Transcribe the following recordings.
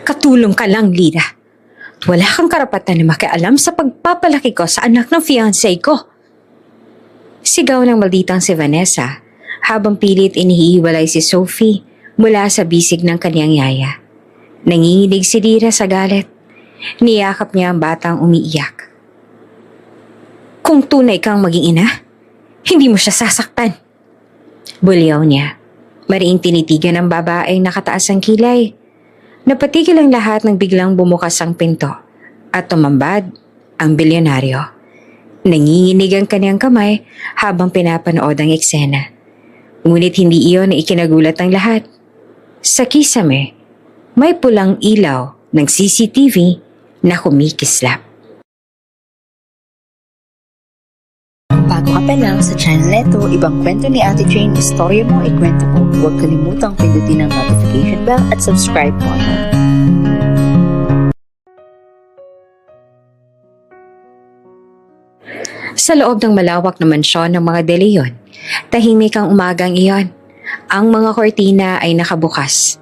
Katulong ka lang, Lira. Wala kang karapatan na makialam sa pagpapalaki ko sa anak ng fiancé ko. Sigaw ng malditang si Vanessa habang pilit inihiwalay si Sophie mula sa bisig ng kanyang yaya. Nanginginig si Lira sa galit. Niyakap niya ang batang umiiyak. Kung tunay kang maging ina, hindi mo siya sasaktan. Bulyaw niya. Mariing tinitigan ng babaeng nakataas ang kilay. Napatigil ang lahat nang biglang bumukas ang pinto at tumambad ang bilyonaryo. Nanginginig ang kanyang kamay habang pinapanood ang eksena. Ngunit hindi iyon na ikinagulat ng lahat. Sa kisame, may pulang ilaw ng CCTV na kumikislap. Bago ka pa lang sa channel neto, ibang kwento ni Ate Jane, istorya mo, ikwento ko. Huwag kalimutang pindutin ang notification bell at subscribe mo. Sa loob ng malawak na mansyon ng mga De Leon, tahimik ang umagang iyon. Ang mga kortina ay nakabukas.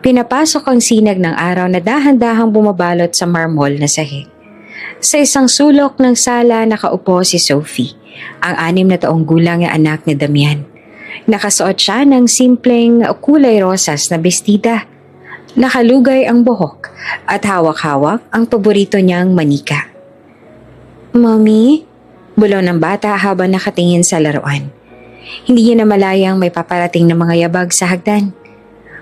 Pinapasok ang sinag ng araw na dahan-dahang bumabalot sa marmol na sahig. Sa isang sulok ng sala nakaupo si Sophie, ang 6 na taong gulang na anak ni Damian. Nakasuot siya ng simpleng kulay rosas na bestida. Nakalugay ang buhok at hawak-hawak ang paborito niyang manika. Mommy? Bulong ng bata habang nakatingin sa laruan. Hindi niya namalayang may paparating na mga yabag sa hagdan.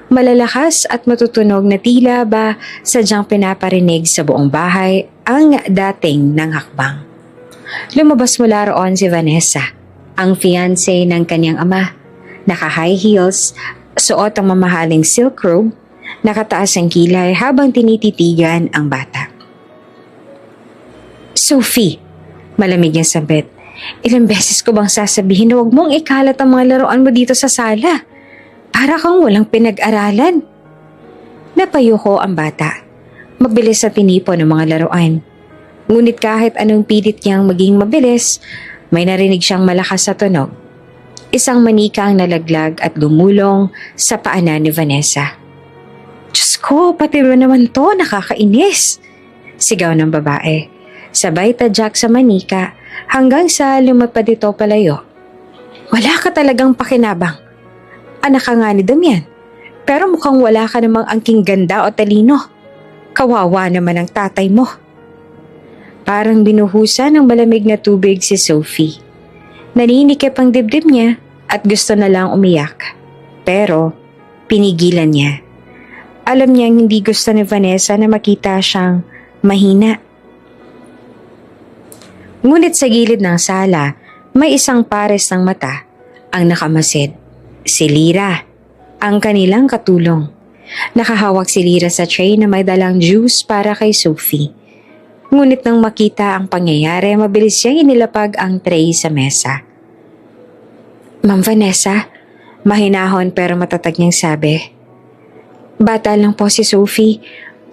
Malalakas at matutunog na tila ba sadyang pinaparinig sa buong bahay ang dating ng hakbang. Lumabas mula roon si Vanessa, ang fiancé ng kanyang ama. Naka-high heels, suot ang mamahaling silk robe, nakataas ang kilay habang tinititigan ang bata. Sophie, malamig niyang sabit. Ilang beses ko bang sasabihin na huwag mong ikalat ang mga laruan mo dito sa sala? Para kang walang pinag-aralan. Napayuko ang bata. Mabilis sa tinipon ng mga laruan. Ngunit kahit anong pilit niyang maging mabilis, may narinig siyang malakas sa tunog. Isang manika ang nalaglag at gumulong sa paanan ni Vanessa. Diyos ko, pati ba naman to? Nakakainis! Sigaw ng babae. Sabay tadyak sa manika hanggang sa lumapad ito palayo. Wala ka talagang pakinabang. Anak ka nga ni Damian, pero mukhang wala ka namang angking ganda o talino. Kawawa naman ang tatay mo. Parang binuhusan ng malamig na tubig si Sophie. Naninikip ang dibdib niya at gusto na lang umiyak. Pero pinigilan niya. Alam niyang hindi gusto ni Vanessa na makita siyang mahina. Ngunit sa gilid ng sala, may isang pares ng mata ang nakamasid. Si Lira, ang kanilang katulong. Nakahawak si Lira sa tray na may dalang juice para kay Sophie. Ngunit nang makita ang pangyayari, mabilis siyang inilapag ang tray sa mesa. Ma'am Vanessa, mahinahon pero matatag niyang sabi. Bata lang po si Sophie.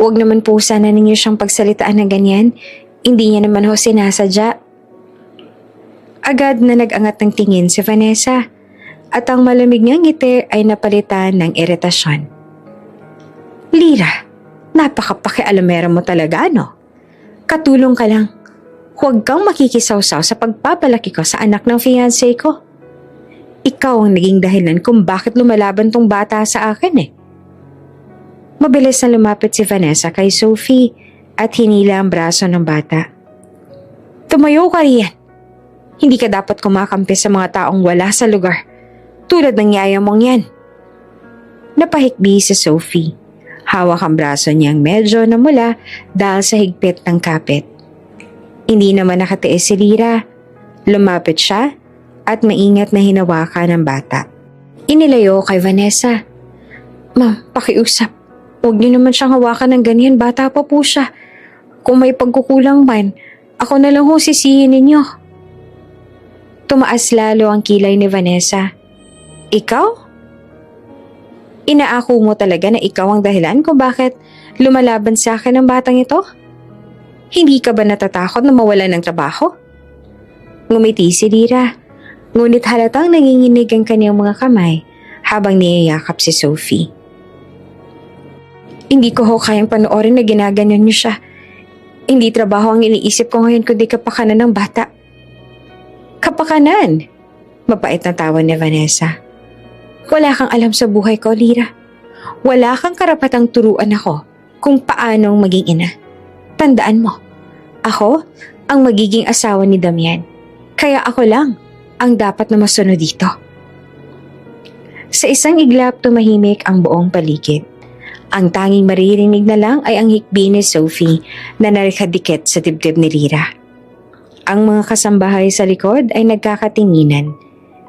Huwag naman po sana ninyo siyang pagsalitaan ng ganyan. Hindi niya naman ho sinasadya. Agad na nag-angat ng tingin si Vanessa at ang malamig niyang ngiti ay napalitan ng iritasyon. Lira, napakapakialamera mo talaga, no? Katulong ka lang. Huwag kang makikisawsaw sa pagpapalaki ko sa anak ng fiancé ko. Ikaw ang naging dahilan kung bakit lumalaban tong bata sa akin eh. Mabilis na lumapit si Vanessa kay Sophie at hinila ang braso ng bata. Tumayo ka riyan. Hindi ka dapat kumakampi sa mga taong wala sa lugar. Tulad ng yaya mong yan. Napahikbi si Sophie. Hawak ang braso niyang medyo namula dahil sa higpit ng kapit. Hindi naman nakatiis si Lira. Lumapit siya at maingat na hinawakan ng bata. Inilayo kay Vanessa. Ma'am, pakiusap. Huwag niyo naman siyang hawakan ng ganyan. Bata pa po siya. Kung may pagkukulang man, ako na lang ho sisihin ninyo. Tumaas lalo ang kilay ni Vanessa. Ikaw? Inaako mo talaga na ikaw ang dahilan kung bakit lumalaban sa akin ang batang ito? Hindi ka ba natatakot na mawalan ng trabaho? Ngumiti si Lira, ngunit halatang nanginginig ang kanyang mga kamay habang niyayakap si Sophie. Hindi ko ho kayang panoorin na ginaganyan niyo siya. Hindi trabaho ang iniisip ko ngayon kundi kapakanan ng bata. Kapakanan? Mapait na tawa ni Vanessa. Wala kang alam sa buhay ko, Lira. Wala kang karapatang turuan ako kung paanong maging ina. Tandaan mo, ako ang magiging asawa ni Damian. Kaya ako lang ang dapat na masunod dito. Sa isang iglap, tumahimik ang buong paligid. Ang tanging maririnig na lang ay ang hikbi ni Sophie na narikadikit sa dibdib ni Lira. Ang mga kasambahay sa likod ay nagkakatinginan,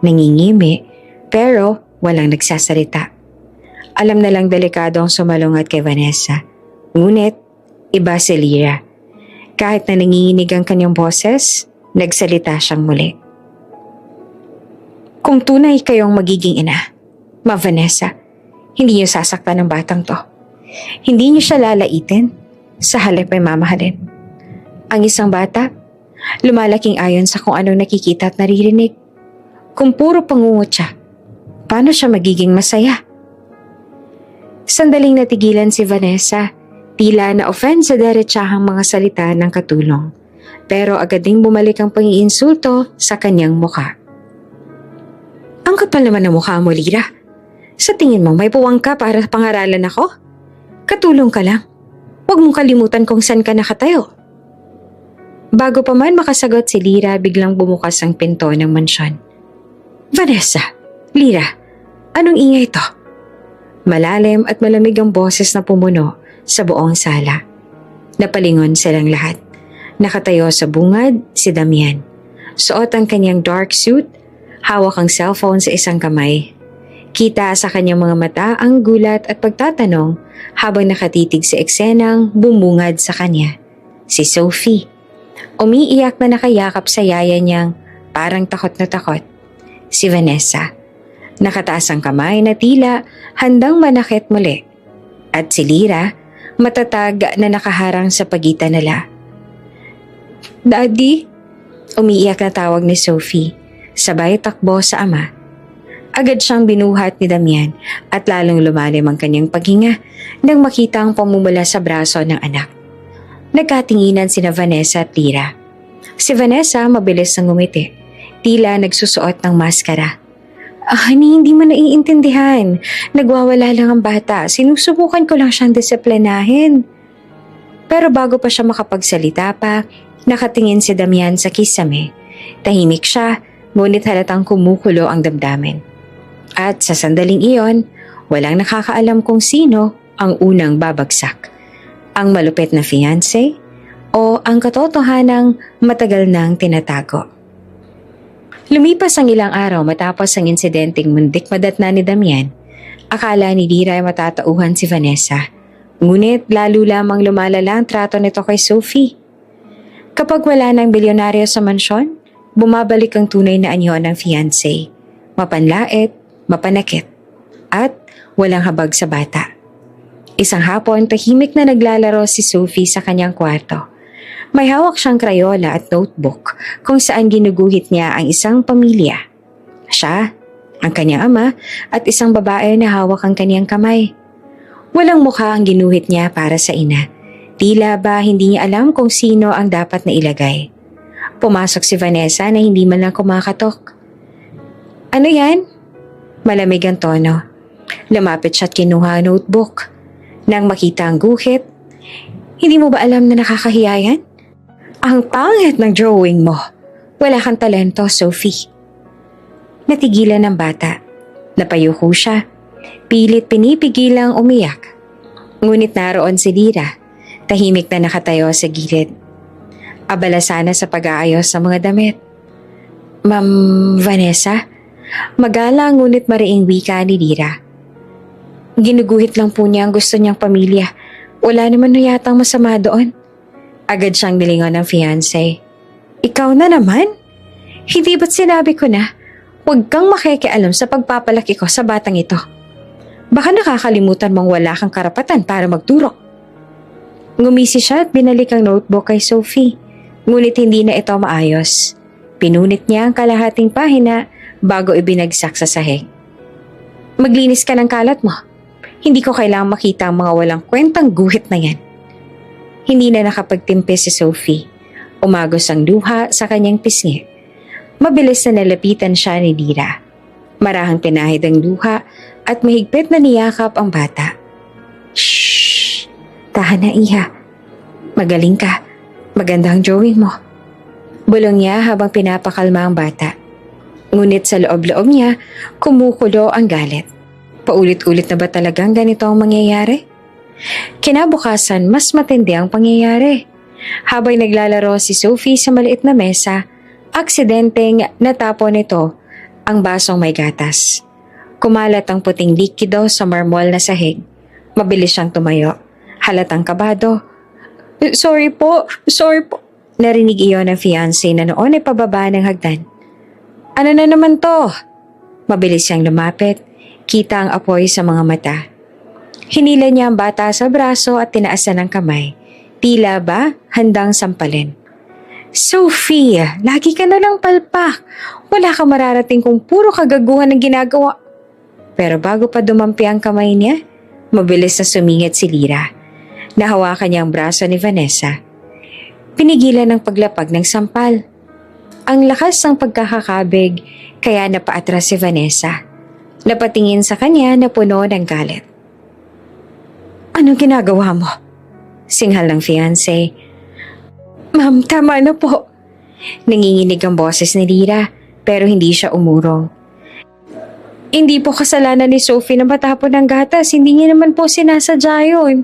nangingimi, pero walang nagsasalita. Alam na lang delikado ang sumalungat kay Vanessa. Ngunit, iba si Lira. Kahit na nanginginig ang kanyang boses, nagsalita siyang muli. Kung tunay kayong magiging ina, Ma Vanessa, hindi niyo sasaktan ng batang to. Hindi niyo siya lalaitin, sa halip ay mamahalin. Ang isang bata, lumalaking ayon sa kung anong nakikita at naririnig. Kung puro pangungot siya, paano siya magiging masaya? Sandaling natigilan si Vanessa, tila na-offend sa diretsahang mga salita ng katulong. Pero agad ding bumalik ang pangiinsulto sa kanyang muka. Ang kapal naman ng mukha mo, Lira. Sa tingin mo may puwang ka para pangaralan ako? Katulong ka lang. Huwag mong kalimutan kung saan ka nakatayo. Bago pa man makasagot si Lira, biglang bumukas ang pinto ng mansyon. Vanessa, Lira, anong ingay ito? Malalim at malamig ang boses na pumuno sa buong sala. Napalingon silang lahat. Nakatayo sa bungad si Damian. Suot ang kanyang dark suit, hawak ang cellphone sa isang kamay. Kita sa kanyang mga mata ang gulat at pagtatanong habang nakatitig sa eksenang bumungad sa kanya. Si Sophie. Umiiyak na nakayakap sa yaya niyang parang takot na takot. Si Vanessa. Nakataas ang kamay na tila handang manakit muli. At si Lira, matatag na nakaharang sa pagitan nila. Daddy? Umiiyak na tawag ni Sophie. Sabay takbo sa ama. Agad siyang binuhat ni Damian at lalong lumalim ang kanyang paghinga nang makita ang pamumula sa braso ng anak. Nagkatinginan sina Vanessa at Lira. Si Vanessa mabilis nang ngumiti, tila nagsusuot ng maskara. Honey, hindi mo naiintindihan. Nagwawala lang ang bata. Sinusubukan ko lang siyang disiplinahin. Pero bago pa siya makapagsalita pa, nakatingin si Damian sa kisame. Tahimik siya, ngunit halatang kumukulo ang damdamin. At sa sandaling iyon, walang nakakaalam kung sino ang unang babagsak. Ang malupit na fiancé o ang katotohanang matagal nang tinatago. Lumipas ang ilang araw matapos ang insidenteng mundik madatna ni Damian. Akala ni Lira ay matatauhan si Vanessa. Ngunit lalo lamang lumalala ang trato nito kay Sophie. Kapag wala ng bilyonaryo sa mansyon, bumabalik ang tunay na anyo ng fiancé. Mapanlait, mapanakit, at walang habag sa bata. Isang hapon, tahimik na naglalaro si Sophie sa kanyang kwarto. May hawak siyang krayola at notebook kung saan ginuguhit niya ang isang pamilya. Siya, ang kanyang ama, at isang babae na hawak ang kanyang kamay. Walang mukha ang ginuhit niya para sa ina. Tila ba hindi niya alam kung sino ang dapat na ilagay. Pumasok si Vanessa na hindi man lang kumakatok. Ano yan? Malamig ang tono. Lumapit siya at kinuha ang notebook. Nang makita ang guhit, hindi mo ba alam na nakakahiya yan? Ang pangit ng drawing mo. Wala kang talento, Sophie. Natigilan ng bata. Napayuko siya. Pilit pinipigilang umiyak. Ngunit naroon si Lira. Tahimik na nakatayo sa gilid. Abala sana sa pag-aayos sa mga damit. Ma'am Vanessa? Magalang ngunit mariing wika ni Lira. Ginuguhit lang po niya ang gusto niyang pamilya. Wala naman na yatang masama doon. Agad siyang nilingon ng fiancé. Ikaw na naman? Hindi ba't sinabi ko na, huwag kang makikialam sa pagpapalaki ko sa batang ito. Baka nakakalimutan mong wala kang karapatan para magturo. Ngumisi siya at binalik ang notebook kay Sophie. Ngunit hindi na ito maayos. Pinunit niya ang kalahating pahina bago ibinagsak sa sahig. Maglinis ka ng kalat mo. Hindi ko kailangang makita ang mga walang kwentang guhit na yan. Hindi na nakapagtimpi si Sophie. Umagos ang luha sa kanyang pisngi. Mabilis na nalapitan siya ni Lira. Marahang pinahid ang luha at mahigpit na niyakap ang bata. Shhh! Tahan na, Iha. Magaling ka. Maganda ang drawing mo. Bulong niya habang pinapakalma ang bata. Ngunit sa loob-loob niya, kumukulo ang galit. Paulit-ulit na ba talagang ganito ang mangyayari? Kinabukasan, mas matindi ang pangyayari. Habang naglalaro si Sophie sa maliit na mesa, aksidenteng natapon nito ang basong may gatas. Kumalat ang puting likido sa marmol na sahig. Mabilis siyang tumayo. Halatang kabado. Sorry po. Narinig iyon ng fiancé na noon ay pababa ng hagdan. Ano na naman to? Mabilis siyang lumapit. Kita ang apoy sa mga mata. Hinila niya ang bata sa braso at tinaasan ng kamay. Tila ba handang sampalin. Sophie, lagi ka na lang palpak. Wala kang mararating kung puro kagaguhan ang ginagawa. Pero bago pa dumampi ang kamay niya, mabilis na sumingit si Lira. Nahawakan niya ang braso ni Vanessa. Pinigilan ng paglapag ng sampal. Ang lakas ng pagkakakabig kaya napaatras si Vanessa. Napatingin sa kanya na puno ng galit. Anong ginagawa mo? Singhal ng fiancé. Ma'am, tama na po. Nanginginig ang boses ni Lira pero hindi siya umurong. Hindi po kasalanan ni Sophie na matapon ng gatas. Hindi niya naman po sinasadya yun.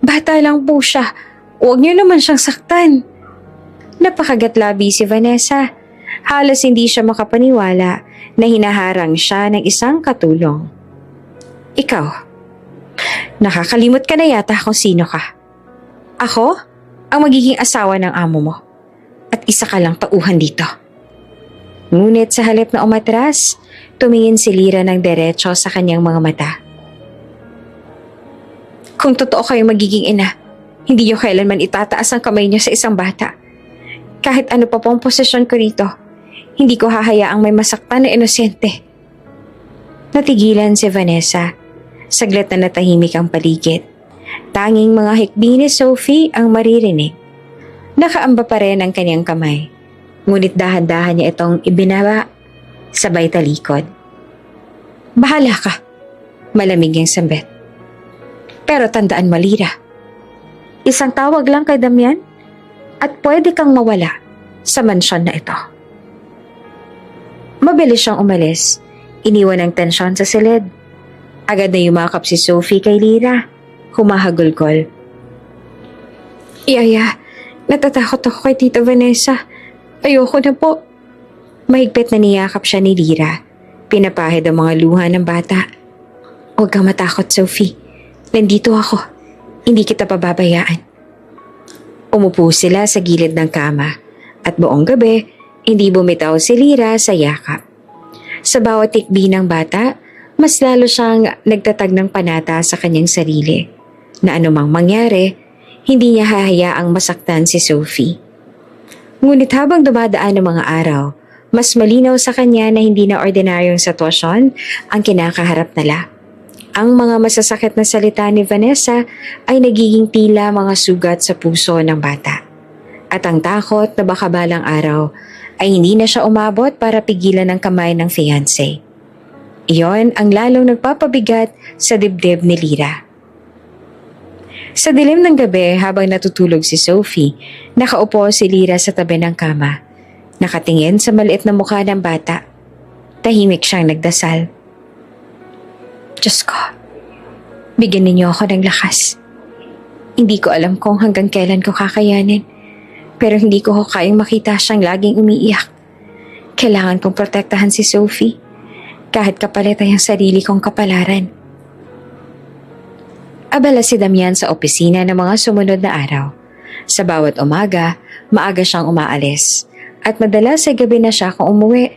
Bata lang po siya. Huwag niyo naman siyang saktan. Napakagatlabi si Vanessa. Halos hindi siya makapaniwala na hinaharang siya ng isang katulong. Ikaw, nakakalimot ka na yata kung sino ka. Ako, ang magiging asawa ng amo mo. At isa ka lang tauhan dito. Ngunit sa halip na umatras, tumingin si Lira ng diretso sa kanyang mga mata. Kung totoo kayong magiging ina, hindi niyo kailanman itataas ang kamay niyo sa isang bata. Kahit ano pa pong posisyon ko rito, hindi ko hahayaang may masaktan na inosente. Natigilan si Vanessa. Saglit na natahimik ang paligid. Tanging mga hikbi ni Sophie ang maririnig. Nakaamba pa rin ang kanyang kamay. Ngunit dahan-dahan niya itong ibinaba, sabay talikod. Bahala ka, malamig yung sambit. Pero tandaan mo, Lira, isang tawag lang kay Damian at pwede kang mawala sa mansyon na ito. Mabilis siyang umalis, iniwan ang tensyon sa silid. Agad na yumakap si Sophie kay Lira, humahagulgol. Iyaya, natatakot ako kay Tita Vanessa. Ayoko na po. Mahigpit na niyakap siya ni Lira. Pinapahid ang mga luha ng bata. Huwag kang matakot, Sophie. Nandito ako. Hindi kita pababayaan. Umupo sila sa gilid ng kama. At buong gabi, hindi bumitaw si Lira sa yakap. Sa bawat tikbi ng bata, mas lalo siyang nagtatag ng panata sa kanyang sarili. Na anumang mangyari, hindi niya hahayaang masaktan si Sophie. Ngunit habang dumadaan ng mga araw, mas malinaw sa kanya na hindi na ordinaryong sitwasyon ang kinakaharap nila. Ang mga masasakit na salita ni Vanessa ay nagiging tila mga sugat sa puso ng bata. At ang takot na baka balang araw ay hindi na siya umabot para pigilan ang kamay ng fiancé. Iyon ang lalong nagpapabigat sa dibdib ni Lira. Sa dilim ng gabi habang natutulog si Sophie, nakaupo si Lira sa tabi ng kama. Nakatingin sa maliit na mukha ng bata. Tahimik siyang nagdasal. Diyos ko, bigyan ninyo ako ng lakas. Hindi ko alam kung hanggang kailan ko kakayanin, pero hindi ko kayang makita siyang laging umiiyak. Kailangan kong protektahan si Sophie, kahit kapalit ay ang sarili kong kapalaran. Abala si Damian sa opisina ng mga sumunod na araw. Sa bawat umaga, maaga siyang umaalis. At madalas ay gabi na siya kung umuwi.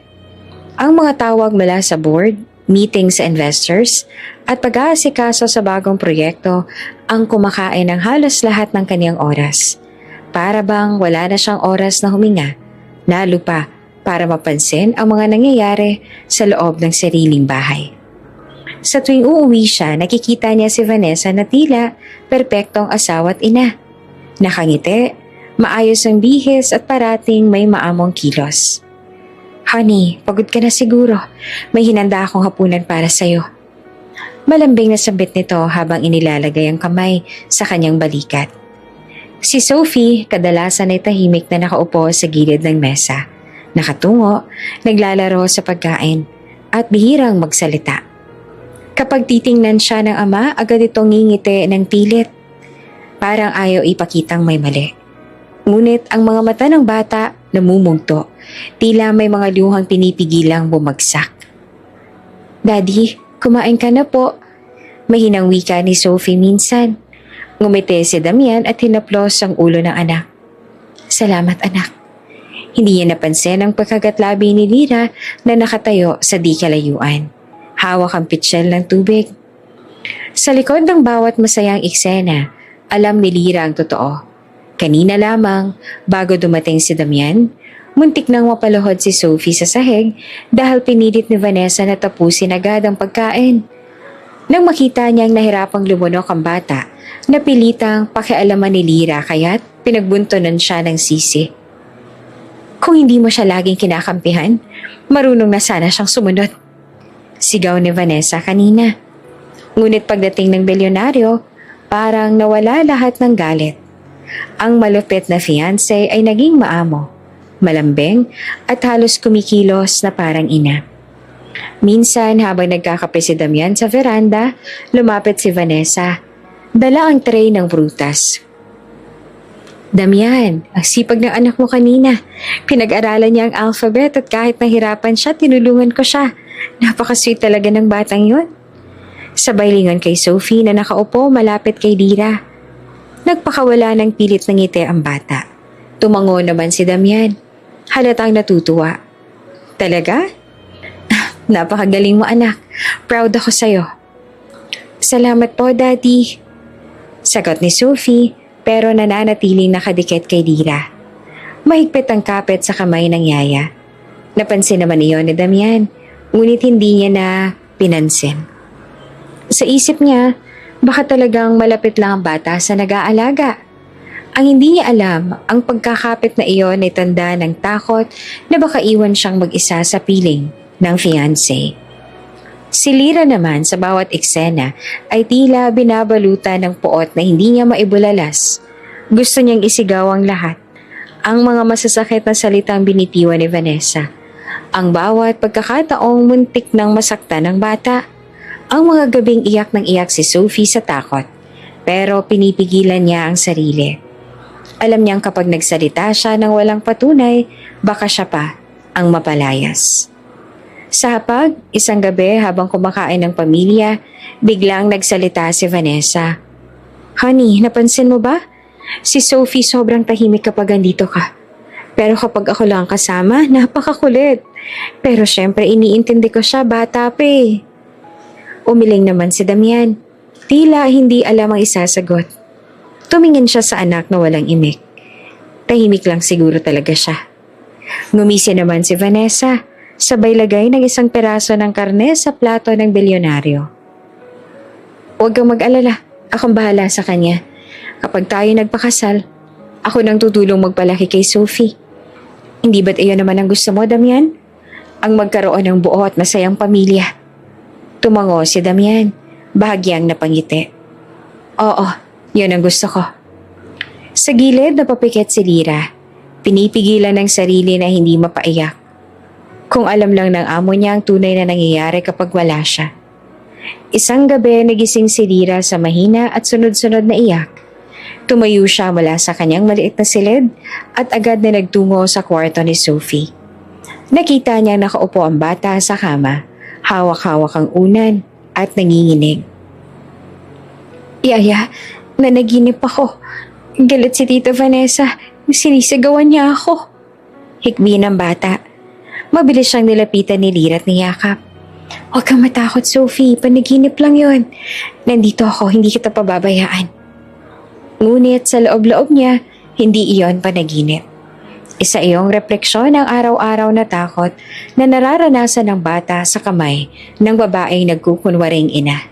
Ang mga tawag mula sa board, meeting sa investors, at pag-aasikaso sa bagong proyekto ang kumakain ng halos lahat ng kaniyang oras. Para bang wala na siyang oras na huminga, lalo pa para mapansin ang mga nangyayari sa loob ng sariling bahay. Sa tuwing uuwi siya, nakikita niya si Vanessa na tila perpektong asawa at ina. Nakangiti, maayos ang bihis at parating may maamong kilos. Honey, pagod ka na siguro. May hinanda akong hapunan para sa'yo. Malambing na sabit nito habang inilalagay ang kamay sa kanyang balikat. Si Sophie, kadalasan ay tahimik na nakaupo sa gilid ng mesa. Nakatungo, naglalaro sa pagkain, at bihirang magsalita. Kapag titingnan siya ng ama, agad itong ngingiti ng pilit. Parang ayaw ipakitang may mali. Ngunit ang mga mata ng bata namumugto, tila may mga luhang pinipigilang bumagsak. Daddy, kumain ka na po. Mahinang wika ni Sophie minsan. Ngumiti si Damian at hinaplos ang ulo ng anak. Salamat anak. Hindi niya napansin ang pagkagatlabi ni Lira na nakatayo sa di kalayuan. Hawak ang pitsyel ng tubig. Sa likod ng bawat masayang eksena, alam ni Lira ang totoo. Kanina lamang, bago dumating si Damian, muntik nang mapaluhod si Sophie sa sahig dahil pinilit ni Vanessa na tapusin agad ang pagkain. Nang makita niyang nahirapang lumunok ang bata, napilitang pakialaman ni Lira kaya't pinagbuntonan siya ng sisi. Kung hindi mo siya laging kinakampihan, marunong na sana siyang sumunod. Sigaw ni Vanessa kanina. Ngunit pagdating ng bilyonaryo, parang nawala lahat ng galit. Ang malupit na fiancé ay naging maamo, malambing at halos kumikilos na parang ina. Minsan habang nagkakape si Damian sa veranda, lumapit si Vanessa. Dala ang tray ng prutas. Damian, ang sipag ng anak mo kanina. Pinag-aralan niya ang alphabet at kahit nahirapan siya, tinulungan ko siya. Napaka-sweet talaga ng batang yon. Sabay lingon kay Sophie na nakaupo malapit kay Lira. Nagpakawala ng pilit ng ngiti ang bata. Tumango naman si Damian. Halatang natutuwa. Talaga? Napakagaling mo anak. Proud ako sa'yo. Salamat po, Daddy. Sagot ni Sophie, pero nananatiling nakadikit kay Lira. Mahigpit ang kapit sa kamay ng yaya. Napansin naman iyon ni Damian, ngunit hindi niya na pinansin. Sa isip niya, baka talagang malapit lang ang bata sa nag-aalaga. Ang hindi niya alam, ang pagkakapit na iyon ay tanda ng takot na baka iwan siyang mag-isa sa piling ng fiancé. Si Lira naman sa bawat eksena ay tila binabalutan ng puot na hindi niya maibulalas. Gusto niyang isigaw ang lahat. Ang mga masasakit na salitang binitiwan ni Vanessa. Ang bawat pagkakataong muntik ng masaktan ng bata. Ang mga gabing iyak ng iyak si Sophie sa takot. Pero pinipigilan niya ang sarili. Alam niyang kapag nagsalita siya ng walang patunay, baka siya pa ang mapalayas. Sa hapag, isang gabi habang kumakain ng pamilya, biglang nagsalita si Vanessa. Honey, napansin mo ba? Si Sophie sobrang tahimik kapag andito ka. Pero kapag ako lang kasama, napakakulit. Pero syempre iniintindi ko siya, bata pa eh. Umiling naman si Damian. Tila hindi alam ang isasagot. Tumingin siya sa anak na walang imik. Tahimik lang siguro talaga siya. Ngumisi naman si Vanessa. Sabay lagay ng isang peraso ng karne sa plato ng bilyonaryo. Huwag kang mag-alala, akong bahala sa kanya. Kapag tayo nagpakasal, ako nang tutulong magpalaki kay Sophie. Hindi ba't iyon naman ang gusto mo, Damian? Ang magkaroon ng buo at masayang pamilya. Tumango si Damian, bahagyang napangiti. Oo, yun ang gusto ko. Sa gilid napapikit si Lira. Pinipigilan ng sarili na hindi mapaiyak. Kung alam lang ng amo niya ang tunay na nangyayari kapag wala siya. Isang gabi nagising si Lira sa mahina at sunod-sunod na iyak. Tumayo siya mula sa kanyang maliit na silid at agad na nagtungo sa kwarto ni Sophie. Nakita niya nakaupo ang bata sa kama, hawak-hawak ang unan at nanginginig. Yaya, nanaginip ako. Galit si Tita Vanessa, sinisigawan niya ako. Hikbi ng bata. Mabilis siyang nilapitan ni Lira at niyakap. Huwag kang matakot, Sophie. Panaginip lang yon. Nandito ako, hindi kita pababayaan. Ngunit sa loob-loob niya, hindi iyon panaginip. Isa iyong refleksyon ng araw-araw na takot na nararanasan ng bata sa kamay ng babaeng nagkukunwaring ina.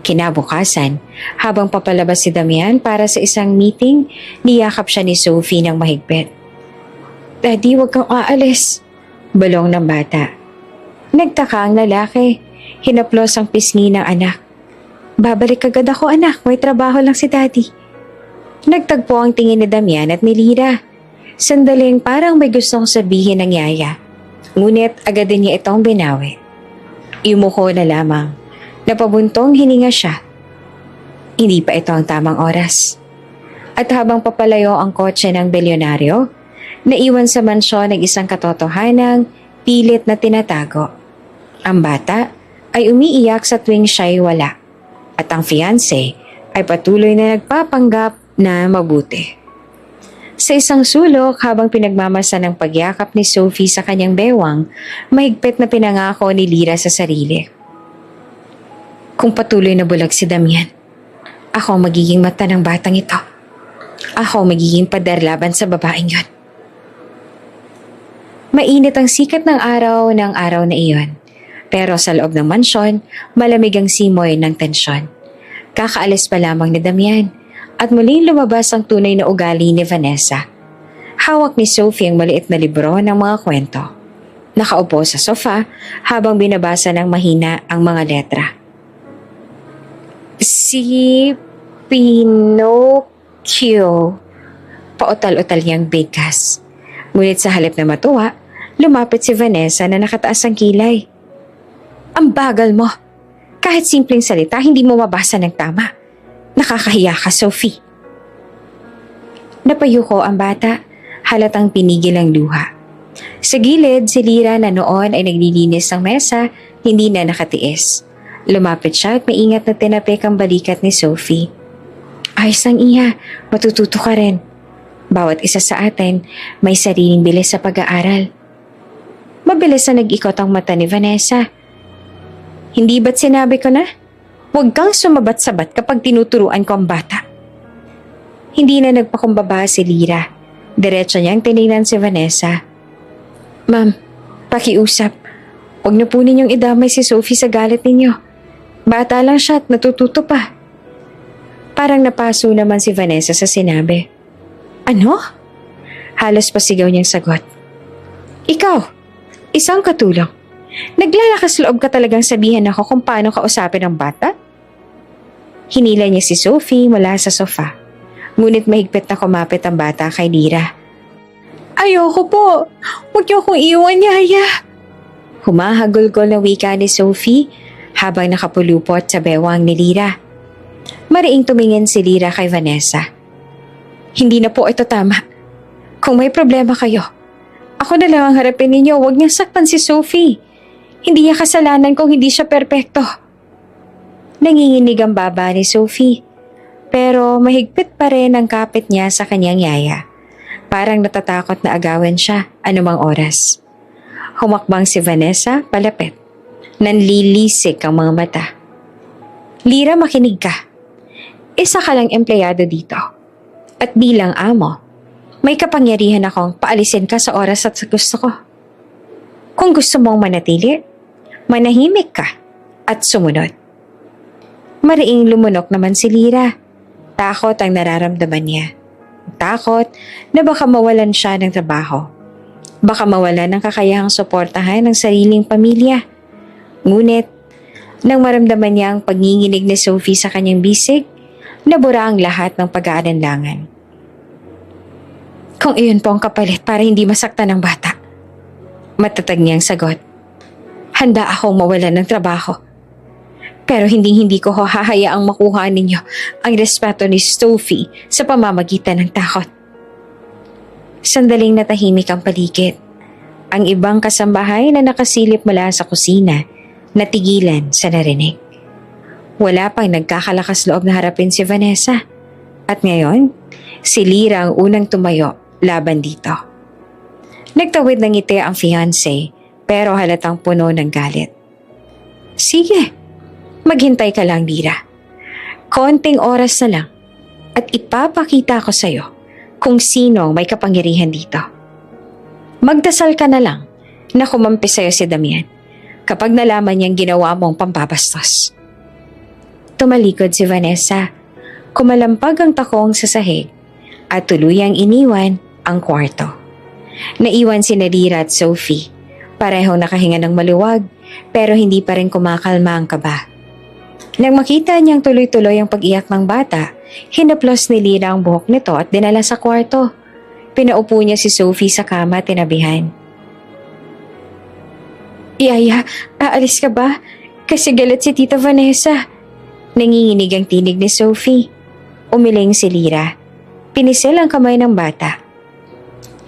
Kinabukasan, habang papalabas si Damian para sa isang meeting, niyakap siya ni Sophie ng mahigpit. "Daddy, huwag kang aalis," bulong ng bata. Nagtaka ang lalaki. Hinaplos ang pisngi ng anak. "Babalik agad ako, anak. May trabaho lang si Daddy." Nagtagpo ang tingin ni Damian at ni Lira. Sandaling parang may gustong sabihin ng yaya. Ngunit agad din niya itong binawi. Yumuko na lamang. Napabuntong hininga siya. Hindi pa ito ang tamang oras. At habang papalayo ang kotse ng bilyonaryo, naiwan sa mansyon ng isang katotohanang pilit na tinatago. Ang bata ay umiiyak sa tuwing siya'y wala. At ang fiancé ay patuloy na nagpapanggap na mabuti. Sa isang sulok, habang pinagmamasa ng pagyakap ni Sophie sa kanyang bewang, mahigpit na pinangako ni Lira sa sarili. Kung patuloy na bulag si Damian, ako ang magiging mata ng batang ito. Ako ang magiging pader laban sa babaeng yon. Mainit ang sikat ng araw na iyon. Pero sa loob ng mansyon, malamig ang simoy ng tensyon. Kakaalis pa lamang ni Damian at muling lumabas ang tunay na ugali ni Vanessa. Hawak ni Sophie ang maliit na libro ng mga kwento. Nakaupo sa sofa habang binabasa ng mahina ang mga letra. Si Pinocchio. Pautal-utal niyang bigkas. Ngunit sa halip na matuwa, lumapit si Vanessa na nakataas ang kilay. "Ang bagal mo. Kahit simpleng salita, hindi mo mabasa ng tama. Nakakahiya ka, Sophie." Napayuko ang bata, halatang pinigil ang luha. Sa gilid, si Lira na noon ay naglilinis ng mesa, hindi na nakatiis. Lumapit siya at maingat na tinapik ang balikat ni Sophie. "Ayos lang, Iha. Matututo ka rin. Bawat isa sa atin may sariling bilis sa pag-aaral." Mabilis na nag-ikot ang mata ni Vanessa. "Hindi ba't sinabi ko na? Huwag kang sumabat-sabat kapag tinuturuan ko ang bata." Hindi na nagpakumbaba si Lira. Diretso niyang tinignan si Vanessa. "Ma'am, pakiusap. Huwag na po ninyong idamay si Sophie sa galit ninyo. Bata lang siya at natututo pa." Parang napaso naman si Vanessa sa sinabi. "Ano?" Halos pasigaw niyang sagot. "Ikaw, isang katulong. Naglalakas loob ka talagang sabihan ako kung paano kausapin ang bata?" Hinila niya si Sophie mula sa sofa. Ngunit mahigpit na kumapit ang bata kay Lira. "Ayoko po. Huwag niyo akong iwan, yaya." Humahagulgol na wika ni Sophie habang nakapulupot sa bewang ni Lira. Mariing tumingin si Lira kay Vanessa. "Hindi na po ito tama. Kung may problema kayo, ako na lang ang harapin ninyo. Huwag niyang saktan si Sophie. Hindi niya kasalanan kung hindi siya perpekto." Nanginginig ang baba ni Sophie. Pero mahigpit pa rin ang kapit niya sa kanyang yaya. Parang natatakot na agawin siya anumang oras. Humakbang si Vanessa palapit. Nanlilisik ang mga mata. "Lira, makinig ka. Isa ka lang empleyado dito. At bilang amo, may kapangyarihan akong paalisin ka sa oras at sa gusto ko. Kung gusto mong manatili, manahimik ka at sumunod." Mariing lumunok naman si Lira. Takot ang nararamdaman niya. Takot na baka mawalan siya ng trabaho. Baka mawalan ng kakayahang suportahan ng sariling pamilya. Ngunit, nang maramdaman niya ang pagninginig ni Sophie sa kanyang bisig, nabura ang lahat ng pag-aalinlangan. "Kung iyon po ang kapalit para hindi masaktan ng bata," matatag niyang sagot, "handa akong mawalan ng trabaho. Pero hindi ko hahayaang makuha ninyo ang respeto ni Sophie sa pamamagitan ng takot." Sandaling natahimik ang paligid. Ang ibang kasambahay na nakasilip mula sa kusina, natigilan sa narinig. Wala pang nagkakalakas loob na harapin si Vanessa. At ngayon, si Lira ang unang tumayo laban dito. Nagtawid ng ngiti ang fiancé, pero halatang puno ng galit. "Sige, maghintay ka lang, Lira. Konting oras na lang at ipapakita ko sa'yo kung sino ang may kapangyarihan dito." Magdasal ka na lang na kumampi sa'yo si Damian kapag nalaman niyang ginawa mong pambabastos. Tumalikod si Vanessa, kumalampag ang takong sa sahig at tuluyang iniwan ang kwarto. Naiwan si Nadira at Sophie, parehong nakahinga ng maluwag pero hindi pa rin kumakalma ang kaba. Nang makita niyang tuloy-tuloy ang pag-iyak ng bata, hinaplos ni Lira ang buhok nito at dinala sa kwarto. Pinaupo niya si Sophie sa kama at tinabihan. Yaya, aalis ka ba? Kasi galit si Tita Vanessa. Nanginginig ang tinig ni Sophie. Umiling si Lira. Pinisil ang kamay ng bata.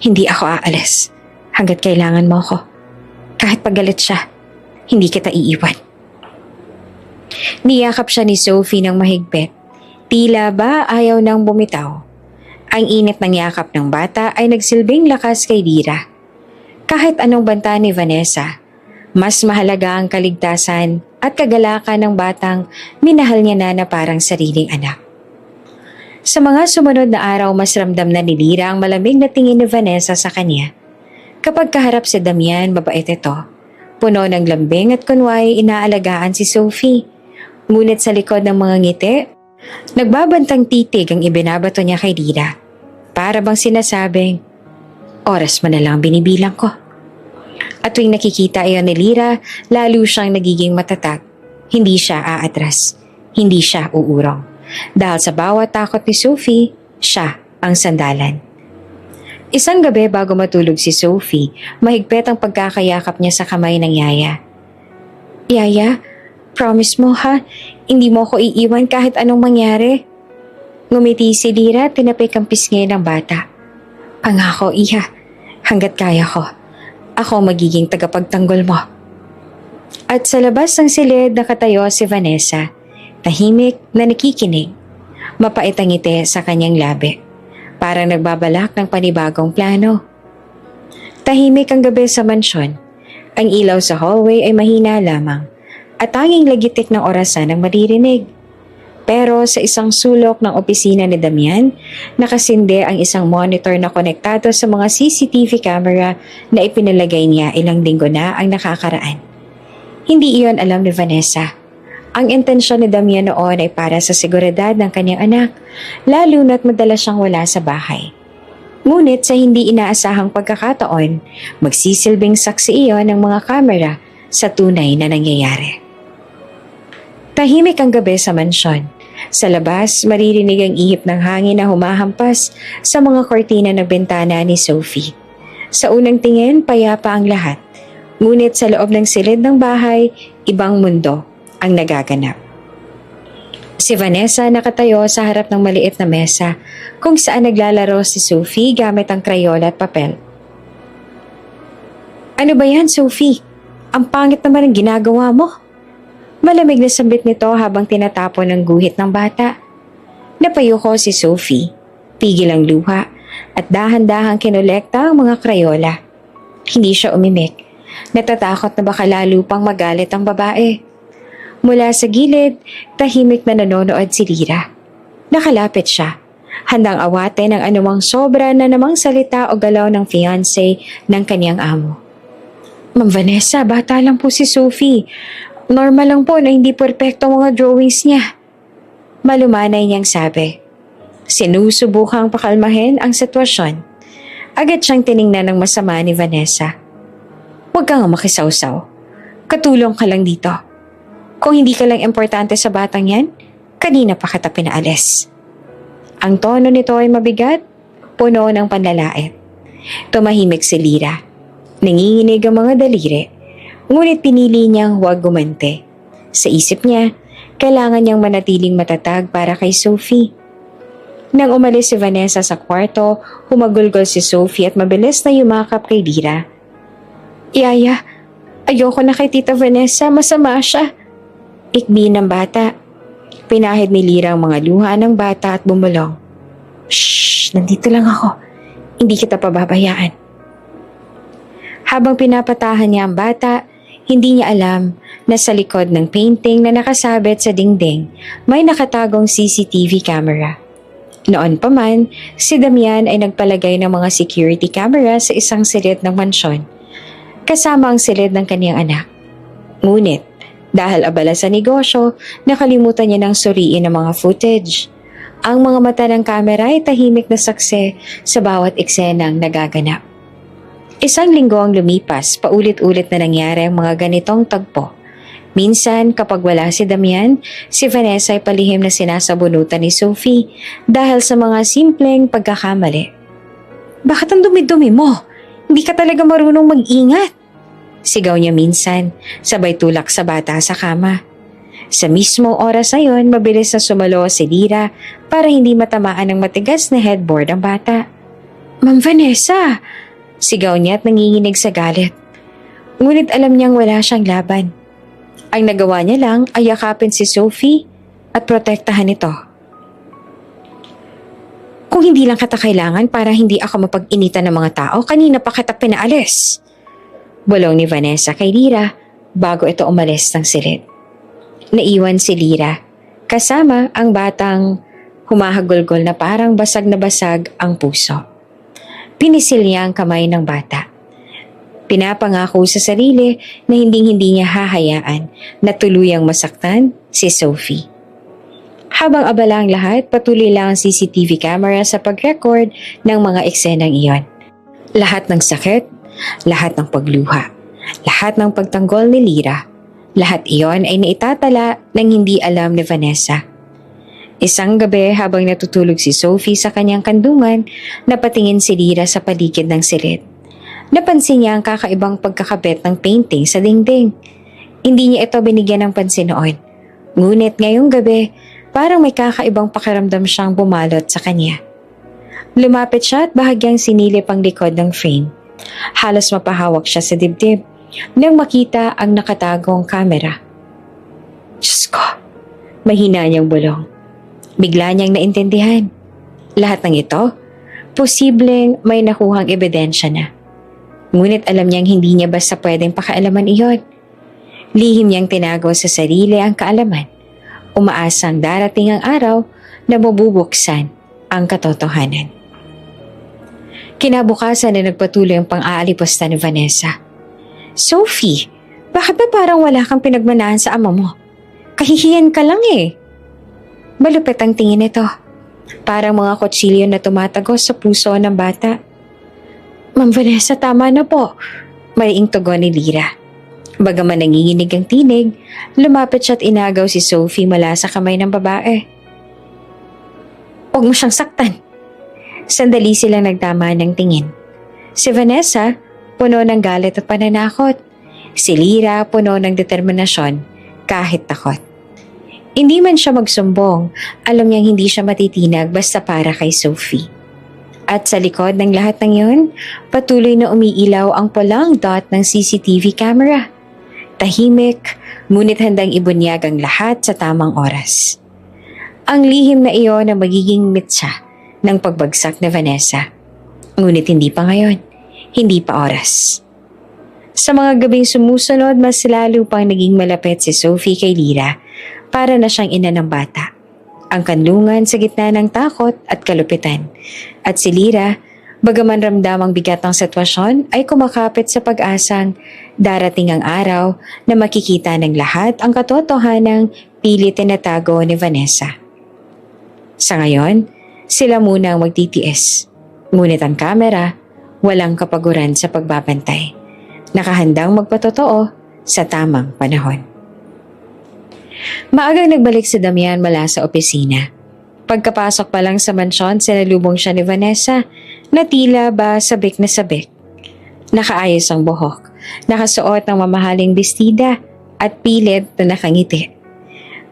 Hindi ako aalis hanggat kailangan mo ako. Kahit pagalit siya, hindi kita iiwan. Niyakap siya ni Sophie ng mahigpit. Tila ba ayaw nang bumitaw. Ang init ng yakap ng bata ay nagsilbing lakas kay Lira. Kahit anong banta ni Vanessa, mas mahalaga ang kaligtasan at kagalakan ng batang minahal niya na parang sariling anak. Sa mga sumunod na araw, mas ramdam na ni Lira ang malamig na tingin ni Vanessa sa kanya. Kapag kaharap si Damian, mabait ito. Puno ng lambing at kunwari inaalagaan si Sophie. Ngunit sa likod ng mga ngiti, nagbabantang titig ang ibinabato niya kay Lira. Para bang sinasabing, oras mo na lang binibilang ko. At tuwing nakikita iyon ni Lira, lalo siyang nagiging matatag. Hindi siya aatras. Hindi siya uurong. Dahil sa bawat takot ni Sophie, siya ang sandalan. Isang gabi bago matulog si Sophie, mahigpit ang pagkakayakap niya sa kamay ng Yaya. Yaya, promise mo ha, hindi mo ko iiwan kahit anong mangyari. Ngumiti si Lira at tinapik ang pisngi ng bata. Pangako, Iha, hanggat kaya ko, ako magiging tagapagtanggol mo. At sa labas ng silid nakatayo si Vanessa, tahimik na nakikinig. Mapait ang ngiti sa kanyang labi. Parang nagbabalak ng panibagong plano. Tahimik ang gabi sa mansyon. Ang ilaw sa hallway ay mahina lamang at tanging lagitik ng orasan ang maririnig. Pero sa isang sulok ng opisina ni Damian, nakasinde ang isang monitor na konektado sa mga CCTV camera na ipinalagay niya ilang linggo na ang nakakaraan. Hindi iyon alam ni Vanessa. Ang intensyon ni Damian noon ay para sa seguridad ng kanyang anak, lalo na't madalas siyang wala sa bahay. Ngunit sa hindi inaasahang pagkakataon, magsisilbing saksi iyon ng mga kamera sa tunay na nangyayari. Tahimik ang gabi sa mansyon. Sa labas, maririnig ang ihip ng hangin na humahampas sa mga kortina ng bintana ni Sophie. Sa unang tingin, payapa ang lahat. Ngunit sa loob ng silid ng bahay, ibang mundo ang nagaganap. Si Vanessa nakatayo sa harap ng maliit na mesa kung saan naglalaro si Sophie gamit ang krayola at papel. Ano ba yan, Sophie? Ang pangit naman ang ginagawa mo. Malamig na sambit nito habang tinatapon ang guhit ng bata. Napayuko si Sophie, pigil ang luha at dahan-dahang kinolekta ang mga krayola. Hindi siya umimik. Natatakot na baka lalo pang magalit ang babae. Mula sa gilid, tahimik na nanonood si Lira. Nakalapit siya, handang awatin ang anumang sobra na namang salita o galaw ng fiancé ng kanyang amo. Ma'am Vanessa, bata lang po si Sophie. Normal lang po na hindi perpekto ang mga drawings niya. Malumanay niyang sabi. Sinusubukang pakalmahin ang sitwasyon. Agad siyang tiningnan ng masama ni Vanessa. Huwag kang makisawsaw. Katulong ka lang dito. Kung hindi ka lang importante sa batang yan, kanina pa kita pinaalis. Ang tono nito ay mabigat, puno ng panlalait. Tumahimik si Lira. Nanginginig ang mga daliri, ngunit pinili niyang huwag gumante. Sa isip niya, kailangan niyang manatiling matatag para kay Sophie. Nang umalis si Vanessa sa kwarto, humagulgol si Sophie at mabilis na yumakap kay Lira. Yaya, ayoko na kay Tita Vanessa, masama siya. Ikbi ng bata. Pinahid ni Lira ang mga luha ng bata at bumulong. Shhh, nandito lang ako. Hindi kita pababayaan. Habang pinapatahan niya ang bata, hindi niya alam na sa likod ng painting na nakasabit sa dingding, may nakatagong CCTV camera. Noon pa man, si Damian ay nagpalagay ng mga security camera sa isang silid ng mansyon, kasama ang silid ng kaniyang anak. Ngunit, dahil abala sa negosyo, nakalimutan niya ng suriin ang mga footage. Ang mga mata ng kamera ay tahimik na saksi sa bawat eksenang nagaganap. Isang linggo ang lumipas, paulit-ulit na nangyari ang mga ganitong tagpo. Minsan, kapag wala si Damian, si Vanessa ay palihim na sinasabunutan ni Sophie dahil sa mga simpleng pagkakamali. "Bakit ang dumi-dumi mo? Hindi ka talaga marunong mag-ingat." Sigaw niya minsan, sabay tulak sa bata sa kama. Sa mismong oras na yon, mabilis na sumalo si Lira para hindi matamaan ng matigas na headboard ang bata. "Ma'am Vanessa!" Sigaw niya at nanginginig sa galit. Ngunit alam niyang wala siyang laban. Ang nagawa niya lang ay yakapin si Sophie at protektahan ito. "Kung hindi lang kita kailangan para hindi ako mapag-initan ng mga tao, kanina pa kita pinaalis." Bulong ni Vanessa kay Lira bago ito umalis ng silid. Naiwan si Lira, kasama ang batang humahagulgol na parang basag na basag ang puso. Pinisil niya ang kamay ng bata. Pinapangako sa sarili na hindi niya hahayaan na tuluyang masaktan si Sophie. Habang abala ang lahat, patuloy lang ang CCTV camera sa pag-record ng mga eksenang iyon. Lahat ng sakit, lahat ng pagluha, lahat ng pagtanggol ni Lira, lahat iyon ay naitatala ng hindi alam ni Vanessa. Isang gabi habang natutulog si Sophie sa kanyang kandungan, napatingin si Lira sa paligid ng silid. Napansin niya ang kakaibang pagkakabit ng painting sa dingding. Hindi niya ito binigyan ng pansin noon. Ngunit ngayong gabi, parang may kakaibang pakiramdam siyang bumalot sa kanya. Lumapit siya at bahagyang sinilip ang likod ng frame. Halos mapahawak siya sa dibdib nang makita ang nakatagong kamera. "Diyos ko!" Mahina niyang bulong. Bigla niyang naintindihan. Lahat ng ito, posibleng may nakuhang ebidensya na. Ngunit alam niyang hindi niya basta pwedeng pakialaman iyon. Lihim niyang tinago sa sarili ang kaalaman. Umaasang darating ang araw na mabubuksan ang katotohanan. Kinabukasan na nagpatuloy ang pang-aalipusta ni Vanessa. "Sophie, bakit ba parang wala kang pinagmanahan sa ama mo? Kahihiyan ka lang eh." Malupit ang tingin nito. Parang mga kutsilyo na tumatagos sa puso ng bata. "Ma'am Vanessa, tama na po." Maliing tugon ni Lira. Bagaman nanginginig ang tinig, lumapit siya at inagaw si Sophie mula sa kamay ng babae. "Huwag mo siyang saktan." Sandali silang nagtama ng tingin. Si Vanessa, puno ng galit at pananakot. Si Lira, puno ng determinasyon, kahit takot. Hindi man siya magsumbong, alam niyang hindi siya matitinag basta para kay Sophie. At sa likod ng lahat ng yun, patuloy na umiilaw ang pulang dot ng CCTV camera. Tahimik, ngunit handang ibunyag ang lahat sa tamang oras. Ang lihim na iyon na magiging mitsa ng pagbagsak ni Vanessa. Ngunit hindi pa ngayon, hindi pa oras. Sa mga gabing sumusunod, mas lalo pang naging malapit si Sophie kay Lira para na siyang ina ng bata. Ang kanlungan sa gitna ng takot at kalupitan. At si Lira, bagaman ramdamang bigat ng sitwasyon, ay kumakapit sa pag-asang darating ang araw na makikita ng lahat ang katotohanang pilit tinatago ni Vanessa. Sa ngayon, sila muna ang magtitiis. Ngunit ang kamera, walang kapaguran sa pagbabantay. Nakahandang magpatotoo sa tamang panahon. Maagang nagbalik si Damian mula sa opisina. Pagkapasok pa lang sa mansyon, sinalubong siya ni Vanessa na tila ba sabik na sabik. Nakaayos ang buhok, nakasuot ng mamahaling bestida at pilit na nakangiti.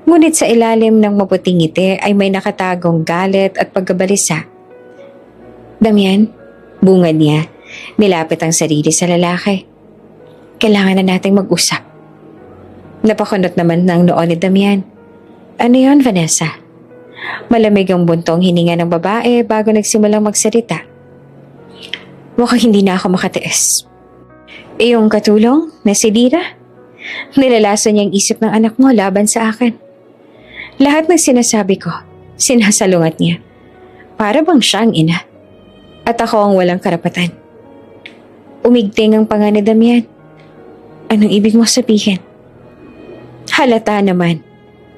Ngunit sa ilalim ng maputing ngiti ay may nakatagong galit at pagkabalisa. "Damian," bungad niya, nilapit ang sarili sa lalaki. "Kailangan na nating mag-usap." Napakunot naman ng noo ni Damian. "Ano yon, Vanessa?" Malamig ang buntong hininga ng babae bago nagsimulang magsalita. "Mukhang hindi na ako makatiis. Iyong katulong na si Lira, nilalason niya ang isip ng anak mo laban sa akin. Lahat ng sinasabi ko, sinasalungat niya. Para bang siya ang ina. At ako ang walang karapatan. Umigting ang panga ni Damian. Anong ibig mo sabihin? Halata naman.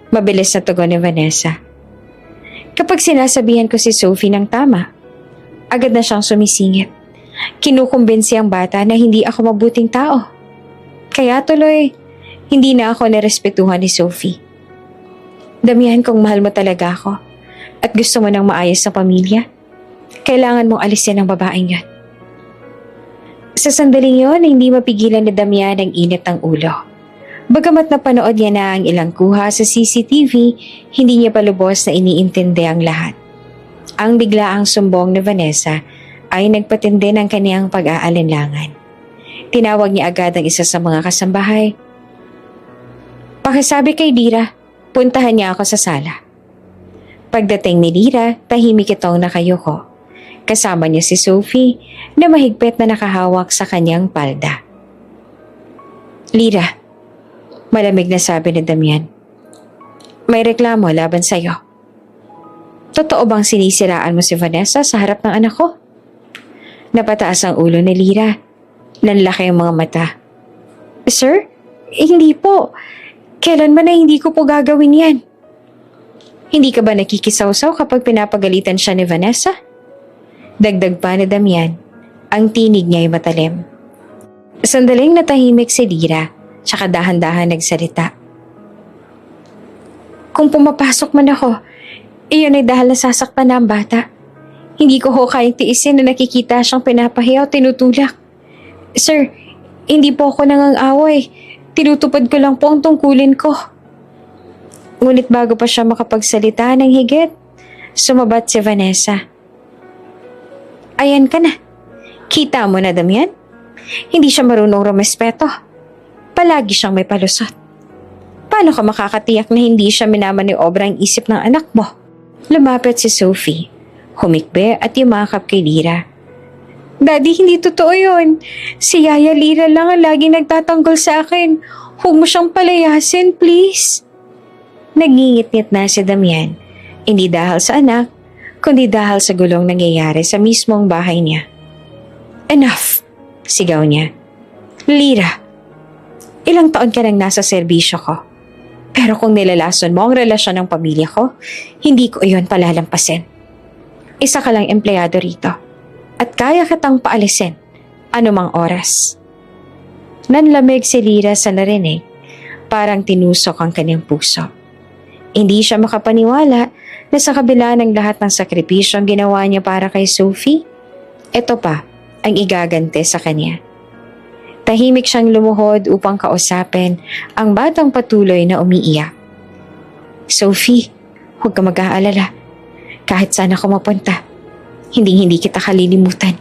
Mabilis na tugon ni Vanessa. Kapag sinasabihan ko si Sophie ng tama, agad na siyang sumisingit. Kinukumbinsi ang bata na hindi ako mabuting tao. Kaya tuloy, hindi na ako nirespetuhan ni Sophie. Damihan kung mahal mo talaga ako at gusto mo ng maayos na pamilya, kailangan mong alisin ang babaeng yan. Sa sandaling yon, hindi mapigilan ni Damian ang init ng ulo. Bagamat napanood niya na ang ilang kuha sa CCTV, hindi niya palubos na iniintindi ang lahat. Ang biglaang sumbong ni Vanessa ay nagpatindi ng kaniyang pag-aalinlangan. Tinawag niya agad ang isa sa mga kasambahay. Pakisabi kay Lira, puntahan niya ako sa sala. Pagdating ni Lira, tahimik itong nakayuko. Kasama niya si Sophie na mahigpit na nakahawak sa kanyang palda. Lira, malamig na sabi ni Damian. May reklamo laban sa'yo. Totoo bang sinisiraan mo si Vanessa sa harap ng anak ko? Napataas ang ulo ni Lira. Nanlaki ang mga mata. Sir, hindi po. Kailanman na hindi ko po gagawin yan. Hindi ka ba nakikisawsaw kapag pinapagalitan siya ni Vanessa? Dagdag pa ni Damian. Ang tinig niya ay matalim. Sandaling natahimik si Lira, tsaka dahan-dahan nagsalita. Kung pumapasok man ako, iyon ay dahil nasasaktan na ang bata. Hindi ko ho kayang tiisin na nakikita siyang pinapahiya o tinutulak. Sir, hindi po ako nangang-away. Tinutupad ko lang po ang tungkulin ko. Ngunit bago pa siya makapagsalita ng higit, sumabat si Vanessa. Ayan ka na. Kita mo na, Damian? Hindi siya marunong rumespeto. Palagi siyang may palusot. Paano ka makakatiyak na hindi siya minamaniobra ang isip ng anak mo? Lumapit si Sophie. Humikbe at yumakap kay Lira. Daddy, hindi totoo yun. Si Yaya Lira lang ang laging nagtatanggol sa akin. Huwag mo siyang palayasin, please. Nagingit-ngit na si Damian. Hindi dahil sa anak, kundi dahil sa gulong nangyayari sa mismong bahay niya. Enough! Sigaw niya. Lira, ilang taon ka nang nasa serbisyo ko. Pero kung nilalason mo ang relasyon ng pamilya ko, hindi ko iyon palalampasin. Isa ka lang empleyado rito. At kaya kitang paalisin anumang oras. Nanlamig si Lira sa narinig, parang tinusok ang kanyang puso. Hindi siya makapaniwala na sa kabila ng lahat ng sakripisyong ginawa niya para kay Sophie, ito pa ang igagante sa kanya. Tahimik siyang lumuhod upang kausapin ang batang patuloy na umiiyak. Sophie, huwag ka mag-aalala. Kahit saan ako mapunta, hindi kita kalilimutan.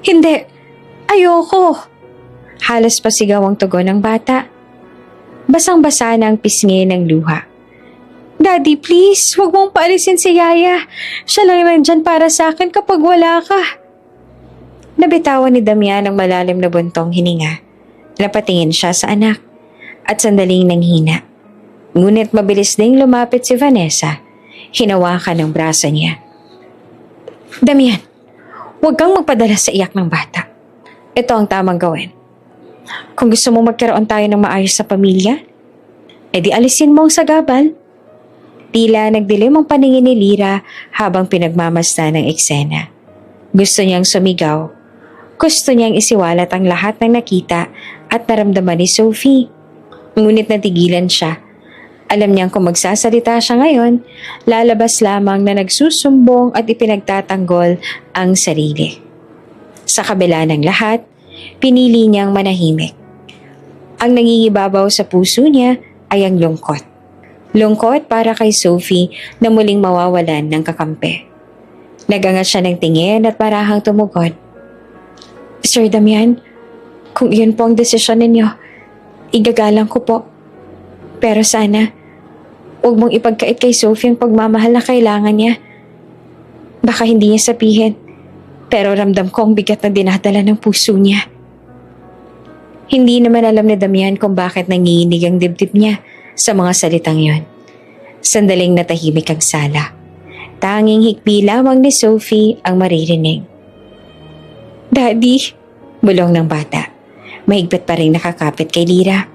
Hindi! Ayoko! Halos pasigaw ang tugon ng bata. Basang-basa na ang pisngi ng luha. Daddy, please, huwag mong paalisin si Yaya. Siya lang nandyan para sa akin kapag wala ka. Nabitawan ni Damian ang malalim na buntong hininga. Napatingin siya sa anak at sandaling nanghina. Ngunit mabilis ding lumapit si Vanessa. Hinawakan ang braso niya. Damian, huwag kang magpadala sa iyak ng bata. Ito ang tamang gawin. Kung gusto mo magkaroon tayo ng maayos sa pamilya, edi alisin mo ang sagabal. Tila nagdilim ang paningin ni Lira habang pinagmamasdan ng eksena. Gusto niyang sumigaw. Gusto niyang isiwalat ang lahat ng nakita at naramdaman ni Sophie. Ngunit natigilan siya. Alam niyang kung magsasalita siya ngayon, lalabas lamang na nagsusumbong at ipinagtatanggol ang sarili. Sa kabila ng lahat, pinili niyang manahimik. Ang nangingibabaw sa puso niya ay ang lungkot. Lungkot para kay Sophie na muling mawawalan ng kakampi. Nagangat siya ng tingin at parahang tumugon. Sir Damian, kung iyon po ang desisyon ninyo, igagalang ko po. Pero sana, huwag mong ipagkait kay Sophie ang pagmamahal na kailangan niya. Baka hindi niya sabihin, pero ramdam ko ang bigat na dinadala ng puso niya. Hindi naman alam ni Damian kung bakit nanginginig ang dibdib niya sa mga salitang yon. Sandaling natahimik ang sala. Tanging hikbi lamang ni Sophie ang maririnig. "Daddy," bulong ng bata. Mahigpit pa rin nakakapit kay Lira.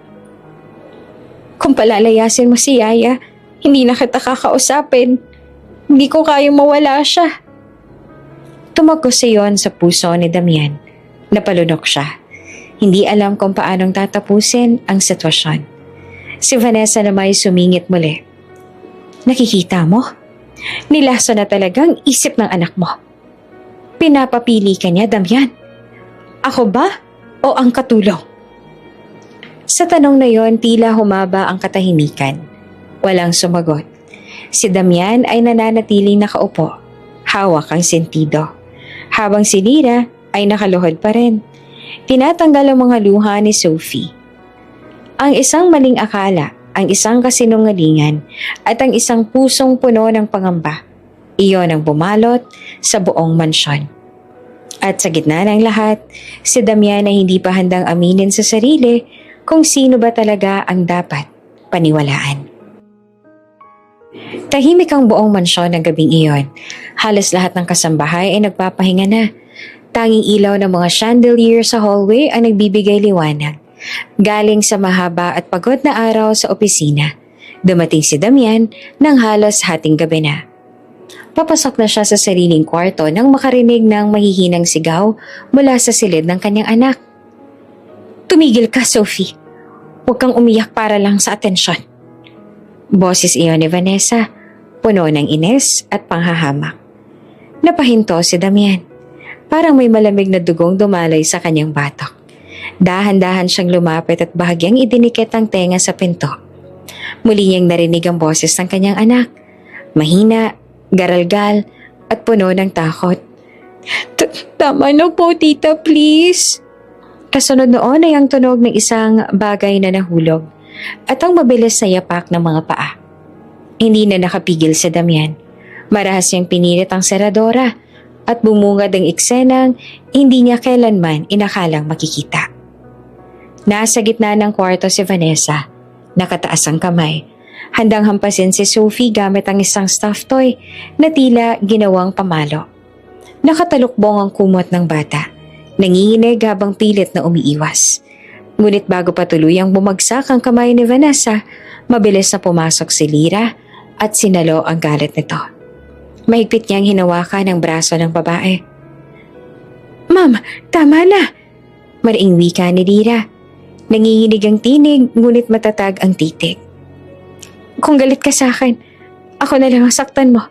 "Kung palalayasin mo si Yaya, hindi na kita kakausapin. Hindi ko kayang mawala siya." Tumagos iyon sa puso ni Damian. Napalunok siya. Hindi alam kung paanong tatapusin ang sitwasyon. Si Vanessa naman ay sumingit muli. "Nakikita mo? Nilaso na talagang isip ng anak mo. Pinapapili ka niya, Damian. Ako ba o ang katulong?" Sa tanong na yon, tila humaba ang katahimikan. Walang sumagot. Si Damian ay nananatiling nakaupo, hawak ang sentido. Habang si Lira ay nakaluhod pa rin. Tinatanggal ang mga luha ni Sophie. Ang isang maling akala, ang isang kasinungalingan, at ang isang pusong puno ng pangamba. Iyon ang bumalot sa buong mansyon. At sa gitna ng lahat, si Damian ay hindi pa handang aminin sa sarili kung sino ba talaga ang dapat paniwalaan. Tahimik ang buong mansyon ng gabing iyon. Halos lahat ng kasambahay ay nagpapahinga na. Tanging ilaw ng mga chandelier sa hallway ang nagbibigay liwanag. Galing sa mahaba at pagod na araw sa opisina, dumating si Damian nang halos hating gabi na. Papasok na siya sa sariling kwarto nang makarinig ng mahihinang sigaw mula sa silid ng kanyang anak. "Tumigil ka, Sophie. Huwag kang umiyak para lang sa atensyon." Boses iyon ni Vanessa, puno ng inis at panghahamak. Napahinto si Damian. Parang may malamig na dugong dumalay sa kanyang batok. Dahan-dahan siyang lumapit at bahagyang idinikit ang tenga sa pinto. Muli niyang narinig ang boses ng kanyang anak. Mahina, garalgal, at puno ng takot. "Tama na po, tita, please." Kasunod noon ay ang tunog ng isang bagay na nahulog at ang mabilis na yapak ng mga paa. Hindi na nakapigil si Damian. Marahas niyang pinilit ang seradora at bumungad ang eksenang hindi niya kailanman inakalang makikita. Nasa gitna ng kwarto si Vanessa, nakataas ang kamay. Handang hampasin si Sophie gamit ang isang stuffed toy na tila ginawang pamalo. Nakatalukbong ang kumot ng bata. Nanginginig habang pilit na umiiwas. Ngunit bago pa tuluyang bumagsak ang kamay ni Vanessa, mabilis na pumasok si Lira at sinalo ang galit nito. Mahigpit niyang hinawakan ang braso ng babae. "Ma'am, tama na!" Mariing wika ni Lira. Nanginginig ang tinig ngunit matatag ang titig. "Kung galit ka sa akin, ako na lang ang saktan mo.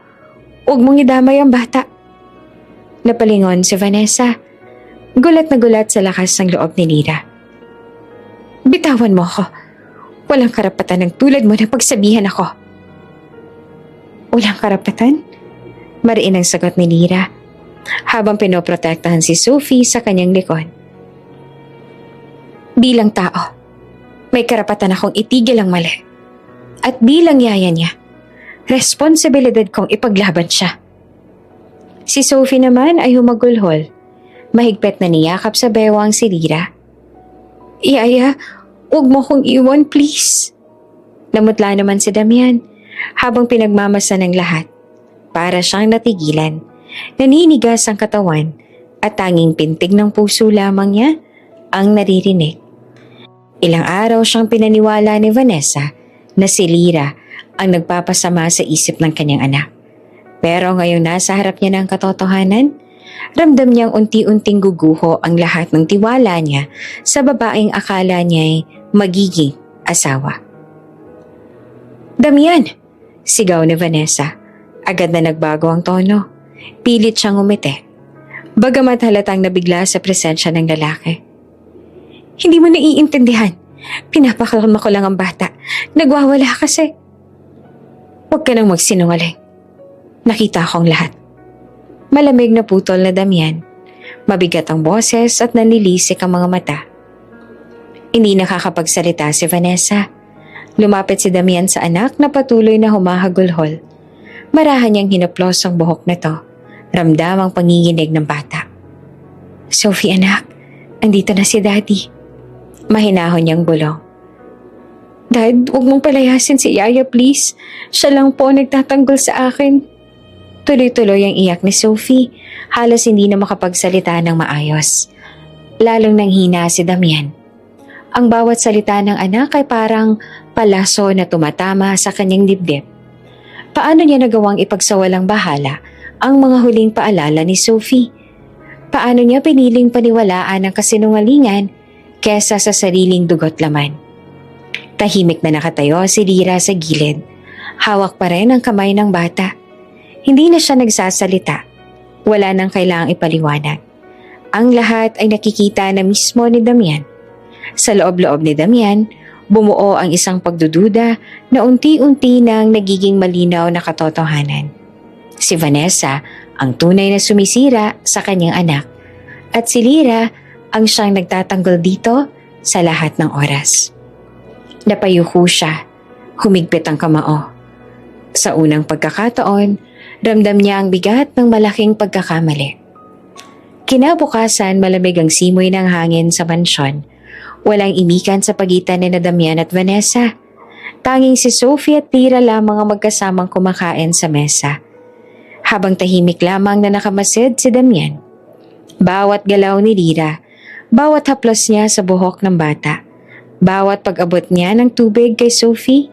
Huwag mong idamay ang bata." Napalingon si Vanessa. Gulat na gulat sa lakas ng loob ni Lira. "Bitawan mo ako. Walang karapatan ng tulad mo na pagsabihan ako." "Walang karapatan?" Mariin ang sagot ni Lira habang pinoprotektahan si Sophie sa kanyang likod. "Bilang tao, may karapatan akong itigil ang mali. At bilang yaya niya, responsibilidad kong ipaglaban siya." Si Sophie naman ay humagulhol. Mahigpit na niyakap sa bewang si Lira. "Yaya, huwag mo kong iwan, please." Namutla naman si Damian habang pinagmamasa ng lahat. Para siyang natigilan, naninigas ang katawan at tanging pintig ng puso lamang niya ang naririnig. Ilang araw siyang pinaniwala ni Vanessa na si Lira ang nagpapasama sa isip ng kanyang anak. Pero ngayong nasa harap niya ng katotohanan, ramdam niyang unti-unting guguho ang lahat ng tiwala niya sa babaeng akala niya'y magiging asawa. "Damian!" Sigaw ni Vanessa. Agad na nagbago ang tono. Pilit siyang umiti. Bagamat halatang nabigla sa presensya ng lalaki. "Hindi mo naiintindihan. Pinapakalma ko lang ang bata. Nagwawala kasi." "Huwag ka nang magsinungaling. Nakita akong lahat." Malamig na putol na Damian. Mabigat ang boses at nanilisik ang mga mata. Hindi nakakapagsalita si Vanessa. Lumapit si Damian sa anak na patuloy na humahagulhol. Marahan niyang hinaplos ang buhok nito. Ramdam ang panginginig ng bata. "Sophie, anak, andito na si Daddy." Mahinahon niyang bulong. "Dad, huwag mong palayasin si Yaya, please. Siya lang po nagtatanggol sa akin." Tuloy-tuloy ang iyak ni Sophie, halos hindi na makapagsalita ng maayos. Lalong nanghina si Damian. Ang bawat salita ng anak ay parang palaso na tumatama sa kanyang dibdib. Paano niya nagawang ipagsawalang bahala ang mga huling paalala ni Sophie? Paano niya piniling paniwalaan ang kasinungalingan kesa sa sariling dugot laman? Tahimik na nakatayo si Lyra sa gilid. Hawak pa rin ang kamay ng bata. Hindi na siya nagsasalita. Wala nang kailangang ipaliwanag. Ang lahat ay nakikita na mismo ni Damian. Sa loob-loob ni Damian, bumuo ang isang pagdududa na unti-unti nang nagiging malinaw na katotohanan. Si Vanessa ang tunay na sumisira sa kanyang anak at si Lyra ang siyang nagtatanggol dito sa lahat ng oras. Napayuko siya, humigpit ang kamao. Sa unang pagkakataon, ramdam niya ang bigat ng malaking pagkakamali. Kinabukasan, malamig ang simoy ng hangin sa mansyon. Walang imikan sa pagitan ni Damian at Vanessa. Tanging si Sophie at Lyra lamang ang magkasamang kumakain sa mesa. Habang tahimik lamang na nakamasid si Damian. Bawat galaw ni Lyra, bawat haplos niya sa buhok ng bata, bawat pag-abot niya ng tubig kay Sophie,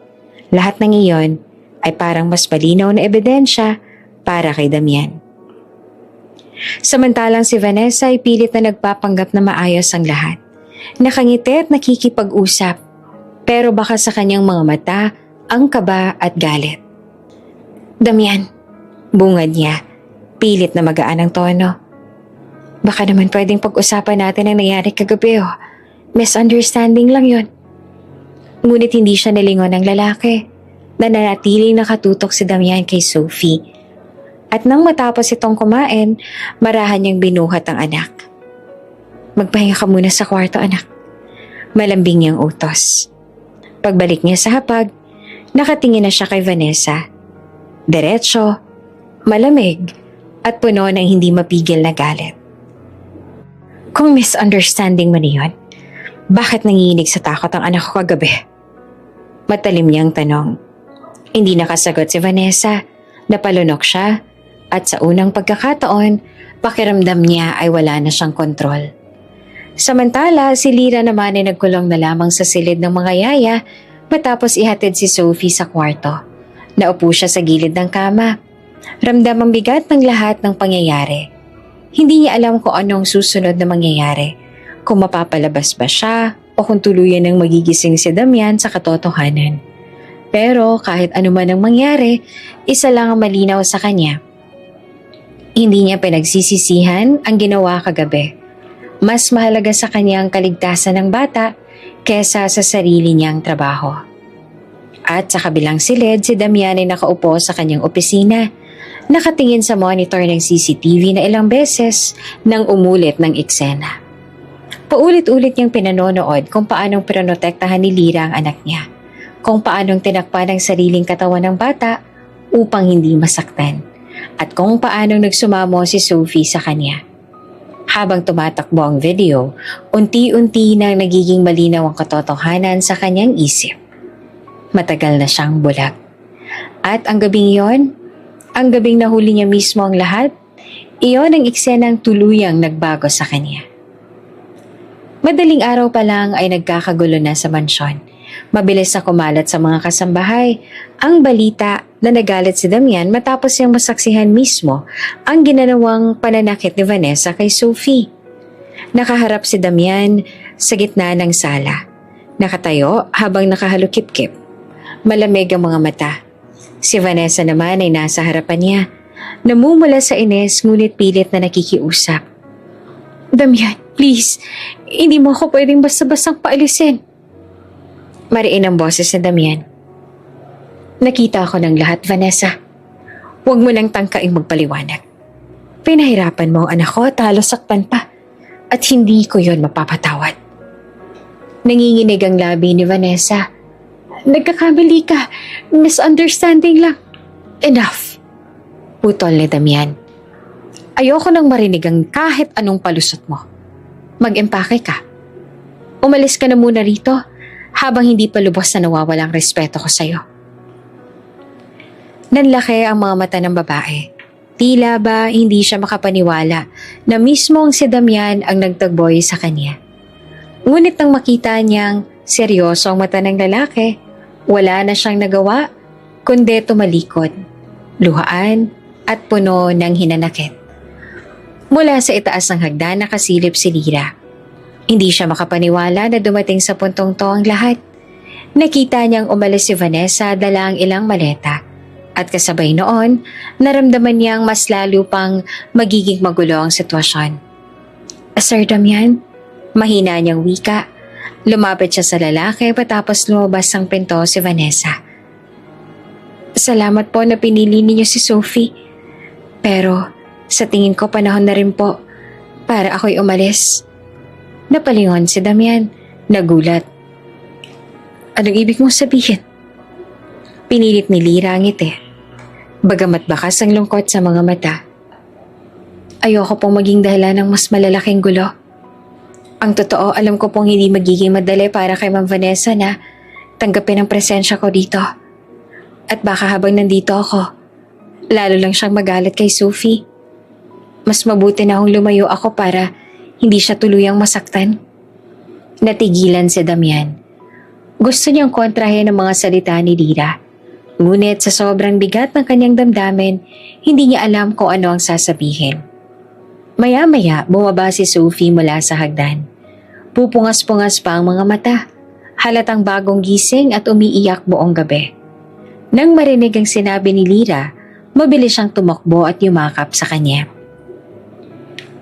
lahat ng iyon ay parang mas malinaw na ebidensya para kay Damian. Samantalang si Vanessa ay pilit na nagpapanggap na maayos ang lahat. Nakangiti at nakikipag-usap, pero baka sa kanyang mga mata ang kaba at galit. Damian, bungad niya, pilit na magaan ang tono. Baka naman pwedeng pag-usapan natin ang nangyari kagabi o. Misunderstanding lang yon. Ngunit hindi siya nilingon ng lalaki. Nananatiling nakatutok si Damian kay Sophie. At nang matapos itong kumain, marahan niyang binuhat ang anak. Magpahinga ka muna sa kwarto, anak. Malambing niyang utos. Pagbalik niya sa hapag, nakatingin na siya kay Vanessa. Diretso, malamig, at puno ng hindi mapigil na galit. Kung misunderstanding mo niyon, bakit nanginginig sa takot ang anak ko kagabi? Matalim niyang tanong. Hindi nakasagot si Vanessa. Napalunok siya at sa unang pagkakataon, pakiramdam niya ay wala na siyang kontrol. Samantala, si Lyra naman ay nagkulong na lamang sa silid ng mga yaya matapos ihatid si Sophie sa kwarto. Naupo siya sa gilid ng kama. Ramdam ang bigat ng lahat ng pangyayari. Hindi niya alam kung anong susunod na mangyayari. Kung mapapalabas ba siya o kung tuluyan ng magigising si Damian sa katotohanan. Pero kahit anuman ang mangyari, isa lang ang malinaw sa kanya. Hindi niya pinagsisisihan ang ginawa kagabi. Mas mahalaga sa kanya ang kaligtasan ng bata kesa sa sarili niyang trabaho. At sa kabilang silid, si Damian ay nakaupo sa kanyang opisina. Nakatingin sa monitor ng CCTV na ilang beses nang umulit ng eksena. Paulit-ulit niyang pinanonood kung paanong pinoprotektahan ni Lyra ang anak niya. Kung paanong tinakpan ang sariling katawan ng bata upang hindi masaktan. At kung paanong nagsumamo si Sophie sa kanya. Habang tumatakbo ang video, unti-unti nang nagiging malinaw ang katotohanan sa kanyang isip. Matagal na siyang bulag. At ang gabing iyon, ang gabing nahuli niya mismo ang lahat, iyon ang eksenang tuluyang nagbago sa kanya. Madaling araw pa lang ay nagkakagulo na sa mansyon. Mabilis na kumalat sa mga kasambahay ang balita na nagalit si Damian matapos niyang masaksihan mismo ang ginanawang pananakit ni Vanessa kay Sophie. Nakaharap si Damian sa gitna ng sala. Nakatayo habang nakahalukip-kip. Malamig ang mga mata. Si Vanessa naman ay nasa harapan niya. Namumula sa ines ngunit pilit na nakikiusap. Damian, please, hindi mo ako pwedeng basta-bastang paalisin. Mariin ang boses ni Damian. Nakita ko ng lahat, Vanessa. Huwag mo nang tangkaing magpaliwanag. Pinahirapan mo ang anak ko at halos saktan pa. At hindi ko yon mapapatawad. Nanginginig ang labi ni Vanessa. Nagkakamali ka. Misunderstanding lang. Enough. Putol ni Damian. Ayoko nang marinig ang kahit anong palusot mo. Mag-empake ka. Umalis ka na muna rito habang hindi pa lubos na nawawalang respeto ko sa'yo. Nanlaki ang mga mata ng babae. Tila ba hindi siya makapaniwala na mismong si Damian ang nagtagboy sa kanya. Ngunit nang makita niyang seryoso ang mata ng lalaki, wala na siyang nagawa kundi tumalikod, luhaan at puno ng hinanakit. Mula sa itaas ng hagdan nakasilip si Lira. Hindi siya makapaniwala na dumating sa puntong to ang lahat. Nakita niyang umalis si Vanessa dala ang ilang maleta at kasabay noon, naramdaman niyang mas lalo pang magiging magulo ang sitwasyon. Sir Damian, mahina niyang wika. Lumapit siya sa lalaki patapos lumabas ang pinto si Vanessa. Salamat po na pinili ninyo si Sophie. Pero sa tingin ko panahon na rin po para ako'y umalis. Napalingon si Damian, nagulat. Anong ibig mong sabihin? Pinilit ni Lira ang ngiti. Bagamat bakas ang lungkot sa mga mata. Ayoko pong maging dahilan ng mas malalaking gulo. Ang totoo, alam ko pong hindi magiging madali para kay Ma'am Vanessa na tanggapin ang presensya ko dito. At baka habang nandito ako, lalo lang siyang magalit kay Sophie. Mas mabuti na akong lumayo ako para hindi siya tuluyang masaktan. Natigilan si Damian. Gusto niyang kontrahin ang mga salita ni Lira. Ngunit sa sobrang bigat ng kanyang damdamin, hindi niya alam kung ano ang sasabihin. Maya-maya, bumaba si Sophie mula sa hagdan. Pupungas-pungas pa ang mga mata. Halatang bagong gising at umiiyak buong gabi. Nang marinig ang sinabi ni Lira, mabilis siyang tumakbo at yumakap sa kanya.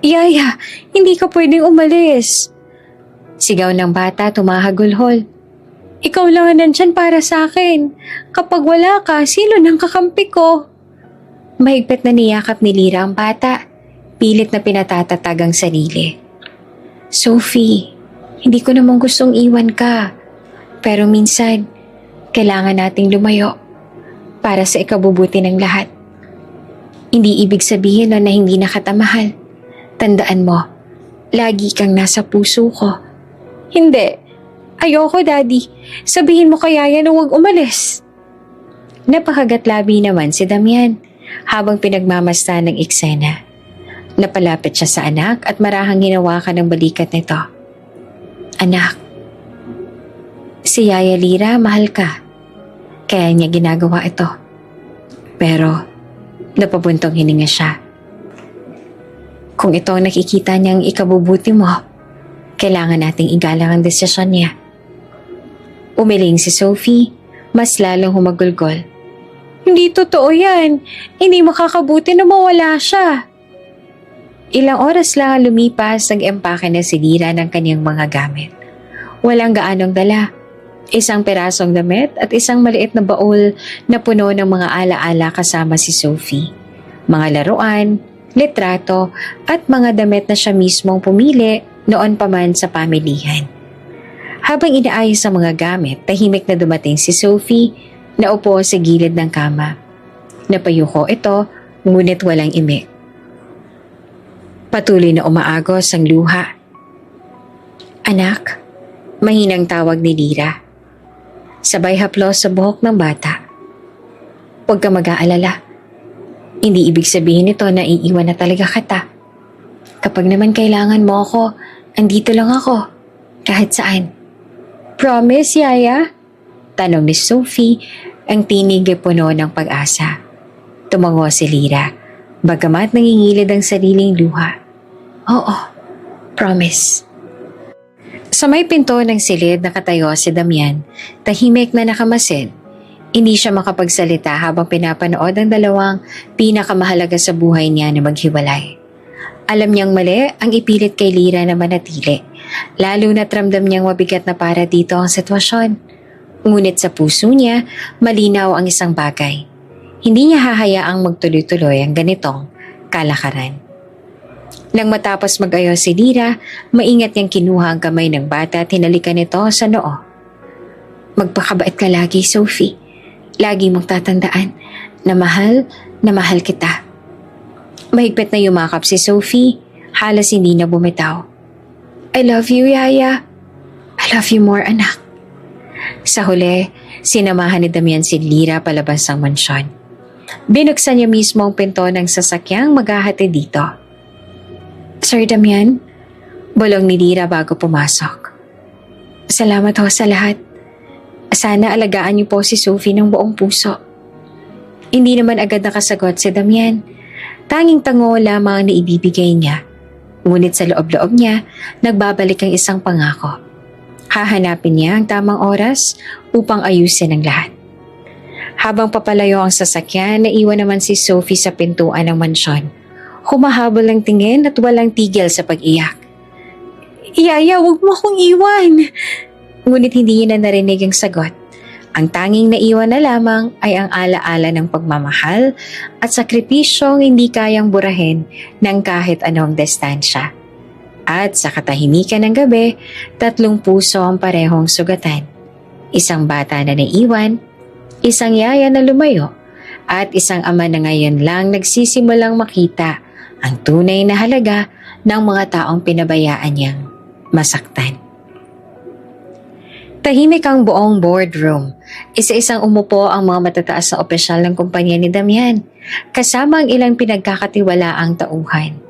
Yaya, hindi ka pwedeng umalis. Sigaw ng bata tumahagulhol. Ikaw lang ang nandyan para sa akin. Kapag wala ka, sino nang kakampi ko? Mahigpit na niyakap ni Lira ang bata. Pilit na pinatatatag ang sarili. Sophie, hindi ko namang gustong iwan ka. Pero minsan, kailangan nating lumayo para sa ikabubuti ng lahat. Hindi ibig sabihin na hindi na kita mahal. Tandaan mo, lagi kang nasa puso ko. Hindi. Ayoko, Daddy. Sabihin mo kaya yan na huwag umalis. Napakagatlabi naman si Damian habang pinagmamasdan ng eksena. Napalapit siya sa anak at marahang hinawakan ng balikat nito. Anak, si Yaya Lira mahal ka. Kaya niya ginagawa ito. Pero napabuntong hininga siya. Kung ito ang nakikita niyang ikabubuti mo, kailangan nating igalang ang desisyon niya. Umiling si Sophie, mas lalong humagulgol. Hindi totoo yan. Hindi makakabuti na mawala siya. Ilang oras lang ang lumipas, nag-empake na si Lira ng kanyang mga gamit. Walang gaanong dala. Isang pirasong damit at isang maliit na baul na puno ng mga alaala kasama si Sophie. Mga laruan, litrato at mga damit na siya mismong pumili noon pa man sa pamilihan. Habang inaayos ang mga gamit, tahimik na dumating si Sophie na upo sa gilid ng kama. Napayuko ito, ngunit walang imik. Patuloy na umaagos ang luha. Anak, mahinang tawag ni Lira. Sabay haplos sa buhok ng bata. Huwag ka mag-aalala. Hindi ibig sabihin nito na iiwan na talaga kita. Kapag naman kailangan mo ako, andito lang ako. Kahit saan. Promise, Yaya? Tanong ni Sophie, ang tinig ay puno ng pag-asa. Tumango si Lira, bagamat nangingilid ang sariling luha. Oo, promise. Sa may pinto ng silid nakatayo si Damian, tahimik na nakamasid. Hindi siya makapagsalita habang pinapanood ang dalawang pinakamahalaga sa buhay niya na maghiwalay. Alam niyang mali ang ipilit kay Lira na manatili, lalo na't ramdam niyang mabigat na para dito ang sitwasyon. Ngunit sa puso niya, malinaw ang isang bagay. Hindi niya hahayaang magtuloy-tuloy ang ganitong kalakaran. Nang matapos mag-ayos si Lira, maingat niyang kinuha ang kamay ng bata at hinalikan ito sa noo. Magpakabait ka lagi, Sophie. Lagi mong tatandaan na mahal kita. Mahigpit na yumakap si Sophie, halos hindi na bumitaw. I love you, Yaya. I love you more, anak. Sa huli, sinamahan ni Damian si Lira palabas ng mansyon. Binuksan niya mismo ang pinto ng sasakyang maghahati dito. Sir Damian, bulong ni Lira bago pumasok. Salamat ho sa lahat. Sana alagaan niyo po si Sophie ng buong puso. Hindi naman agad nakasagot si Damian. Tanging tango lamang na ibibigay niya. Ngunit sa loob-loob niya, nagbabalik ang isang pangako. Hahanapin niya ang tamang oras upang ayusin ang lahat. Habang papalayo ang sasakyan, naiwan naman si Sophie sa pintuan ng mansyon. Humahabol ang tingin at walang tigil sa pag-iyak. Yaya, huwag mo akong iwan! Ngunit hindi niya na narinig ang sagot. Ang tanging naiwan na lamang ay ang alaala ng pagmamahal at sakripisyong hindi kayang burahin ng kahit anong distansya. At sa katahimikan ng gabi, 3 puso ang parehong sugatan. Isang bata na naiwan, isang yaya na lumayo, at isang ama na ngayon lang nagsisimulang makita ang tunay na halaga ng mga taong pinabayaan niyang masaktan. Tahimik ang buong boardroom. Isa-isang umupo ang mga matataas na opisyal ng kumpanya ni Damian, kasama ang ilang pinagkakatiwalaang tauhan.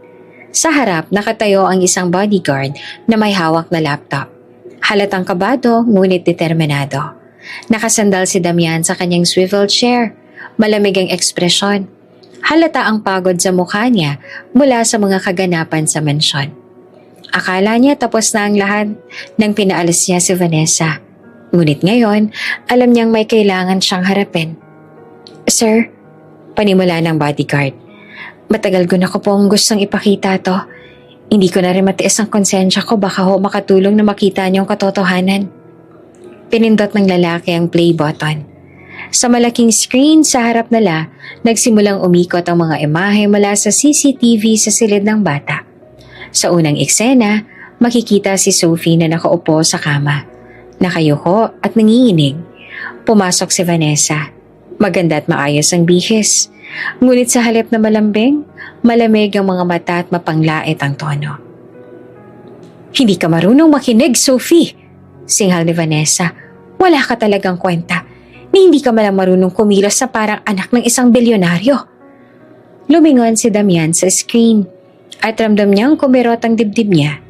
Sa harap, nakatayo ang isang bodyguard na may hawak na laptop. Halatang kabado, ngunit determinado. Nakasandal si Damian sa kanyang swivel chair. Malamig ang ekspresyon. Halata ang pagod sa mukha niya mula sa mga kaganapan sa mansyon. Akala niya tapos na ang lahat nang pinaalis niya si Vanessa. Ngunit ngayon, alam niyang may kailangan siyang harapin. Sir, panimula ng bodyguard. Matagal ko na ko pong gustong ipakita to. Hindi ko na rin matiis ang konsensya ko, baka ho makatulong na makita niyong katotohanan. Pinindot ng lalaki ang play button. Sa malaking screen sa harap nila, nagsimulang umikot ang mga imahe mula sa CCTV sa silid ng bata. Sa unang eksena, makikita si Sophie na nakaupo sa kama. Nakayuko at nanginginig. Pumasok si Vanessa. Maganda at maayos ang bihis. Ngunit sa halip na malambing, malamig ang mga mata at mapanglait ang tono. Hindi ka marunong makinig, Sophie! Singhal ni Vanessa. Wala ka talagang kwenta. Ni hindi ka malang marunong kumilos sa parang anak ng isang bilyonaryo. Lumingon si Damian sa screen at ramdam niyang kumirot ang dibdib niya.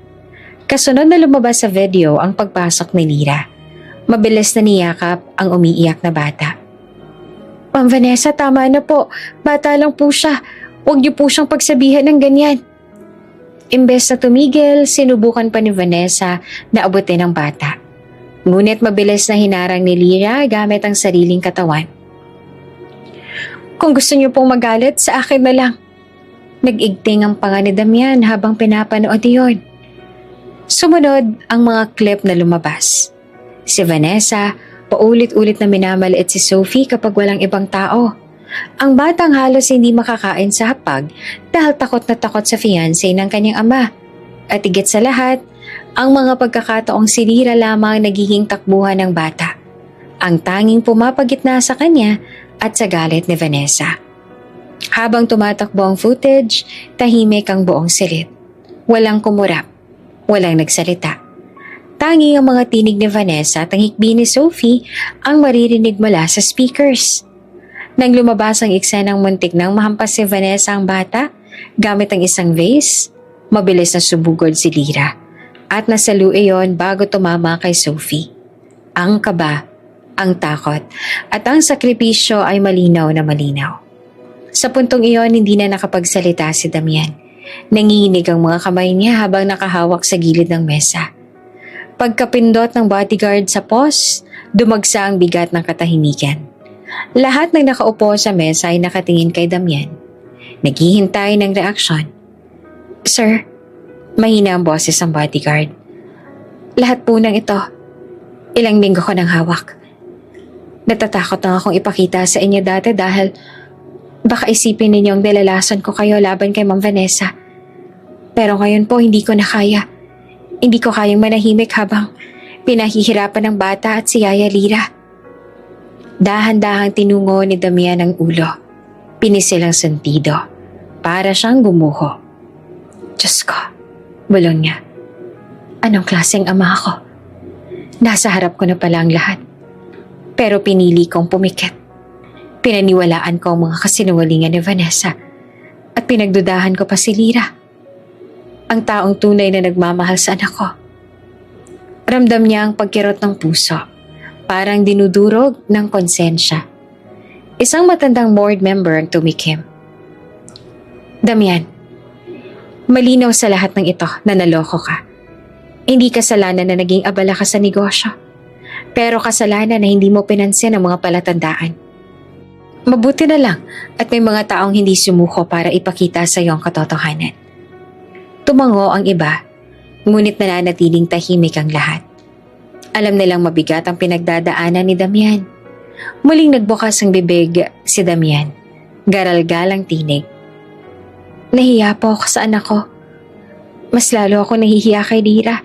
Kasunod na lumabas sa video ang pagpasok ni Lira. Mabilis na niyakap ang umiiyak na bata. Ma'am Vanessa, tama na po. Bata lang po siya. Huwag niyo po siyang pagsabihan ng ganyan. Imbes na tumigil, sinubukan pa ni Vanessa na abutin ang bata. Ngunit mabilis na hinarang ni Lira gamit ang sariling katawan. Kung gusto niyo pong magalit, sa akin na lang. Nag-igting ang panga ni Damian habang pinapanood iyon. Sumunod ang mga clip na lumabas. Si Vanessa, paulit-ulit na minamaliit si Sophie kapag walang ibang tao. Ang batang halos hindi makakain sa hapag dahil takot na takot sa fiancé ng kanyang ama. At higit sa lahat, ang mga pagkakataong si Lira lamang nagiging takbuhan ng bata. Ang tanging pumapagitna sa kanya at sa galit ni Vanessa. Habang tumatakbo ang footage, tahimik ang buong silid. Walang kumurap, walang nagsalita. Tanging ang mga tinig ni Vanessa at ang hikbi ni Sophie ang maririnig mula sa speakers. Nang lumabas ang eksenang muntik nang mahampas si Vanessa ang bata, gamit ang isang vase, mabilis na subugod si Lira. At nasalu iyon bago tumama kay Sophie. Ang kaba, ang takot, at ang sakripisyo ay malinaw na malinaw. Sa puntong iyon, hindi na nakapagsalita si Damian. Nanginginig ang mga kamay niya habang nakahawak sa gilid ng mesa. Pagkapindot ng bodyguard sa pos, dumagsa ang bigat ng katahimikan. Lahat ng nakaupo sa mesa ay nakatingin kay Damian. Naghihintay ng reaksyon. Sir, mahina ang boses ng bodyguard. Lahat po ng ito, ilang linggo ko nang hawak. Natatakot na akong ipakita sa inyo dati dahil baka isipin ninyong nilalason ko kayo laban kay Ma'am Vanessa. Pero ngayon po hindi ko na kaya. Hindi ko kayang manahimik habang pinahihirapan ng bata at si Yaya Lira. Dahan-dahang tinungo ni Damian ang ulo. Pinisil ang sentido. Para siyang gumuho. Diyos ko, bulong niya. Anong klaseng ama ako? Nasa harap ko na pala ang lahat. Pero pinili kong pumikit. Pinaniwalaan ko ang mga kasinungalingan ni Vanessa at pinagdudahan ko pa si Lyra, ang taong tunay na nagmamahal sa anak ko. Ramdam niya ang pagkirot ng puso, parang dinudurog ng konsensya. Isang matandang board member ang tumikim. Damian, malinaw sa lahat ng ito na naloko ka. Hindi kasalanan na naging abala ka sa negosyo, pero kasalanan na hindi mo pinansin ang mga palatandaan. Mabuti na lang at may mga taong hindi sumuko para ipakita sa iyo ang katotohanan. Tumango ang iba, ngunit nananatiling tahimik ang lahat. Alam nilang mabigat ang pinagdadaanan ni Damian. Muling nagbukas ang bibig si Damian. Garal-gal ang tinig. Nahiya po ako sa anak ko. Mas lalo ako nahihiya kay Lyra.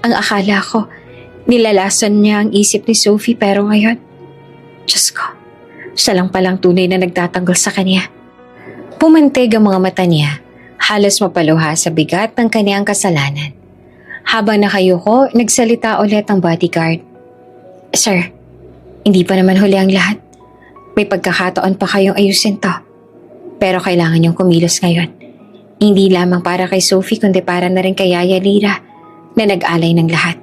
Ang akala ko, nilalason niya ang isip ni Sophie pero ngayon, Diyos ko, siya lang palang tunay na nagtatanggol sa kanya. Pumantig ang mga mata niya, halos mapaluha sa bigat ng kanyang kasalanan. Habang nakayuko, nagsalita ulit ang bodyguard. Sir, hindi pa naman huli ang lahat. May pagkakataon pa kayong ayusin to. Pero kailangan niyong kumilos ngayon. Hindi lamang para kay Sophie kundi para na rin kay Yaya Lyra na nag-alay ng lahat.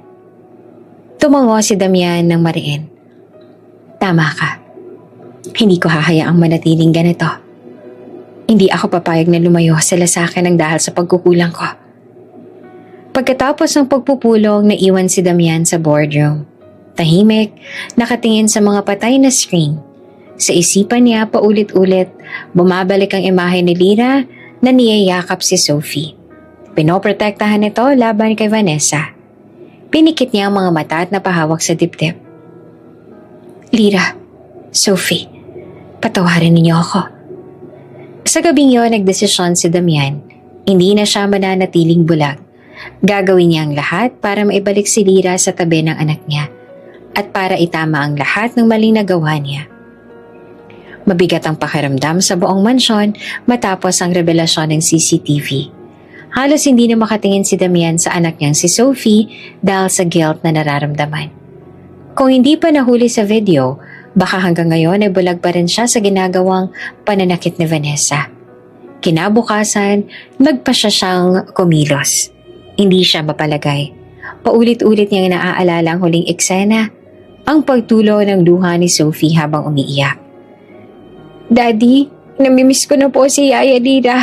Tumango si Damian ng mariin. Tama ka. Hindi ko hahayaang manatiling ganito. Hindi ako papayag na lumayo sila sa akin ng dahil sa pagkukulang ko. Pagkatapos ng pagpupulong, naiwan si Damian sa boardroom. Tahimik, nakatingin sa mga patay na screen. Sa isipan niya paulit-ulit, bumabalik ang imahe ni Lyra na niyayakap si Sophie. Pinoprotektahan ito laban kay Vanessa. Pinikit niya ang mga mata at napahawak sa dibdib. Lyra, Sophie, patawarin ninyo ako. Sa gabing yun, nagdesisyon si Damian. Hindi na siya mananatiling bulag. Gagawin niya ang lahat para maibalik si Lyra sa tabi ng anak niya at para itama ang lahat ng maling nagawa niya. Mabigat ang pakiramdam sa buong mansyon matapos ang revelasyon ng CCTV. Halos hindi na makatingin si Damian sa anak niyang si Sophie dahil sa guilt na nararamdaman. Kung hindi pa nahuli sa video, baka hanggang ngayon ay bulag pa rin siya sa ginagawang pananakit ni Vanessa. Kinabukasan, nagpa siya siyang kumilos. Hindi siya mapalagay. Paulit-ulit niyang naaalala ang huling eksena, ang pagtulo ng luha ni Sophie habang umiiyak. Daddy, namimiss ko na po si Yaya Lyra.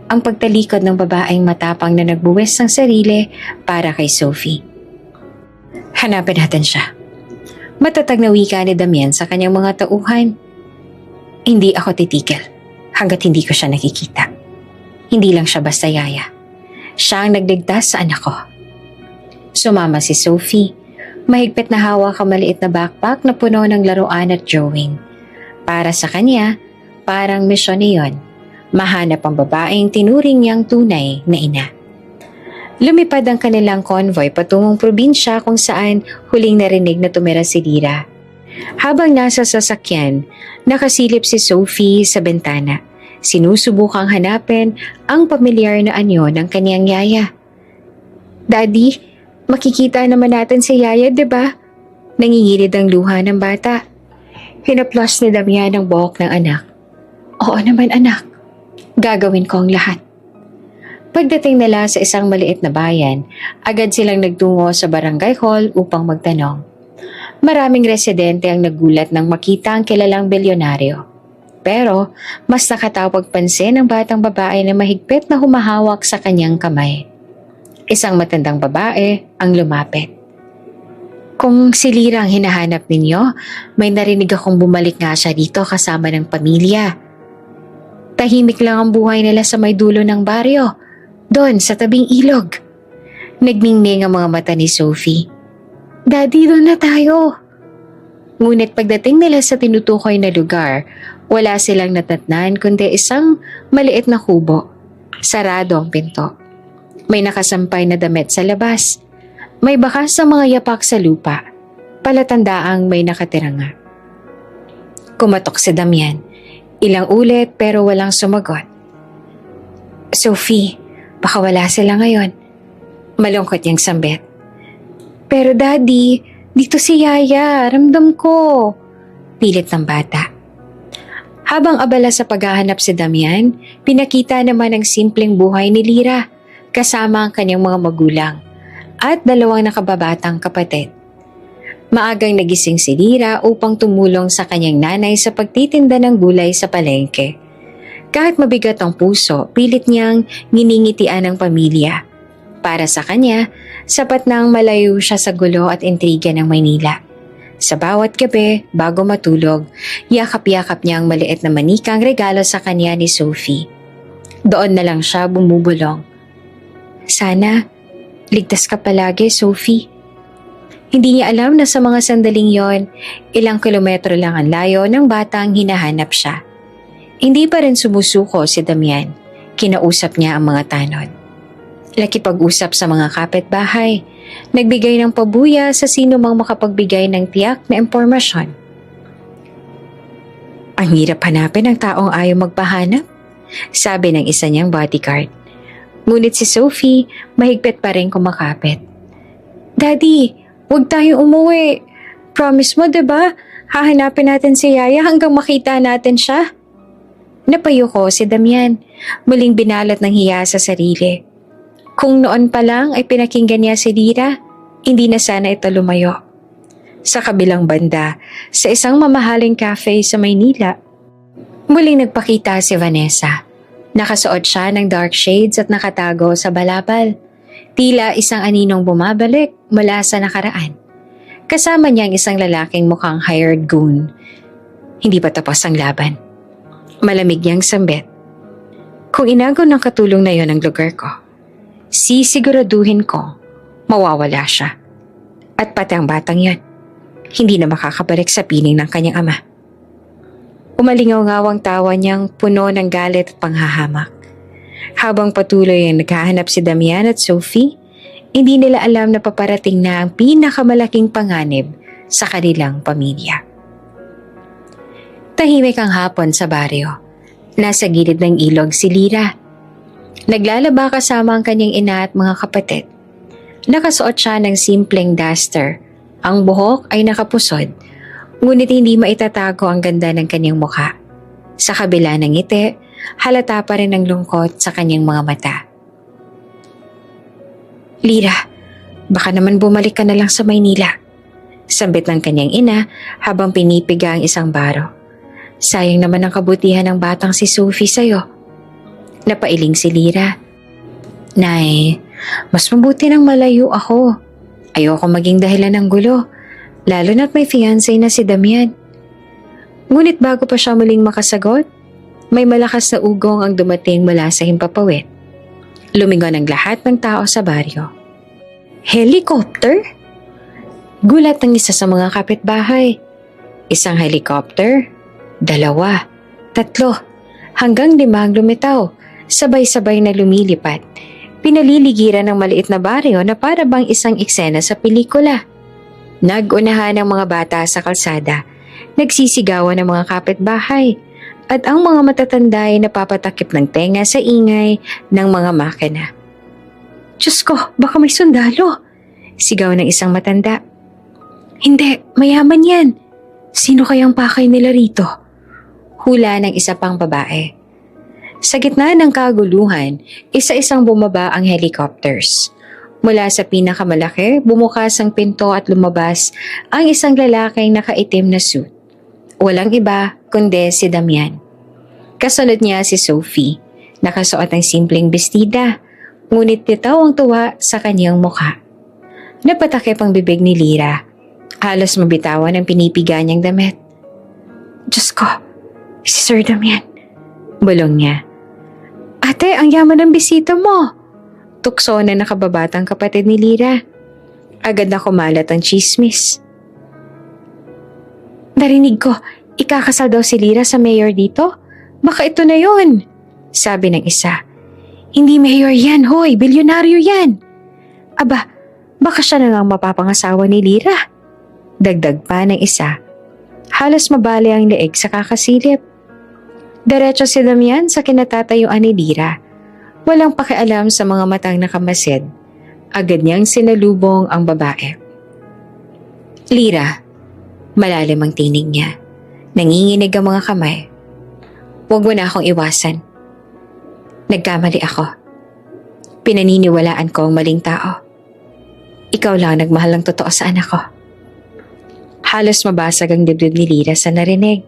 Ang pagtalikod ng babaeng matapang na nagbuwis ng sarili para kay Sophie. Hanapin natin siya. Matatag na wika ni Damian sa kanyang mga tauhan. Hindi ako titigil hanggat hindi ko siya nakikita. Hindi lang siya basta yaya. Siya ang nagligtas sa anak ko. Sumama si Sophie. Mahigpit na hawak ang maliit na backpack na puno ng laruan at drawing. Para sa kanya, parang misyon niyon. Mahanap ang babaeng tinuring niyang tunay na ina. Lumipad ang kanilang convoy patungong probinsya kung saan huling narinig na tumira si Lyra. Habang nasa sasakyan, nakasilip si Sophie sa bintana. Sinusubukang hanapin ang pamilyar na anyo ng kanyang yaya. Daddy, makikita naman natin si Yaya, diba? Nangingilid ang luha ng bata. Hinaplos ni Damian ang buhok ng anak. Oo naman anak, gagawin ko ang lahat. Pagdating nila sa isang maliit na bayan, agad silang nagtungo sa barangay hall upang magtanong. Maraming residente ang nagulat nang makita ang kilalang bilyonaryo. Pero mas nakatawag pansin ang batang babae na mahigpit na humahawak sa kanyang kamay. Isang matandang babae ang lumapit. Kung si Lyra ang hinahanap ninyo, may narinig akong bumalik nga siya dito kasama ng pamilya. Tahimik lang ang buhay nila sa may dulo ng baryo, doon sa tabing ilog. Nagningning ang mga mata ni Sophie. Daddy, doon na tayo. Ngunit pagdating nila sa tinutukoy na lugar, wala silang natatnan kundi isang maliit na kubo. Sarado ang pinto. May nakasampay na damit sa labas. May bakas sa mga yapak sa lupa. Palatandaang may nakatira nga. Kumatok si Damian. Ilang ulit pero walang sumagot. Sophie, baka wala sila ngayon. Malungkot niyang sambit. Pero Daddy, dito si Yaya, ramdam ko. Pilit ng bata. Habang abala sa paghahanap si Damian, pinakita naman ang simpleng buhay ni Lira kasama ang kanyang mga magulang at 2 nakababatang kapatid. Maagang nagising si Lira upang tumulong sa kanyang nanay sa pagtitinda ng gulay sa palengke. Kahit mabigat ang puso, pilit niyang nginingitian ang pamilya. Para sa kanya, sapat nang malayo siya sa gulo at intriga ng Maynila. Sa bawat gabi, bago matulog, yakap-yakap niya ang maliit na manikang regalo sa kanya ni Sophie. Doon na lang siya bumubulong. Sana, ligtas ka palagi, Sophie. Hindi niya alam na sa mga sandaling yon, ilang kilometro lang ang layo ng batang hinahanap siya. Hindi pa rin sumusuko si Damian. Kinausap niya ang mga tanod. Nakipag-usap sa mga kapitbahay. Nagbigay ng pabuya sa sino mang makapagbigay ng tiyak na impormasyon. Ang hirap hanapin ng taong ayaw magpahanap, sabi ng isa niyang bodyguard. Ngunit si Sophie mahigpit pa rin kumakapit. Daddy, huwag tayong umuwi. Promise mo, diba? Hahanapin natin si Yaya hanggang makita natin siya. Napayuko si Damian, muling binalot ng hiya sa sarili. Kung noon pa lang ay pinakinggan niya si Lira, hindi na sana ito lumayo. Sa kabilang banda, sa isang mamahaling cafe sa Maynila, muling nagpakita si Vanessa. Nakasuot siya ng dark shades at nakatago sa balabal. Tila isang aninong bumabalik mula sa nakaraan. Kasama niya ang isang lalaking mukhang hired goon. Hindi pa tapos ang laban. Malamig niyang sambit. Kung inagaw ng katulong na yon ang lugar ko, sisiguraduhin ko mawawala siya. At pati ang batang yon, hindi na makakabalik sa piling ng kanyang ama. Umalingaw-ngawang tawa niyang puno ng galit at panghahamak. Habang patuloy ang naghahanap si Damian at Sophie, hindi nila alam na paparating na ang pinakamalaking panganib sa kanilang pamilya. Tahimik ang hapon sa baryo. Nasa gilid ng ilog si Lira. Naglalaba kasama ang kanyang ina at mga kapatid. Nakasuot siya ng simpleng duster. Ang buhok ay nakapusod, ngunit hindi maitatago ang ganda ng kanyang mukha. Sa kabila ng ngiti, halata pa rin ang lungkot sa kanyang mga mata. Lira, baka naman bumalik ka na lang sa Maynila. Sambit ng kanyang ina habang pinipiga ang isang baro. Sayang naman ang kabutihan ng batang si Sophie sa'yo. Napailing si Lira. Nay, mas mabuti nang malayo ako. Ayoko maging dahilan ng gulo, lalo na't may fiancé na si Damian. Ngunit bago pa siya muling makasagot, may malakas na ugong ang dumating mula sa himpapawid. Lumingon ang lahat ng tao sa baryo. Helicopter? Gulat ng isa sa mga kapitbahay. Isang helicopter, 2, 3, hanggang 5 ang lumitaw, sabay-sabay na lumilipat. Pinaliligiran ng maliit na baryo na para bang isang eksena sa pelikula. Nag-unahan ang mga bata sa kalsada, nagsisigawan ng mga kapitbahay, at ang mga matatanda ay napapatakip ng tenga sa ingay ng mga makina. Diyos ko, baka may sundalo! Sigaw ng isang matanda. Hindi, mayaman yan. Sino kayang pakay nila rito? Hula ng isa pang babae. Sa gitna ng kaguluhan, isa-isang bumaba ang helicopters. Mula sa pinakamalaki, bumukas ang pinto at lumabas ang isang lalaking nakaitim na suit. Walang iba kundi si Damian. Kasunod niya si Sophie, nakasuot ng simpleng bestida, ngunit bitaw ang tuwa sa kanyang mukha. Napatakip ang bibig ni Lira. Halos mabitawan ang pinipiga niyang damit. Diyos ko, si Sir Damian. Bulong niya. Ate, ang yaman ng bisita mo. Tukso na nakababatang kapatid ni Lira. Agad na kumalat ang chismis. Narinig ko, ikakasal daw si Lira sa mayor dito? Baka ito na yon, sabi ng isa. Hindi mayor yan, hoy, bilyonaryo yan. Aba, baka siya na lang mapapangasawa ni Lira. Dagdag pa ng isa. Halos mabali ang leeg sa kakasilip. Diretso si Damian sa kinatatayuan ni Lira. Walang pakialam sa mga matang nakamasid. Agad niyang sinalubong ang babae. Lira, malalim ang tinig niya. Nanginginig ang mga kamay. Huwag mo na akong iwasan. Nagkamali ako. Pinaniniwalaan ko ang maling tao. Ikaw lang nagmahal ng totoo sa anak ko. Halos mabasag ang dibdib ni Lira sa narinig.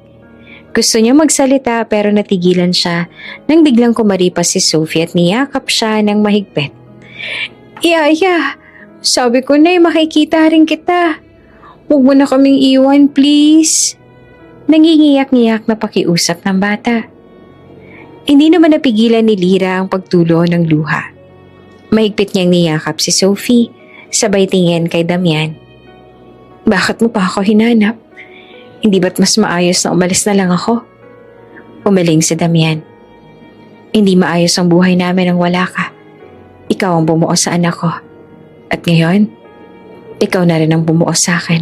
Gusto niya magsalita pero natigilan siya nang biglang kumaripas si Sophie at niyakap siya ng mahigpit. Yaya, sabi ko na makikita rin kita. Huwag mo na kaming iwan, please. Nangingiyak-ngiyak na pakiusap ng bata. Hindi naman napigilan ni Lira ang pagtulo ng luha. Mahigpit niyang niyakap si Sophie, sabay tingin kay Damian. Bakit mo pa ako hinanap? Hindi ba't mas maayos na umalis na lang ako? Umaling si Damian. Hindi maayos ang buhay namin nang wala ka. Ikaw ang bumuo sa anak ko. At ngayon, ikaw na rin ang bumuo sa akin.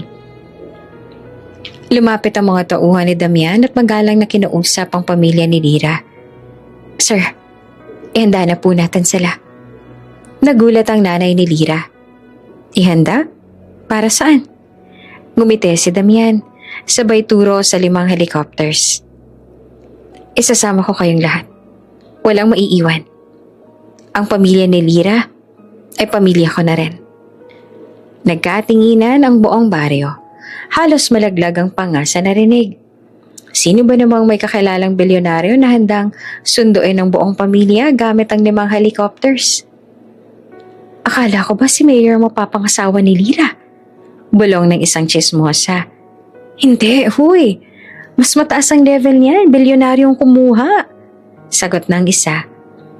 Lumapit ang mga tauhan ni Damian at magalang na kinausap ang pamilya ni Lira. Sir, ihanda na po natin sila. Nagulat ang nanay ni Lira. Ihanda? Para saan? Ngumiti si Damian. Sabay turo sa 5 helicopters. Isasama ko kayong lahat. Walang maiiwan. Ang pamilya ni Lira ay pamilya ko na rin. Nagkatinginan ang buong baryo. Halos malaglag ang panga sa narinig. Sino ba namang may kakilalang bilyonaryo na handang sunduin ang buong pamilya gamit ang 5 helicopters? Akala ko ba si Mayor mapapangasawa ni Lira? Bulong ng isang chismosa. Hindi, huy. Mas mataas ang level niyan, bilyonaryong kumuha. Sagot ng isa.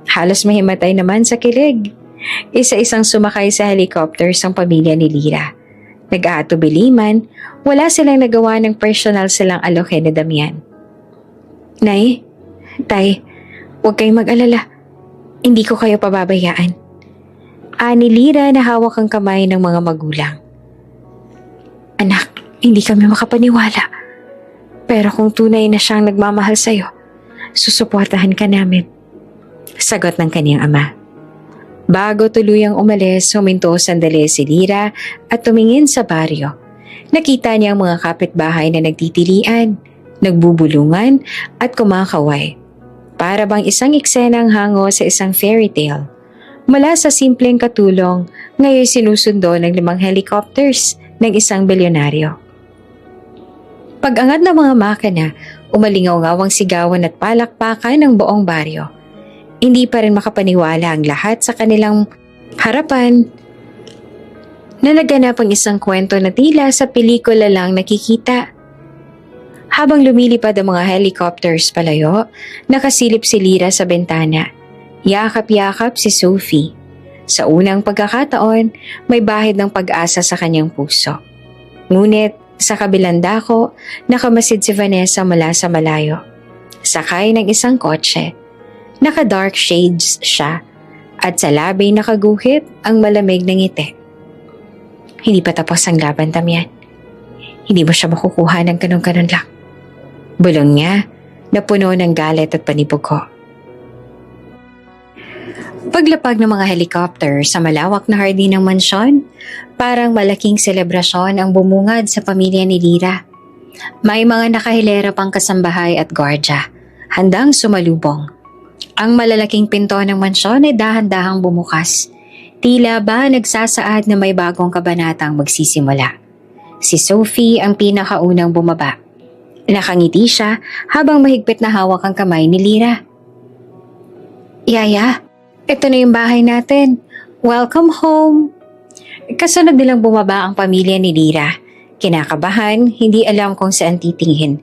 Halos mahimatay naman sa kilig. Isa-isang sumakay sa helicopters ang pamilya ni Lira. Nag-aatubiliman, wala silang nagawa ng personal silang alokin ni Damian. Nay, Tay, huwag kayong mag-alala. Hindi ko kayo pababayaan. Ani Lira na hawak ang kamay ng mga magulang. Anak, hindi kami makapaniwala. Pero kung tunay na siyang nagmamahal sa'yo, susuportahan ka namin. Sagot ng kaniyang ama. Bago tuluyang umalis, huminto sandali si Lira at tumingin sa baryo. Nakita niya ang mga kapitbahay na nagtitilian, nagbubulungan at kumakaway. Para bang isang eksenang hango sa isang fairy tale. Mula sa simpleng katulong, ngayon sinusundo ng 5 helicopters ng isang bilyonaryo. Pag-angat ng mga makina, umalingaw-ngaw ang sigawan at palakpakan ng buong baryo. Hindi pa rin makapaniwala ang lahat sa kanilang harapan na naganap ang isang kwento na tila sa pelikula lang nakikita. Habang lumilipad ang mga helicopters palayo, nakasilip si Lira sa bintana. Yakap-yakap si Sophie. Sa unang pagkakataon, may bahid ng pag-asa sa kanyang puso. Ngunit sa kabilang dako, nakamasid si Vanessa mula sa malayo. Sakay ng isang kotse. Naka-dark shades siya at sa labi nakaguhit ang malamig na ngiti. Hindi pa tapos ang laban, Damian. Hindi mo siya makukuha ng ganun-ganun lang. Bulong niya na puno ng galit at panibugo. Paglapag ng mga helicopter sa malawak na hardin ng mansyon, parang malaking selebrasyon ang bumungad sa pamilya ni Lira. May mga nakahilera pang kasambahay at gwardya, handang sumalubong. Ang malalaking pinto ng mansyon ay dahan-dahang bumukas. Tila ba nagsasaad na may bagong kabanatang magsisimula. Si Sophie ang pinakaunang bumaba. Nakangiti siya habang mahigpit na hawak ang kamay ni Lira. Yaya, ito na yung bahay natin. Welcome home. Kasunod nilang bumaba ang pamilya ni Lira. Kinakabahan, hindi alam kung saan titingin.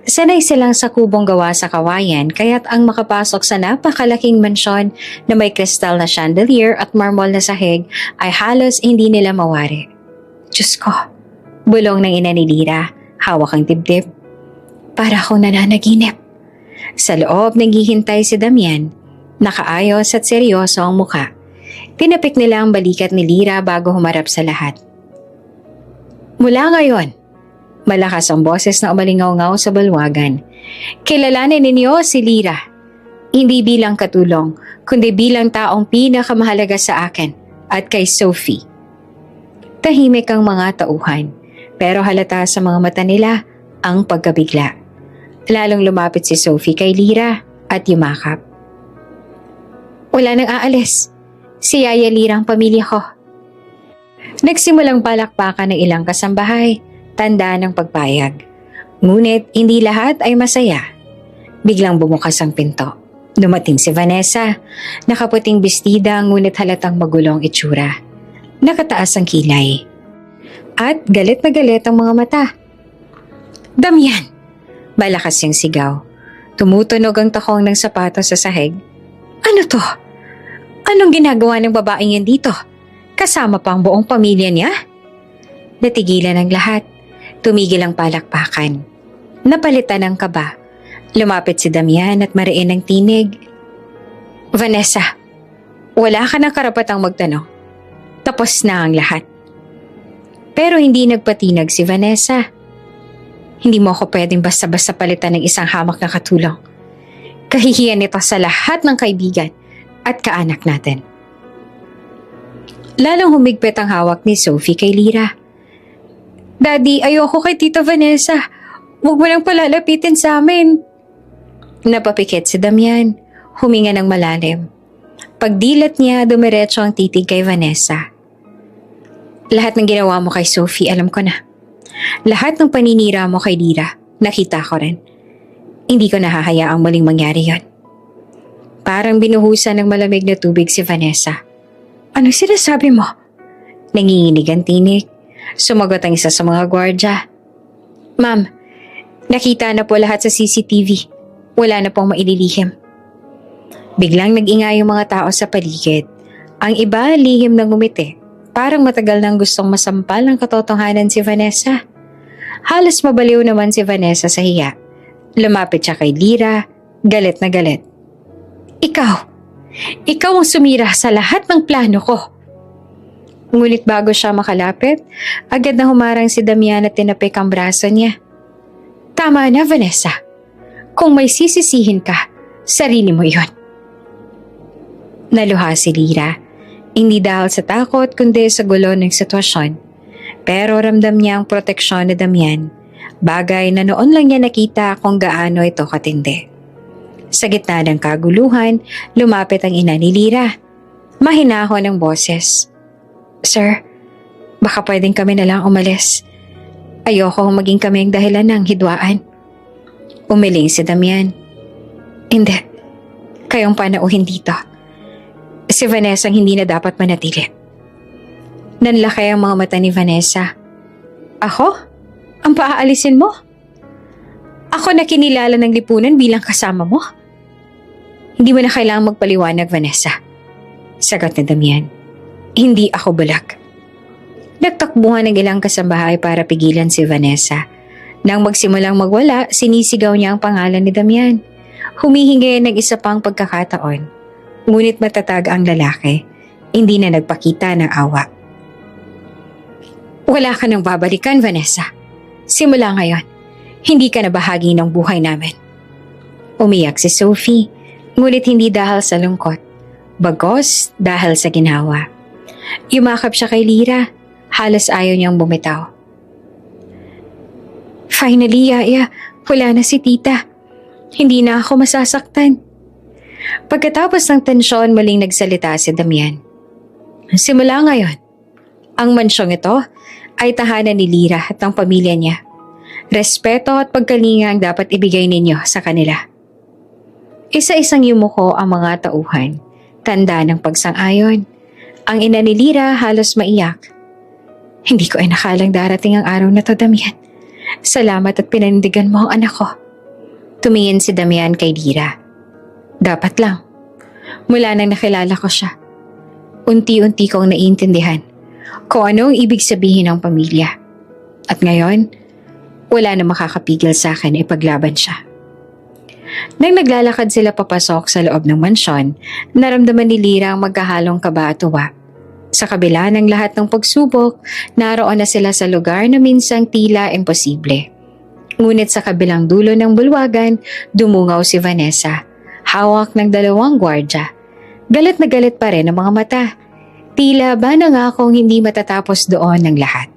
Sanay silang sa kubong gawa sa kawayan kaya't ang makapasok sa napakalaking mansyon na may kristal na chandelier at marmol na sahig ay halos hindi nila mawari. Diyos ko, bulong ng ina ni Lira, hawak ang dibdib. Para akong nananaginip. Sa loob naghihintay si Damian. Nakaayos at seryoso ang mukha. Tinapik nila ang balikat ni Lira bago humarap sa lahat. Mula ngayon, malakas ang boses na umalingaw-ngaw sa balwagan. Kilalanin ninyo si Lira. Hindi bilang katulong, kundi bilang taong pinakamahalaga sa akin at kay Sophie. Tahimik ang mga tauhan, pero halata sa mga mata nila ang pagkabigla. Lalong lumapit si Sophie kay Lira at yumakap. Wala nang aalis. Si Yaya Lira ang pamilya ko. Nagsimulang palakpakan ng ilang kasambahay, tanda ng pagpayag. Ngunit hindi lahat ay masaya. Biglang bumukas ang pinto. Dumating si Vanessa, nakaputing bestida ngunit halatang magulong itsura. Nakataas ang kilay. At galit na galit ang mga mata. Damian! Malakas yung sigaw. Tumutunog ang takong ng sapatos sa sahig. Ano to? Anong ginagawa ng babaeng yan dito? Kasama pa ang buong pamilya niya? Natigilan ang lahat. Tumigil ang palakpakan. Napalitan ang kaba. Lumapit si Damian at mariin ang tinig. Vanessa, wala ka ng karapatang magtanong. Tapos na ang lahat. Pero hindi nagpatinag si Vanessa. Hindi mo ako pwedeng basta-basta palitan ng isang hamak na katulong. Kahihiyan nito sa lahat ng kaibigan at kaanak natin. Lalong humigpit ang hawak ni Sophie kay Lira. Daddy, ayoko kay Tita Vanessa. Huwag mo nang palalapitin sa amin. Napapikit si Damian. Huminga ng malalim. Pagdilat niya, dumiretso ang titig kay Vanessa. Lahat ng ginawa mo kay Sophie, alam ko na. Lahat ng paninira mo kay Lira, nakita ko rin. Hindi ko nahahayaang muling mangyari yon. Parang binuhusan ng malamig na tubig si Vanessa. Ano sinasabi mo? Nanginginig ang tinig. Sumagot ang isa sa mga gwardya. Ma'am, nakita na po lahat sa CCTV. Wala na pong maililihim. Biglang nag-ingay yung mga tao sa paligid. Ang iba lihim ng ngumiti. Parang matagal nang gustong masampal ng katotohanan si Vanessa. Halos mabaliw naman si Vanessa sa hiya. Lumapit siya kay Lira, galit na galit. Ikaw ang sumira sa lahat ng plano ko. Ngunit bago siya makalapit, agad na humarang si Damian at tinapik ang braso niya. Tama na, Vanessa. Kung may sisisihin ka, sarili mo yon. Naluha si Lira. Hindi dahil sa takot kundi sa gulo ng sitwasyon. Pero ramdam niya ang proteksyon ni Damian. Bagay na noon lang niya nakita kung gaano ito katindi. Sa gitna ng kaguluhan, lumapit ang ina ni Lira. Mahinahon ang boses. Sir, baka pwedeng kami na lang umalis. Ayoko maging kami ang dahilan ng hidwaan. Umiling si Damian. Hindi. Kayong panauhin dito. Si Vanessa ang hindi na dapat manatili. Nanlaki ang mga mata ni Vanessa. Ako? Ang paaalisin mo? Ako na kinilala ng lipunan bilang kasama mo? Hindi mo na kailangang magpaliwanag, Vanessa. Sagot ni Damian. Hindi ako bulag. Nagtakbuhan ng ilang kasambahay para pigilan si Vanessa. Nang magsimulang magwala, sinisigaw niya ang pangalan ni Damian. Humihingi ng isa pang pagkakataon. Ngunit matatag ang lalaki, hindi na nagpakita ng awa. Wala ka nang babalikan, Vanessa. Simula ngayon, hindi ka na bahagi ng buhay namin. Umiyak si Sophie, ngunit hindi dahil sa lungkot, bagos dahil sa ginawa. Yumakap siya kay Lira, halos ayaw niyang bumitaw. Finally, Yaya, wala na si Tita. Hindi na ako masasaktan. Pagkatapos ng tensyon, muling nagsalita si Damian. Simula ngayon, ang mansyong ito ay tahanan ni Lira at ang pamilya niya. Respeto at pagkalinga ang dapat ibigay ninyo sa kanila. Isa-isang yumuko ang mga tauhan, tanda ng pagsang-ayon. Ang ina ni Lira halos maiyak. Hindi ko ay nakalang darating ang araw na to, Damian. Salamat at pinanindigan mo ang anak ko. Tumingin si Damian kay Lira. Dapat lang. Mula nang nakilala ko siya, unti-unti kong naiintindihan kung ano ang ibig sabihin ng pamilya. At ngayon, wala na makakapigil sa akin na ipaglaban siya. Nang naglalakad sila papasok sa loob ng mansyon, naramdaman ni Lira ang magkahalong kaba at tuwa. Sa kabila ng lahat ng pagsubok, naroon na sila sa lugar na minsang tila imposible. Ngunit sa kabilang dulo ng bulwagan, dumungaw si Vanessa. Hawak ng 2 gwardya. Galit na galit pa rin ang mga mata. Tila ba nangakong hindi matatapos doon ng lahat.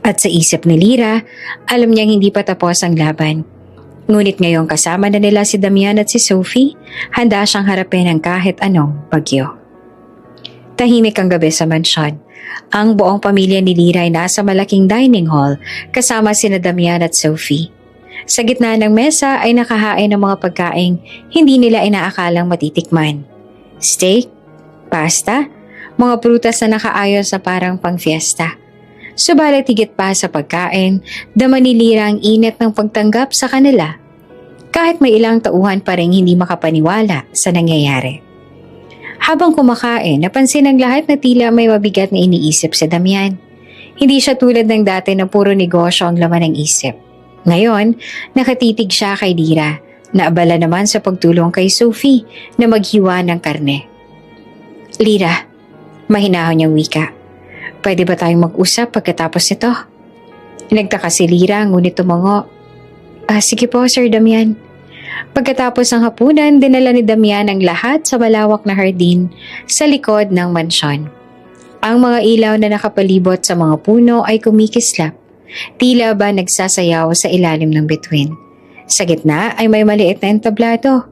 At sa isip ni Lira, alam niyang hindi pa tapos ang laban. Ngunit ngayong kasama na nila si Damian at si Sophie, handa siyang harapin ang kahit anong bagyo. Tahimik ang gabi sa mansyon. Ang buong pamilya ni Lira ay nasa malaking dining hall kasama sina Damian at Sophie. Sa gitna ng mesa ay nakahain ng mga pagkaing hindi nila inaakalang matitikman. Steak, pasta, mga prutas na nakaayos sa parang pang-fiesta. Subalit higit pa sa pagkain, dama ni Lira ang init ng pagtanggap sa kanila. Kahit may ilang tauhan pa rin hindi makapaniwala sa nangyayari. Habang kumakain, napansin ng lahat na tila may mabigat na iniisip si Damian. Hindi siya tulad ng dati na puro negosyo ang laman ng isip. Ngayon, nakatitig siya kay Lira, na abala naman sa pagtulong kay Sophie na maghiwa ng karne. Lira, mahinahon niyang wika. Pwede ba tayong mag-usap pagkatapos nito? Nagtaka si Lira ngunit tumango. Sige po, Sir Damian. Pagkatapos ng hapunan, dinala ni Damian ang lahat sa malawak na hardin sa likod ng mansyon. Ang mga ilaw na nakapalibot sa mga puno ay kumikislap. Tila ba nagsasayaw sa ilalim ng bituin. Sa gitna ay may maliit na entablado.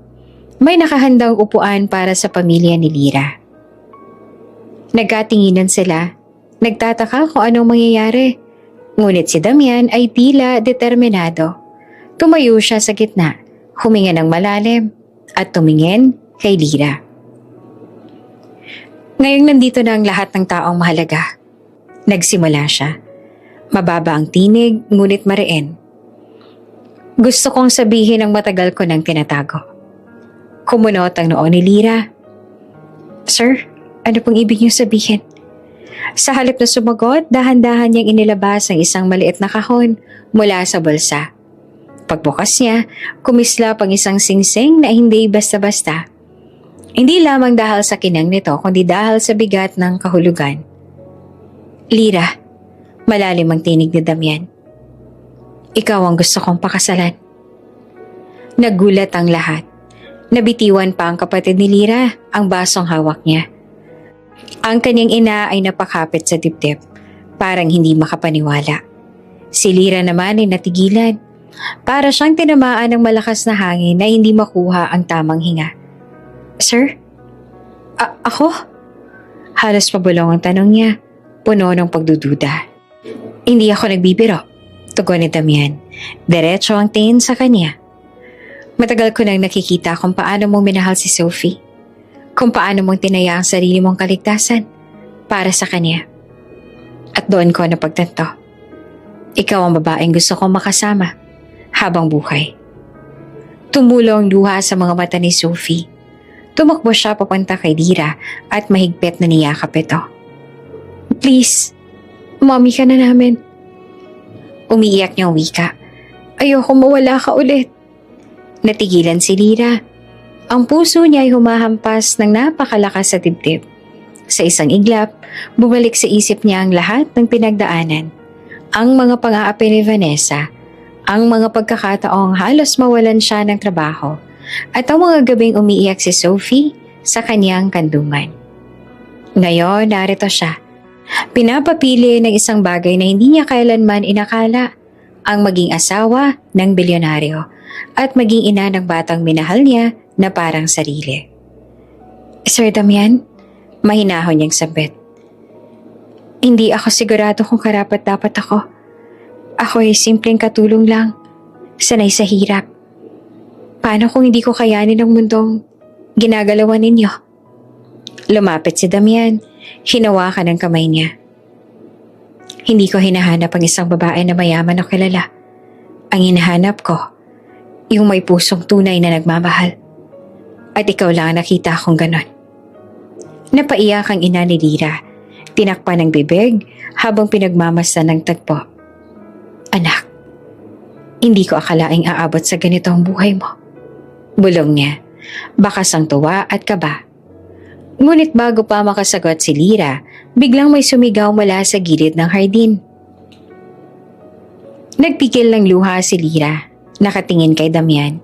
May nakahandang upuan para sa pamilya ni Lira. Nagkatinginan sila. Nagtataka kung anong mangyayari. Ngunit si Damian ay tila determinado. Tumayo siya sa gitna, huminga ng malalim, at tumingin kay Lira. Ngayong nandito na ang lahat ng taong mahalaga. Nagsimula siya. Mababa ang tinig, ngunit mariin. Gusto kong sabihin ang matagal ko nang tinatago. Kumunot ang noo ni Lira. Sir, ano pong ibig niyo sabihin? Sa halip na sumagot, dahan-dahan niyang inilabas ang isang maliit na kahon mula sa bulsa. Pagbukas niya, kumislap ang isang singsing na hindi basta-basta. Hindi lamang dahil sa kinang nito, kundi dahil sa bigat ng kahulugan. Lira, malalim ang tinig ni Damian. Ikaw ang gusto kong pakasalan. Nagulat ang lahat. Nabitiwan pa ang kapatid ni Lira, ang basong hawak niya. Ang kanyang ina ay napakapit sa dibdib, parang hindi makapaniwala. Si Lira naman ay natigilan. Para siyang tinamaan ng malakas na hangin na hindi makuha ang tamang hinga. Sir? Ako? Halos pabulong ang tanong niya, puno ng pagdududa. Hindi ako nagbibiro, tugon ni Damian. Diretso ang tingin sa kanya. Matagal ko nang nakikita kung paano mong minahal si Sophie. Kung paano mong tinaya ang sarili mong kaligtasan para sa kanya. At doon ko napagtanto. Ikaw ang babaeng gusto kong makasama habang buhay. Tumulo ang luha sa mga mata ni Sophie. Tumakbo siya papunta kay Lira at mahigpit na niyakap ito. Please, mommy ka na namin. Umiiyak niyang wika. Ayoko mawala ka ulit. Natigilan si Lira. Ang puso niya ay humahampas ng napakalakas sa dibdib. Sa isang iglap, bumalik sa isip niya ang lahat ng pinagdaanan. Ang mga pang-aapi ni Vanessa, ang mga pagkakataong halos mawalan siya ng trabaho, at ang mga gabing umiiyak si Sophie sa kanyang kandungan. Ngayon, narito siya. Pinapapili ng isang bagay na hindi niya kailanman inakala, ang maging asawa ng bilyonaryo at maging ina ng batang minahal niya na parang sarili. Sir Damian, mahinahon niyang sabit. Hindi ako sigurado kung karapat-dapat ako. Ako ay simpleng katulong lang, sanay sa hirap. Paano kung hindi ko kayanin ang mundong ginagalawan ninyo? Lumapit si Damian, hinawakan ang kamay niya. Hindi ko hinahanap ang isang babae na mayaman o kilala. Ang hinahanap ko, yung may pusong tunay na nagmamahal. At ikaw lang ang nakita akong ganon. Napaiyak ang ina ni Lira. Tinakpan ng bibig habang pinagmamasdan ng tagpo. Anak, hindi ko akalaing aabot sa ganito ang buhay mo. Bulong niya, bakas ang tuwa at kaba. Ngunit bago pa makasagot si Lira, biglang may sumigaw mula sa gilid ng hardin. Nagpikil ng luha si Lira, nakatingin kay Damian.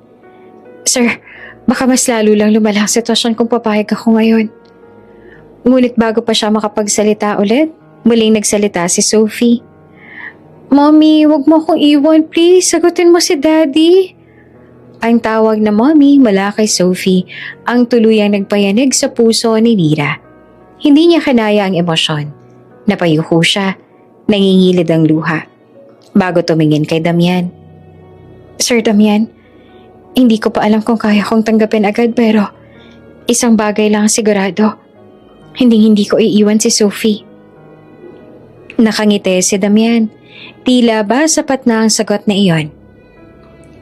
Sir, baka mas lalo lang lumala ang sitwasyon kung papayag ako ngayon. Ngunit bago pa siya makapagsalita ulit, muling nagsalita si Sophie. Mommy, wag mo akong iwan, please. Sagutin mo si Daddy. Ang tawag na mommy mula kay Sophie ang tuluyang nagpayanig sa puso ni Lira. Hindi niya kanaya ang emosyon. Napayuko siya, nangingilid ang luha. Bago tumingin kay Damian. Sir Damian, hindi ko pa alam kung kaya kong tanggapin agad pero isang bagay lang sigurado. Hindi ko iiwan si Sophie. Nakangiti si Damian. Tila ba sapat na ang sagot na iyon?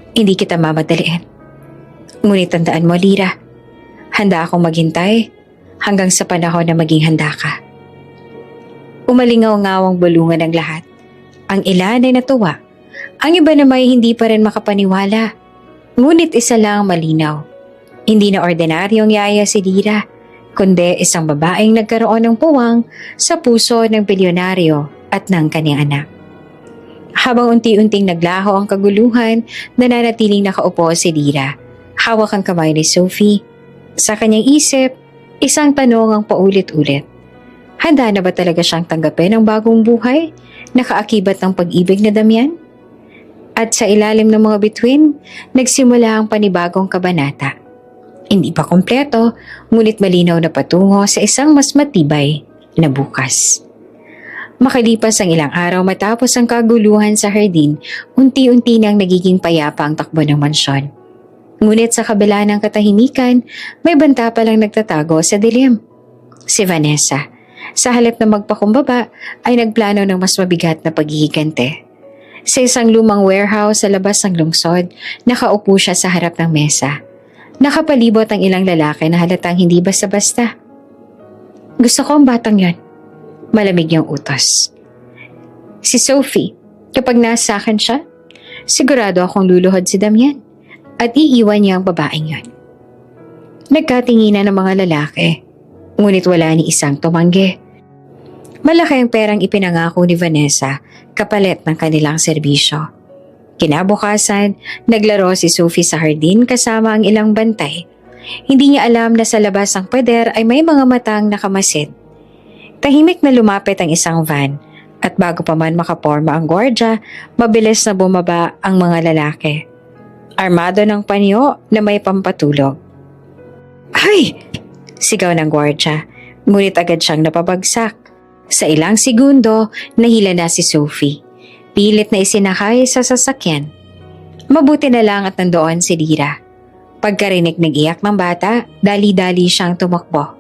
Hindi kita mamadaliin. Ngunit tandaan mo, Lira, handa akong maghintay hanggang sa panahon na maging handa ka. Umalingaw-ngawang bulungan ang lahat. Ang ilan ay natuwa. Ang iba naman ay hindi pa rin makapaniwala. Ngunit isa lang malinaw. Hindi na ordinaryong yaya si Lira, kundi isang babaeng nagkaroon ng puwang sa puso ng bilyonaryo at ng kanyang anak. Habang unti-unting naglaho ang kaguluhan, nananatiling nakaupo si Lira. Hawak ang kamay ni Sophie. Sa kanyang isip, isang tanong ang paulit-ulit. Handa na ba talaga siyang tanggapin ang bagong buhay? Nakaakibat ng pag-ibig na Damian? At sa ilalim ng mga bituin, nagsimula ang panibagong kabanata. Hindi pa kompleto, ngunit malinaw na patungo sa isang mas matibay na bukas. Makalipas ang ilang araw matapos ang kaguluhan sa hardin, unti-unti nang nagiging payapa ang takbo ng mansyon. Ngunit sa kabila ng katahimikan, may banta palang nagtatago sa dilim. Si Vanessa, sa halip na magpakumbaba, ay nagplano ng mas mabigat na paghihigante. Sa isang lumang warehouse sa labas ng lungsod, nakaupo siya sa harap ng mesa. Nakapalibot ang ilang lalaki na halatang hindi basta-basta. Gusto ko ang batang yon. Malamig niyang utos. Si Sophie, kapag nasa akin siya, sigurado akong luluhod si Damian at iiwan niya ang babaeng yon. Nagkatinginan ng mga lalaki, ngunit wala ni isang tumanggi. Malaki ang perang ipinangako ni Vanessa kapalit ng kanilang serbisyo. Kinabukasan, naglaro si Sophie sa hardin kasama ang ilang bantay. Hindi niya alam na sa labas ng pader ay may mga matang nakamasid. Tahimik na lumapit ang isang van at bago pa man makaporma ang gwardya, mabilis na bumaba ang mga lalaki. Armado ng panyo na may pampatulog. Ay! Sigaw ng gwardya, ngunit agad siyang napabagsak. Sa ilang segundo, nahila na si Sophie. Pilit na isinakay sa sasakyan. Mabuti na lang at nandoon si Lira. Pagkarinig ng iyak ng bata, dali-dali siyang tumakbo.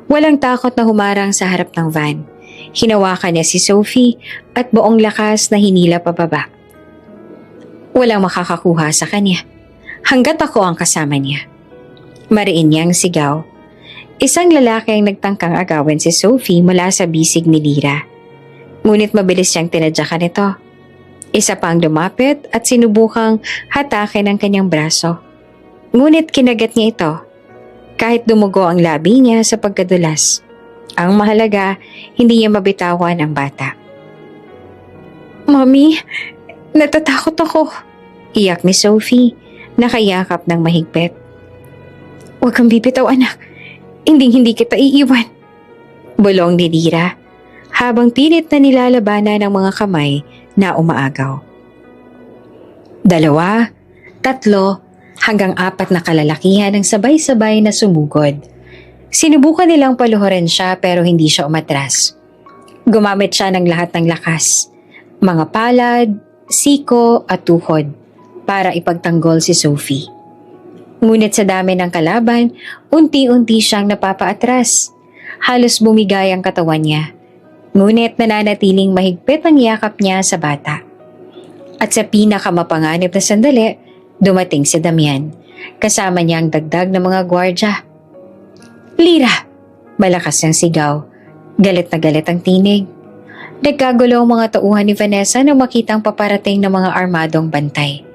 Walang takot na humarang sa harap ng van. Hinawakan niya si Sophie at buong lakas na hinila pababa. Walang makakakuha sa kanya, hanggat ako ang kasama niya. Mariin niyang sigaw. Isang lalaki ang nagtangkang agawin si Sophie mula sa bisig ni Lira. Ngunit mabilis siyang tinadyakan ito. Isa pang lumapit at sinubukang hatakin ang kanyang braso. Ngunit kinagat niya ito. Kahit dumugo ang labi niya sa pagkadulas. Ang mahalaga, hindi niya mabitawan ang bata. Mommy, natatakot ako. Iyak ni Sophie, nakayakap ng mahigpit. Huwag kang bibitaw anak, hindi kita iiwan. Bulong ni Lira, habang pilit na nilalabanan ng mga kamay na umaagaw. 2, 3, hanggang 4 na kalalakihan ang sabay-sabay na sumugod. Sinubukan nilang paluhurin siya pero hindi siya umatras. Gumamit siya ng lahat ng lakas, mga palad, siko at tuhod para ipagtanggol si Sophie. Ngunit sa dami ng kalaban, unti-unti siyang napapaatras. Halos bumigay ang katawan niya. Ngunit nananatiling mahigpit ang yakap niya sa bata. At sa pinakamapanganib na sandali, dumating si Damian. Kasama niya ang dagdag ng mga gwardya. Lira! Malakas niyang sigaw. Galit na galit ang tinig. Nagkagulo ang mga tauhan ni Vanessa nang makitang paparating ng mga armadong bantay.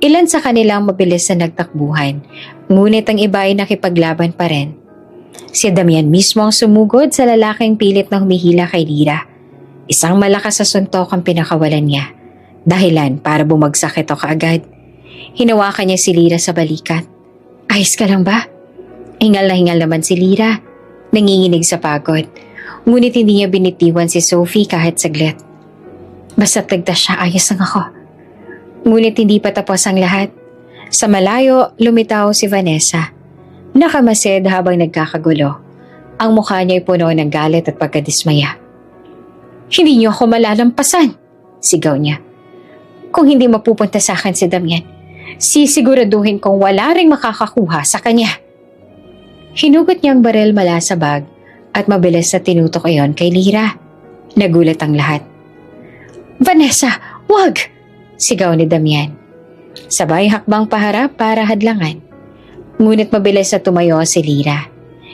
Ilan sa kanilang mabilis na nagtakbuhan, ngunit ang iba ay nakipaglaban pa rin. Si Damian mismo ang sumugod sa lalaking pilit na humihila kay Lira. Isang malakas na suntok ang pinakawalan niya. Dahilan para bumagsak ito kaagad. Hinawakan niya si Lira sa balikat. Ayos ka lang ba? Hingal na hingal naman si Lira. Nanginginig sa pagod. Ngunit hindi niya binitiwan si Sophie kahit saglit. Basta't ligtas siya, ayos lang ako. Ngunit hindi pa tapos ang lahat. Sa malayo, lumitaw si Vanessa. Nakamasid habang nagkakagulo. Ang mukha niya ay puno ng galit at pagkadismaya. "Hindi niyo ako malalampasan!" sigaw niya. "Kung hindi mapupunta sa akin si Damian, sisiguraduhin kong wala ring makakakuha sa kanya." Hinugot niya ang baril mula sa bag at mabilis na tinutok iyon kay Lyra. Nagulat ang lahat. "Vanessa, wag!" sigaw ni Damian. Sabay hakbang paharap para hadlangan. Ngunit mabilis na tumayo si Lyra.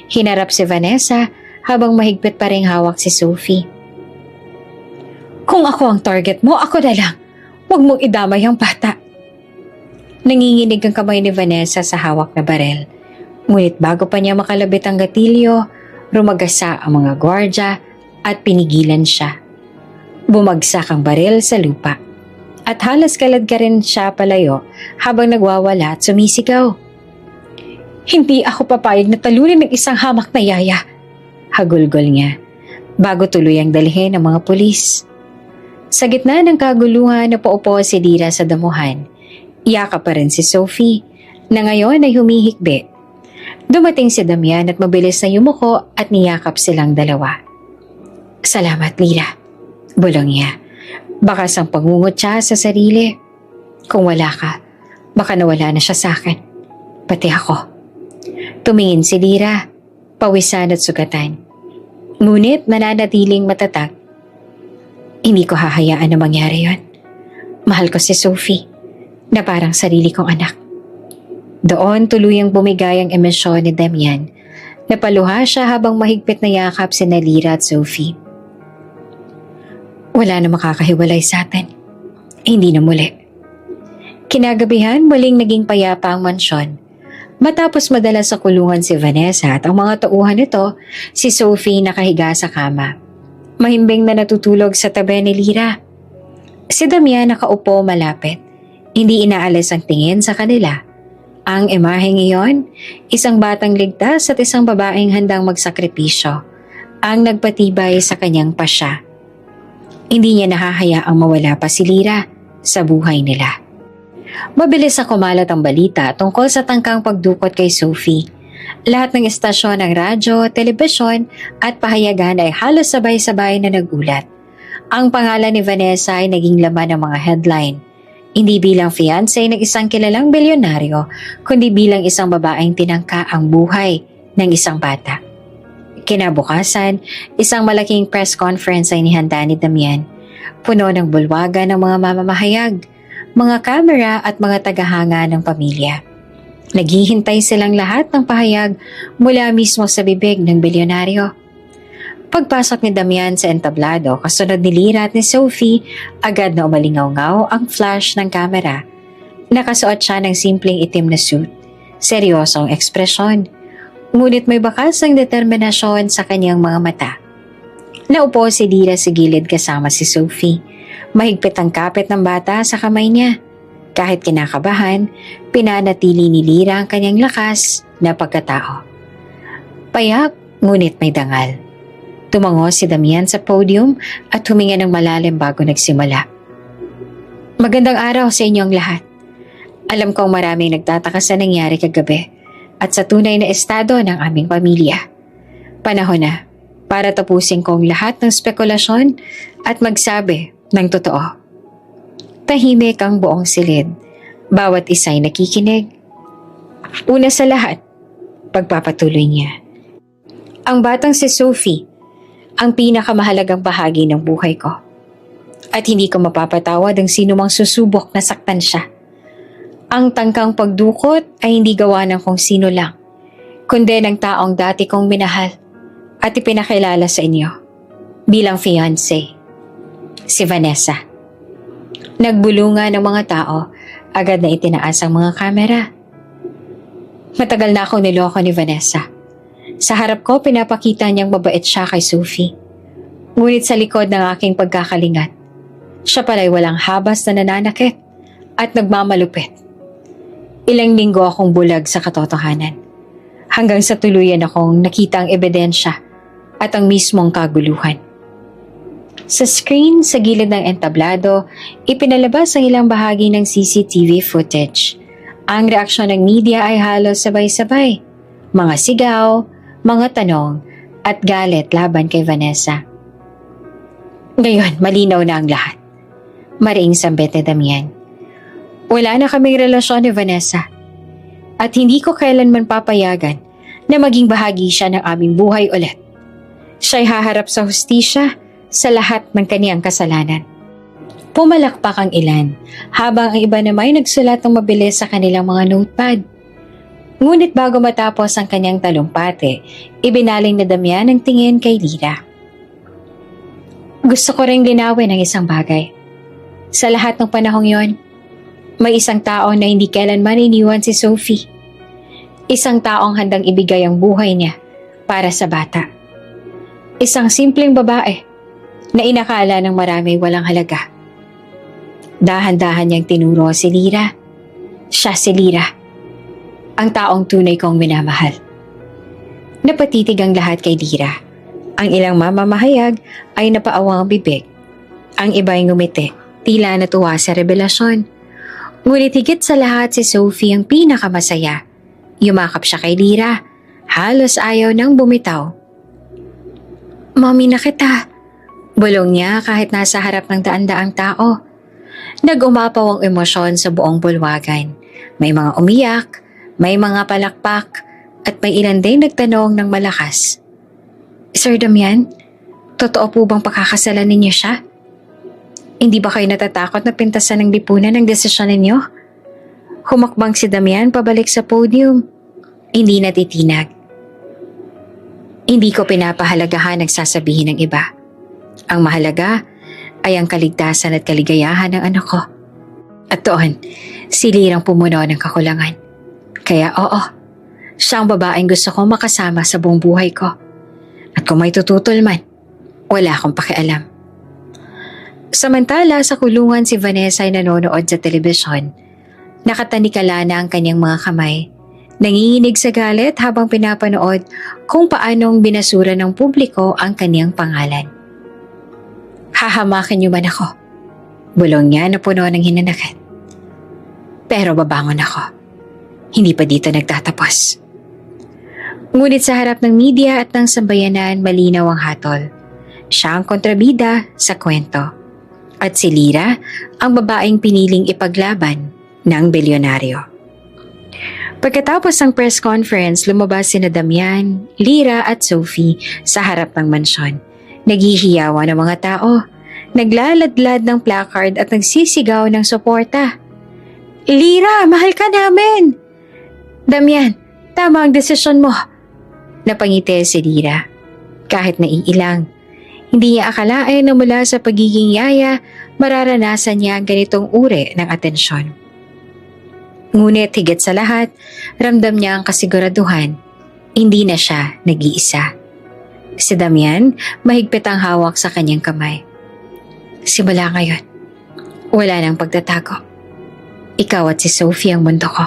Hinarap si Vanessa habang mahigpit pa ring hawak si Sophie. "Kung ako ang target mo, ako na lang. Huwag mong idamay ang bata." Nanginginig ang kamay ni Vanessa sa hawak na barel. Ngunit bago pa niya makalabit ang gatilyo, rumagasa ang mga gwardya at pinigilan siya. Bumagsak ang baril sa lupa. At halos kalad ka rin siya palayo habang nagwawala at sumisigaw. "Hindi ako papayag na talunin ng isang hamak na yaya," hagulgol niya, bago tuluyang dalhin ng mga pulis. Sa gitna ng kaguluhan na paupo si Lyra sa damuhan, yakap pa rin si Sophie, na ngayon ay humihikbi. Dumating si Damian at mabilis na yumuko at niyakap silang dalawa. "Salamat, Lyra," bulong niya. Bakas ang pangungot siya sa sarili. Kung wala ka, baka nawala na siya sa akin. Pati ako. Tumingin si Lyra, pawisan at sugatan. Ngunit nananatiling matatag. "Hindi ko hahayaan na mangyari yon. Mahal ko si Sophie, na parang sarili kong anak." Doon tuluyang bumigay ang emosyon ni Damian. Napaluha siya habang mahigpit na yakap sina Lyra at Sophie. "Wala na makakahiwalay sa atin. Hindi na muli." Kinagabihan, muling naging payapa ang mansyon. Matapos madala sa kulungan si Vanessa at ang mga tauhan nito, si Sophie nakahiga sa kama. Mahimbing na natutulog sa tabi ni Lyra. Si Damian nakaupo malapit. Hindi inaalis ang tingin sa kanila. Ang imaheng iyon, isang batang ligtas at isang babaeng handang magsakripisyo, ang nagpatibay sa kanyang pasya. Hindi niya nahahayaang mawala pa si Lyra sa buhay nila. Mabilis na kumalat ang balita tungkol sa tangkang pagdukot kay Sophie. Lahat ng istasyon ng radyo, telebisyon at pahayagan ay halos sabay-sabay na nagulat. Ang pangalan ni Vanessa ay naging laman ng mga headline. Hindi bilang fiancé ng isang kilalang bilyonaryo, kundi bilang isang babaeng tinangka ang buhay ng isang bata. Kinabukasan, isang malaking press conference ay nihanda ni Damian. Puno ng bulwagan ng mga mamamahayag, mga kamera at mga tagahanga ng pamilya. Naghihintay silang lahat ng pahayag mula mismo sa bibig ng bilyonaryo. Pagpasok ni Damian sa entablado, kasunod ni Lyra at ni Sophie, agad na umalingaw-ngaw ang flash ng kamera. Nakasuot siya ng simpleng itim na suit. Seryosong ekspresyon. Ngunit may bakas ng determinasyon sa kanyang mga mata. Naupo si Lyra sa gilid kasama si Sophie. Mahigpit ang kapit ng bata sa kamay niya. Kahit kinakabahan, pinanatili ni Lyra ang kanyang lakas na pagkatao. Payak, ngunit may dangal. Tumango si Damian sa podium at huminga ng malalim bago nagsimula. "Magandang araw sa inyong lahat. Alam kong maraming nagtataka sa nangyari kagabi at sa tunay na estado ng aming pamilya. Panahon na para tapusin kong lahat ng spekulasyon at magsabi ng totoo." Tahimik ang buong silid. Bawat isa'y nakikinig. "Una sa lahat," pagpapatuloy niya, "ang batang si Sophie, ang pinakamahalagang bahagi ng buhay ko. At hindi ko mapapatawad ang sinumang susubok na saktan siya. Ang tangkang pagdukot ay hindi gawa ng kung sino lang, kundi ng taong dati kong minahal at ipinakilala sa inyo bilang fiancé, si Vanessa." Nagbulungan ng mga tao, agad na itinaas ang mga kamera. "Matagal na akong niloko ni Vanessa. Sa harap ko, pinapakita niyang mabait siya kay Sophie. Ngunit sa likod ng aking pagkakalingat, siya pala'y walang habas na nananakit at nagmamalupit. Ilang linggo akong bulag sa katotohanan, hanggang sa tuluyan akong nakita ang ebidensya at ang mismong kaguluhan." Sa screen sa gilid ng entablado, ipinalabas ang ilang bahagi ng CCTV footage. Ang reaksyon ng media ay halos sabay-sabay. Mga sigaw, mga tanong, at galit laban kay Vanessa. Ngayon, malinaw na ang lahat. Mariing sambit ni Damian. Wala na kaming relasyon ni Vanessa. At hindi ko kailanman papayagan na maging bahagi siya ng aming buhay ulit. Siya'y haharap sa hustisya sa lahat ng kaniyang kasalanan. Pumalakpak ang ilan, habang ang iba naman ay nagsulat ng mabilis sa kanilang mga notepad. Ngunit bago matapos ang kanyang talumpati, ibinaling na Damian ang tingin kay Lira. Gusto ko ring linawin ang isang bagay. Sa lahat ng panahong yon, may isang tao na hindi kailanman iniwan si Sophie. Isang taong handang ibigay ang buhay niya para sa bata. Isang simpleng babae na inakala ng marami walang halaga. Dahan-dahan niyang tinuro si Lira. Siya si Lira, ang taong tunay kong minamahal. Napatitig ang lahat kay Lira. Ang ilang mamamahayag ay napaawang bibig. Ang iba ay ngumiti, tila natuwa sa revelasyon. Ngunit higit sa lahat si Sophie ang pinakamasaya. Yumakap siya kay Lira. Halos ayaw nang bumitaw. Mommy na kita. Bulong niya kahit nasa harap ng daan-daang tao. Nag-umapaw ang emosyon sa buong bulwagan. May mga umiyak, may mga palakpak, at may ilan din nagtanong ng malakas. Sir Damian, totoo po bang pakakasalan ninyo siya? Hindi ba kayo natatakot na pintasan ng lipunan ang desisyon ninyo? Humakbang si Damian pabalik sa podium. Hindi natitinag. Hindi ko pinapahalagahan ang sasabihin ng iba. Ang mahalaga ay ang kaligtasan at kaligayahan ng anak ko. At doon, si Lirang pumuno ng kakulangan. Kaya oo, siya ang babaeng gusto kong makasama sa buong buhay ko. At kung may tututol man, wala akong pakialam. Samantala sa kulungan si Vanessa ay nanonood sa telebisyon. Nakatanikala na ang kanyang mga kamay. Nanginginig sa galit habang pinapanood kung paanong binasura ng publiko ang kanyang pangalan. Hahamakin niyo man ako. Bulong niya na puno ng hinanakit. Pero babangon ako. Hindi pa dito nagtatapos. Ngunit sa harap ng media at ng sambayanan, malinaw ang hatol. Siya ang kontrabida sa kwento. At si Lira, ang babaeng piniling ipaglaban ng bilyonaryo. Pagkatapos ng press conference, lumabas sina Damian, Lira at Sophie sa harap ng mansyon. Naghihiyawan ang mga tao, naglaladlad ng placard at nagsisigaw ng suporta. Lira, mahal ka namin! Damian, tama ang desisyon mo. Napangiti si Lira. Kahit naiilang, hindi niya akalain na mula sa pagiging yaya, mararanasan niya ang ganitong uri ng atensyon. Ngunit higit sa lahat, ramdam niya ang kasiguraduhan. Hindi na siya nag-iisa. Si Damian, mahigpit ang hawak sa kanyang kamay. Simula ngayon, wala nang pagtatago. Ikaw at si Sophie ang mundo ko.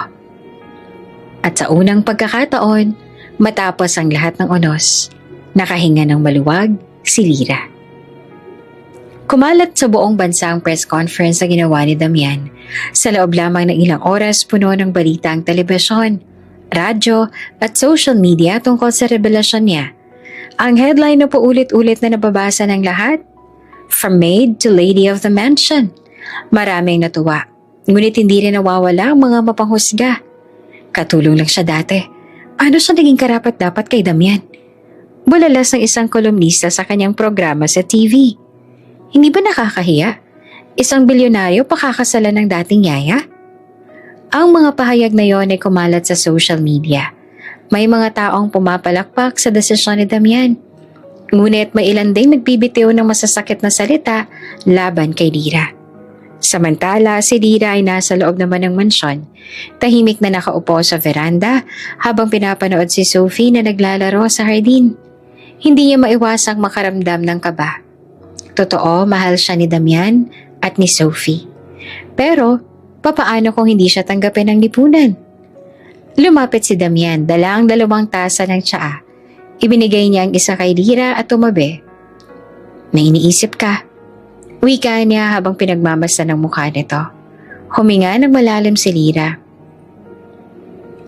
At sa unang pagkakataon, matapos ang lahat ng unos, nakahinga ng maluwag si Lira. Kumalat sa buong bansa ang press conference na ginawa ni Damian. Sa loob lamang ng ilang oras, puno ng balita ang telebisyon, radyo at social media tungkol sa revelasyon niya. Ang headline na paulit-ulit na nababasa ng lahat, From Maid to Lady of the Mansion. Maraming natuwa, ngunit hindi rin nawawala ang mga mapanghusga. Katulong lang siya dati. Ano siya naging karapat-dapat kay Damian? Bulalas ng isang kolumnista sa kanyang programa sa TV. Hindi ba nakakahiya? Isang bilyonaryo pakakasalan ng dating yaya? Ang mga pahayag na yon ay kumalat sa social media. May mga taong pumapalakpak sa desisyon ni Damian. Ngunit may ilan ding nagbibitiw ng masasakit na salita laban kay Lira. Samantala, si Lira ay nasa loob naman ng mansyon. Tahimik na nakaupo sa veranda habang pinapanood si Sophie na naglalaro sa hardin. Hindi niya maiwasang makaramdam ng kaba. Totoo, mahal siya ni Damian at ni Sophie. Pero, papaano kung hindi siya tanggapin ng lipunan? Lumapit si Damian, dala ang 2 tasa ng tsaa. Ibinigay niya ang isa kay Lira at tumabi. May iniisip ka? Wika niya habang pinagmamasa ng mukha nito. Huminga ng malalim si Lira.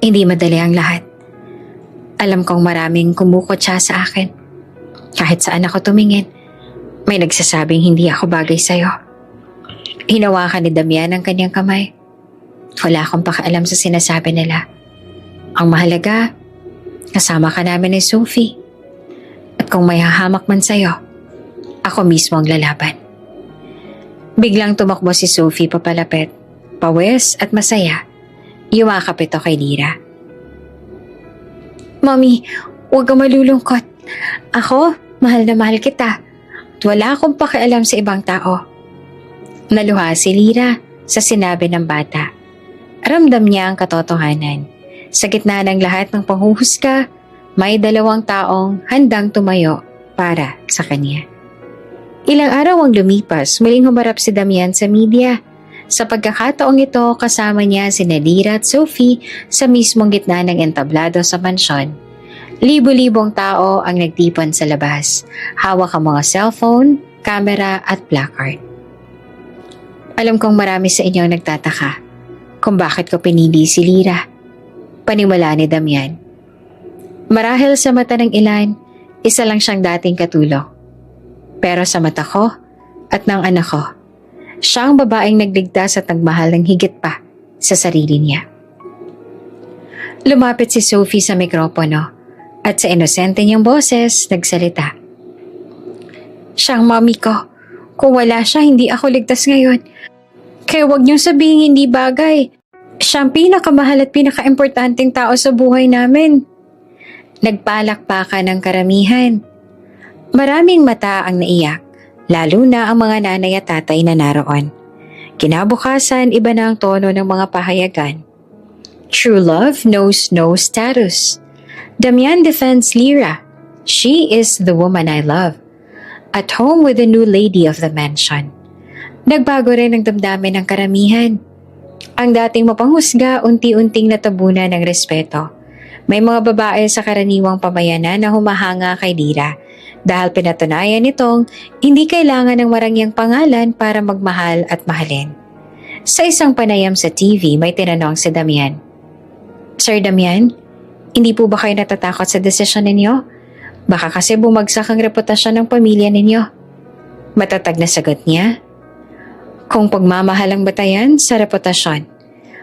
Hindi madali ang lahat. Alam kong maraming kumukot siya sa akin. Kahit saan ako tumingin, may nagsasabing hindi ako bagay sa'yo. Hinawakan ni Damian ang kanyang kamay. Wala akong pakialam sa sinasabi nila. Ang mahalaga, kasama ka namin ni Sophie. At kung may hahamak man sa'yo, ako mismo ang lalaban. Biglang tumakbo si Sophie papalapit. Pawis at masaya. Yumakap ito kay Lyra. Mommy, huwag kang malulungkot. Ako, mahal na mahal kita. At wala akong pakialam sa ibang tao. Naluha si Lyra sa sinabi ng bata. Ramdam niya ang katotohanan. Sa gitna ng lahat ng panghuhusga, may dalawang taong handang tumayo para sa kanya. Ilang araw ang lumipas, muling humarap si Damian sa media. Sa pagkakataong ito, kasama niya si Lyra at Sophie sa mismong gitna ng entablado sa mansyon. Libo-libong tao ang nagtipon sa labas. Hawak ang mga cellphone, camera at placard. Alam kong marami sa inyo ang nagtataka kung bakit ko pinili si Lyra. Paniwala ni Damian. Marahil sa mata ng ilan, isa lang siyang dating katulong. Pero sa mata ko at ng anak ko, siya ang babaeng nagligtas at nagmahal ng higit pa sa sarili niya. Lumapit si Sophie sa mikropono at sa inosente niyang boses nagsalita. Siya ang mami ko. Kung wala siya, hindi ako ligtas ngayon. Kaya huwag niyong sabihin hindi bagay. Siya ang pinakamahal at pinakaimportanteng tao sa buhay namin. Nagpalakpakan ng karamihan. Maraming mata ang naiyak, lalo na ang mga nanay at tatay na naroon. Kinabukasan, iba na ang tono ng mga pahayagan. True love knows no status. Damian defends Lyra. She is the woman I love. At home with the new lady of the mansion. Nagbago rin ang damdamin ng karamihan. Ang dating mapanghusga, unti-unting natabunan ng respeto. May mga babae sa karaniwang pamayanan na humahanga kay Lyra dahil pinatunayan nitong hindi kailangan ng marangyang pangalan para magmahal at mahalin. Sa isang panayam sa TV, may tinanong si Damian. Sir Damian, hindi po ba kayo natatakot sa desisyon ninyo? Baka kasi bumagsak ang reputasyon ng pamilya ninyo. Matatag na sagot niya. Kung pagmamahal ang batayan sa reputasyon,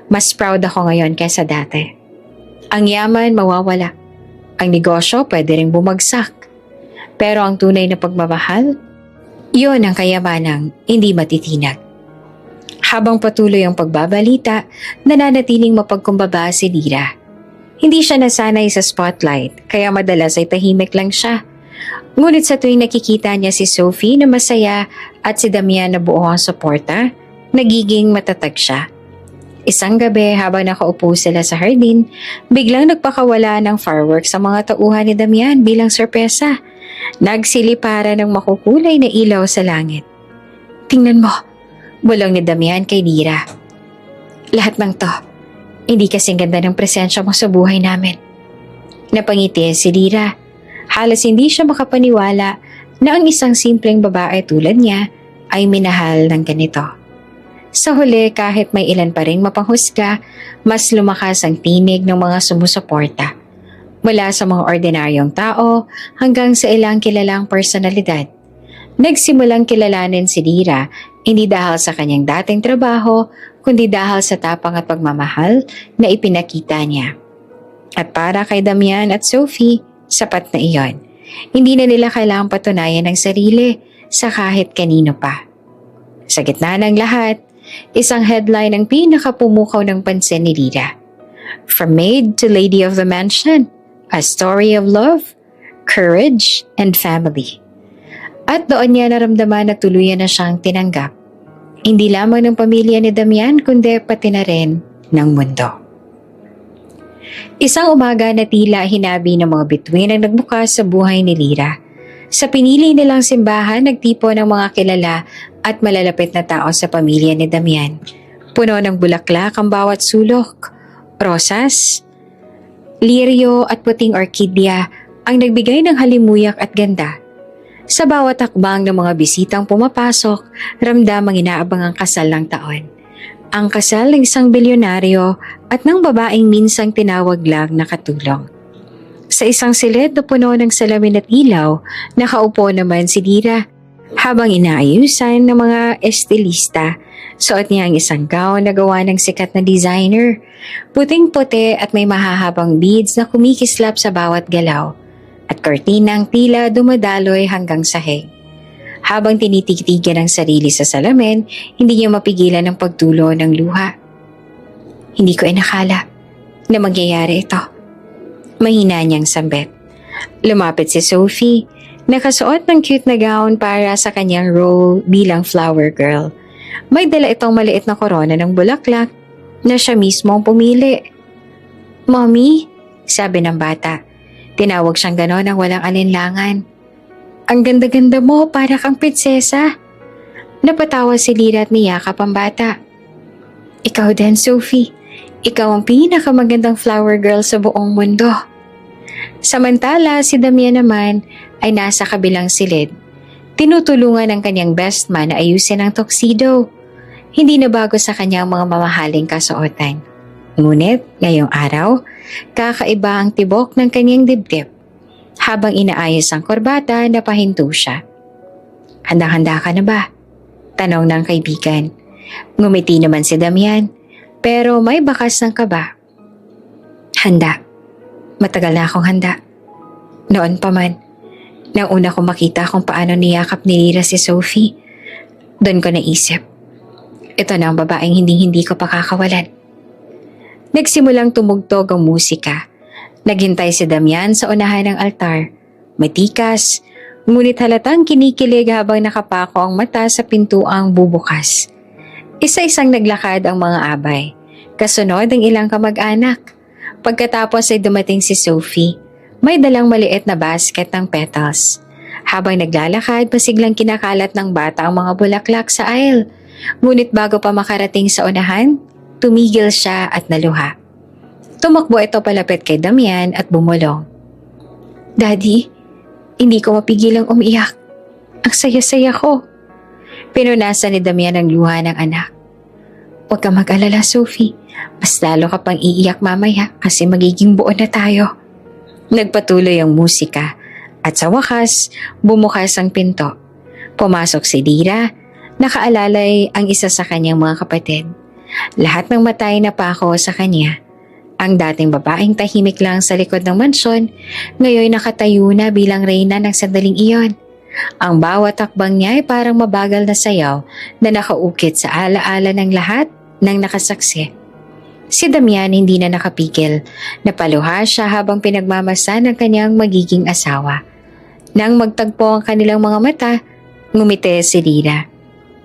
mas proud ako ngayon kaysa dati. Ang yaman mawawala. Ang negosyo pwede ring bumagsak. Pero ang tunay na pagmamahal, yun ang kayamanang hindi matitinag. Habang patuloy ang pagbabalita, nananatiling mapagkumbaba si Lyra. Hindi siya nasanay sa spotlight, kaya madalas ay tahimik lang siya. Ngunit sa tuwing nakikita niya si Sophie na masaya at si Damian na buo ang suporta, nagiging matatag siya. Isang gabi habang nakaupo sila sa hardin, biglang nagpakawala ng fireworks sa mga tauhan ni Damian bilang sorpresa. Nagsilipara ng makukulay na ilaw sa langit. Tingnan mo, bulong ni Damian kay Lyra. Lahat ng to, hindi kasing ganda ng presensya mo sa buhay namin. Napangiti si Lyra. Halos hindi siya makapaniwala na ang isang simpleng babae tulad niya ay minahal ng ganito. Sa huli, kahit may ilan pa ring mapanghusga, mas lumakas ang tinig ng mga sumusuporta. Mula sa mga ordinaryong tao hanggang sa ilang kilalang personalidad. Nagsimulang kilalanin si Lyra hindi dahil sa kanyang dating trabaho, kundi dahil sa tapang at pagmamahal na ipinakita niya. At para kay Damian at Sophie, sapat na iyon. Hindi na nila kailangang patunayan ang sarili sa kahit kanino pa. Sa gitna ng lahat, isang headline ang pinakapumukaw ng pansin ni Lyra. From maid to lady of the mansion, a story of love, courage, and family. At doon niya naramdaman na tuluyan na siyang tinanggap. Hindi lamang ng pamilya ni Damian kundi pati na rin ng mundo. Isang umaga na tila hinabi ng mga bituin ang nagbukas sa buhay ni Lyra. Sa pinili nilang simbahan, nagtipo ng mga kilala at malalapit na tao sa pamilya ni Damian. Puno ng bulaklak ang bawat sulok, rosas, lirio at puting orkidya ang nagbigay ng halimuyak at ganda. Sa bawat hakbang ng mga bisitang pumapasok, ramdam ang inaabang ang kasal ng taon. Ang kasal ng isang bilyonaryo at ng babaeng minsang tinawag lang na katulong. Sa isang silid na puno ng salamin at ilaw, nakaupo naman si Lira habang inaayusan ng mga estilista. Suot niya ang isang gown na gawa ng sikat na designer. Puting-puti at may mahahabang beads na kumikislap sa bawat galaw at kortinang tila dumadaloy hanggang sahig. Habang tinitigtigan ang sarili sa salamin, hindi niya mapigilan ang pagtulo ng luha. Hindi ko inakala na mangyayari ito. Mahina niyang sambit. Lumapit si Sophie, nakasuot ng cute na gown para sa kanyang role bilang flower girl. May dala itong maliit na korona ng bulaklak na siya mismo ang pumili. "Mommy," sabi ng bata. Tinawag siyang ganon ng walang alinlangan. "Ang ganda-ganda mo, para kang prinsesa." Napatawa si Lira at niyakap ang bata. "Ikaw din, Sophie. Ikaw ang pinakamagandang flower girl sa buong mundo." Samantala, si Damian naman ay nasa kabilang silid. Tinutulungan ng kanyang best man na ayusin ang tuxedo. Hindi na bago sa kanyang mga mamahaling kasuotan. Ngunit, ngayong araw, kakaiba ang tibok ng kanyang dibdib. Habang inaayos ang korbata, napahinto siya. "Handa-handa ka na ba?" tanong ng kaibigan. Ngumiti naman si Damian, pero may bakas ng kaba. "Handa. Matagal na akong handa. Noon pa man, nang una ko makita kung paano niyakap ni Lira si Sophie, doon ko naisip, ito na ang babaeng hindi ko pakakawalan." Nagsimulang tumugtog ang musika. Naghintay si Damian sa unahan ng altar. Matikas, ngunit halatang kinikilig habang nakapako ang mata sa pintuang bubukas. Isa-isang naglakad ang mga abay. Kasunod ang ilang kamag-anak. Pagkatapos ay dumating si Sophie. May dalang maliit na basket ng petals. Habang naglalakad, pasiglang kinakalat ng bata ang mga bulaklak sa aisle. Ngunit bago pa makarating sa unahan, tumigil siya at naluha. Tumakbo ito palapit kay Damian at bumulong. "Daddy, hindi ko mapigilang umiyak. Ang saya-saya ko." Pinunasan ni Damian ang luha ng anak. "Huwag ka mag-alala, Sophie. Mas lalo ka pang iiyak mamaya kasi magiging buo na tayo." Nagpatuloy ang musika at sa wakas, bumukas ang pinto. Pumasok si Lira, nakaalalay ang isa sa kanyang mga kapatid. Lahat ng matay na pako sa kanya. Ang dating babaeng tahimik lang sa likod ng mansyon, ngayon nakatayo na bilang reyna ng sandaling iyon. Ang bawat takbang niya ay parang mabagal na sayaw na nakaukit sa alaala ng lahat ng nakasaksi. Si Damian hindi na nakapigil. Napaluha siya habang pinagmamasan ng kanyang magiging asawa. Nang magtagpo ang kanilang mga mata, ngumiti si Lira.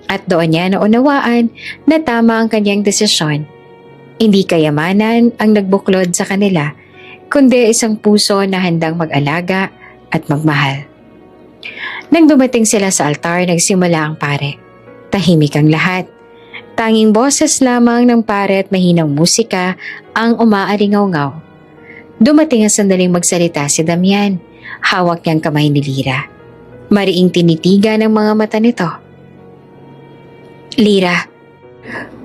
At doon niya naunawaan na tama ang kanyang desisyon. Hindi kayamanan ang nagbuklod sa kanila, kundi isang puso na handang mag-alaga at magmahal. Nang dumating sila sa altar, nagsimula ang pare. Tahimik ang lahat. Tanging boses lamang ng pare at mahinang musika ang umaalingaw-ngaw. Dumating ang sandaling magsalita si Damian. Hawak niyang kamay ni Lira. Mariing tinitigan ang mga mata nito. "Lira,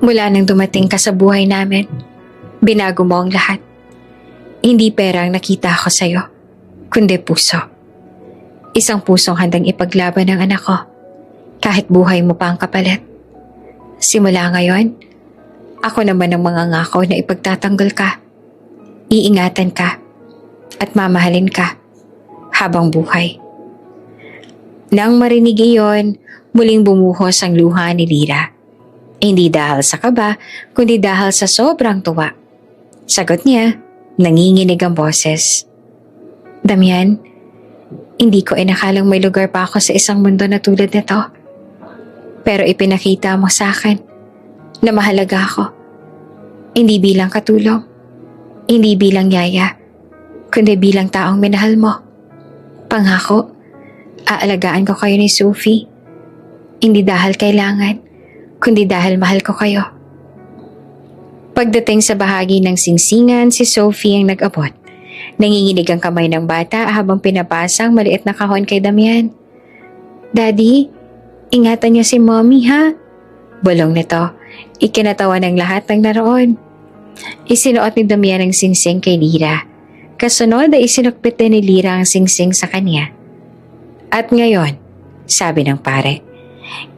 mula nang dumating ka sa buhay namin, binago mo ang lahat. Hindi pera ang nakita ko sa'yo, kundi puso. Isang pusong handang ipaglaban ng anak ko, kahit buhay mo pa ang kapalit. Simula ngayon, ako naman ang mangangako na ipagtatanggol ka, iingatan ka, at mamahalin ka habang buhay." Nang marinig iyon, muling bumuhos ang luha ni Lira. Hindi dahil sa kaba, kundi dahil sa sobrang tuwa. Sagot niya, nanginginig ang boses. "Damian, hindi ko inakalang may lugar pa ako sa isang mundo na tulad nito. Pero ipinakita mo sa akin na mahalaga ako. Hindi bilang katulong, hindi bilang yaya, kundi bilang taong minahal mo. Pangako, aalagaan ko kayo ni Sophie. Hindi dahil kailangan, kundi dahil mahal ko kayo." Pagdating sa bahagi ng singsingan, si Sophie ang nag-abot. Nanginginig ang kamay ng bata habang pinapasa ang maliit na kahon kay Damian. "Daddy, ingatan niyo si Mommy ha?" Bulong nito. Ikinatawa ng lahat ng naroon. Isinuot ni Damian ang singsing kay Lira. Kasunod ay isinukpit din ni Lira ang singsing sa kanya. At ngayon, sabi ng pare,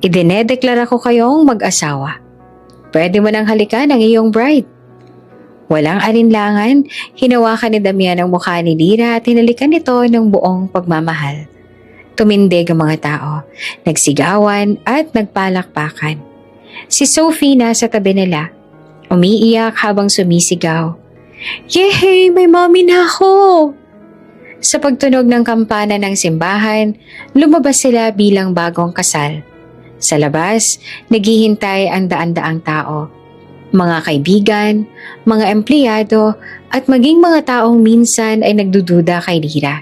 idinedeklara ko kayong mag-asawa. Pwede mo nang halikan ang iyong bride. Walang alinlangan, hinawakan ni Damian ang mukha ni Lira at hinalikan ito ng buong pagmamahal. Tumindig ang mga tao, nagsigawan at nagpalakpakan. Si Sophie nasa tabi nila, umiiyak habang sumisigaw. Yehey! May mommy na ako! Sa pagtunog ng kampana ng simbahan, lumabas sila bilang bagong kasal. Sa labas, naghihintay ang daan-daang tao. Mga kaibigan, mga empleyado, at maging mga taong minsan ay nagdududa kay Lira.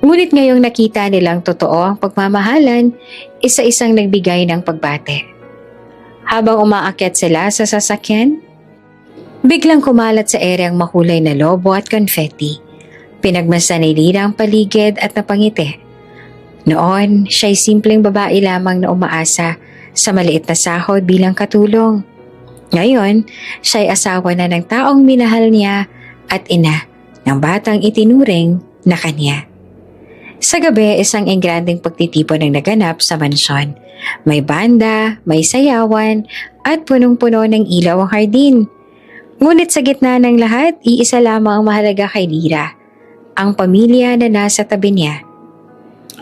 Ngunit ngayong nakita nilang totoo ang pagmamahalan, isa-isang nagbigay ng pagbate. Habang umaakyat sila sa sasakyan, biglang kumalat sa ere ang makulay na lobo at confetti. Pinagmasdan ni Lira ang paligid at napangiti. Noon, siya'y simpleng babae lamang na umaasa sa maliit na sahod bilang katulong. Ngayon, siya'y asawa na ng taong minahal niya at ina ng batang itinuring na kanya. Sa gabi, isang engrandeng pagtitipon ang naganap sa mansyon. May banda, may sayawan, at punong-puno ng ilaw ang hardin. Ngunit sa gitna ng lahat, iisa lamang ang mahalaga kay Lira, ang pamilya na nasa tabi niya.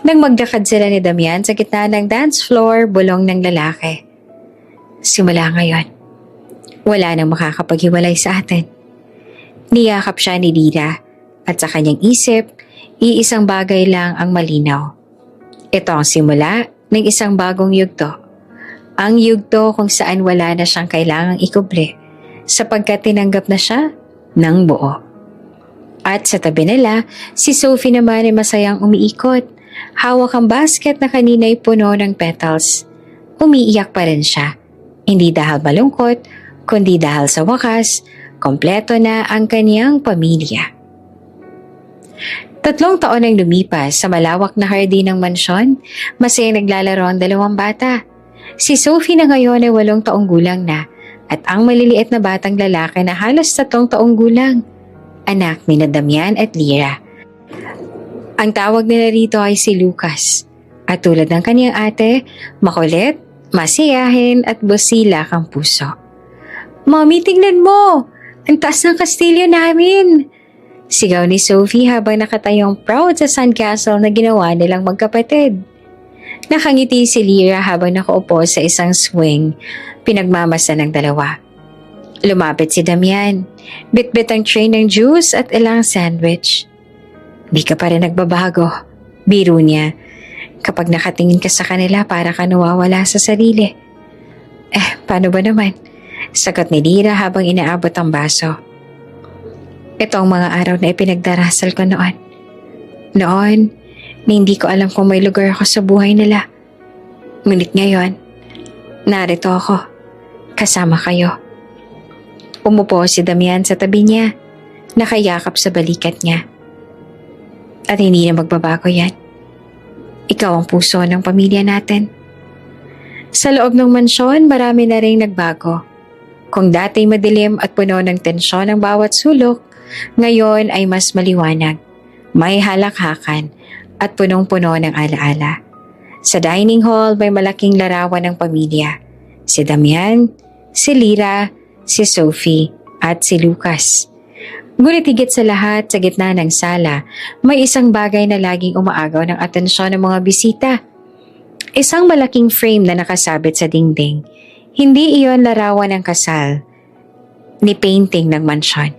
Nang magdakad sila ni Damian sa gitna ng dance floor, bulong ng lalaki. Simula ngayon, wala nang makakapaghiwalay sa atin. Niyakap siya ni Lira at sa kanyang isip, iisang bagay lang ang malinaw. Ito ang simula ng isang bagong yugto. Ang yugto kung saan wala na siyang kailangang ikubli sapagkat tinanggap na siya ng buo. At sa tabi nila, si Sophie naman ay masayang umiikot. Hawak ang basket na kanina'y puno ng petals. Umiiyak pa rin siya. Hindi dahil malungkot, kundi dahil sa wakas, kompleto na ang kaniyang pamilya. 3 taon ang lumipas sa malawak na hardin ng mansyon, masayang naglalaro ang 2 bata. Si Sophie na ngayon ay 8 taong gulang na at ang maliliit na batang lalaki na halos 3 taong gulang, anak ni Damian at Lira. Ang tawag nila rito ay si Lucas at tulad ng kaniyang ate, makulit, masiyahin at busilak ang puso. Mommy, tingnan mo! Ang taas ng kastilyo namin! Sigaw ni Sophie habang nakatayong proud sa sandcastle na ginawa nilang magkapatid. Nakangiti si Lira habang nakaupo sa isang swing, pinagmamasa ng 2. Lumapit si Damian, bitbit ang tray ng juice at ilang sandwich. Di ka pa rin nagbabago, biro niya. Kapag nakatingin ka sa kanila para ka nawawala sa sarili. Paano ba naman? Sagot ni Lira habang inaabot ang baso. Ito ang mga araw na ipinagdarasal ko noon. Noon, na hindi ko alam kung may lugar ako sa buhay nila. Ngunit ngayon, narito ako, kasama kayo. Umupo si Damian sa tabi niya, nakayakap sa balikat niya. At hindi na magbabago yan. Ikaw ang puso ng pamilya natin. Sa loob ng mansyon, marami na rin nagbago. Kung dati madilim at puno ng tensyon ang bawat sulok, ngayon ay mas maliwanag, may halakhakan at punong-puno ng alaala. Sa dining hall may malaking larawan ng pamilya. Si Damian, si Lira, si Sophie at si Lucas. Ngunit higit sa lahat, sa gitna ng sala, may isang bagay na laging umaagaw ng atensyon ng mga bisita. Isang malaking frame na nakasabit sa dingding. Hindi iyon larawan ng kasal, ni painting ng mansyon.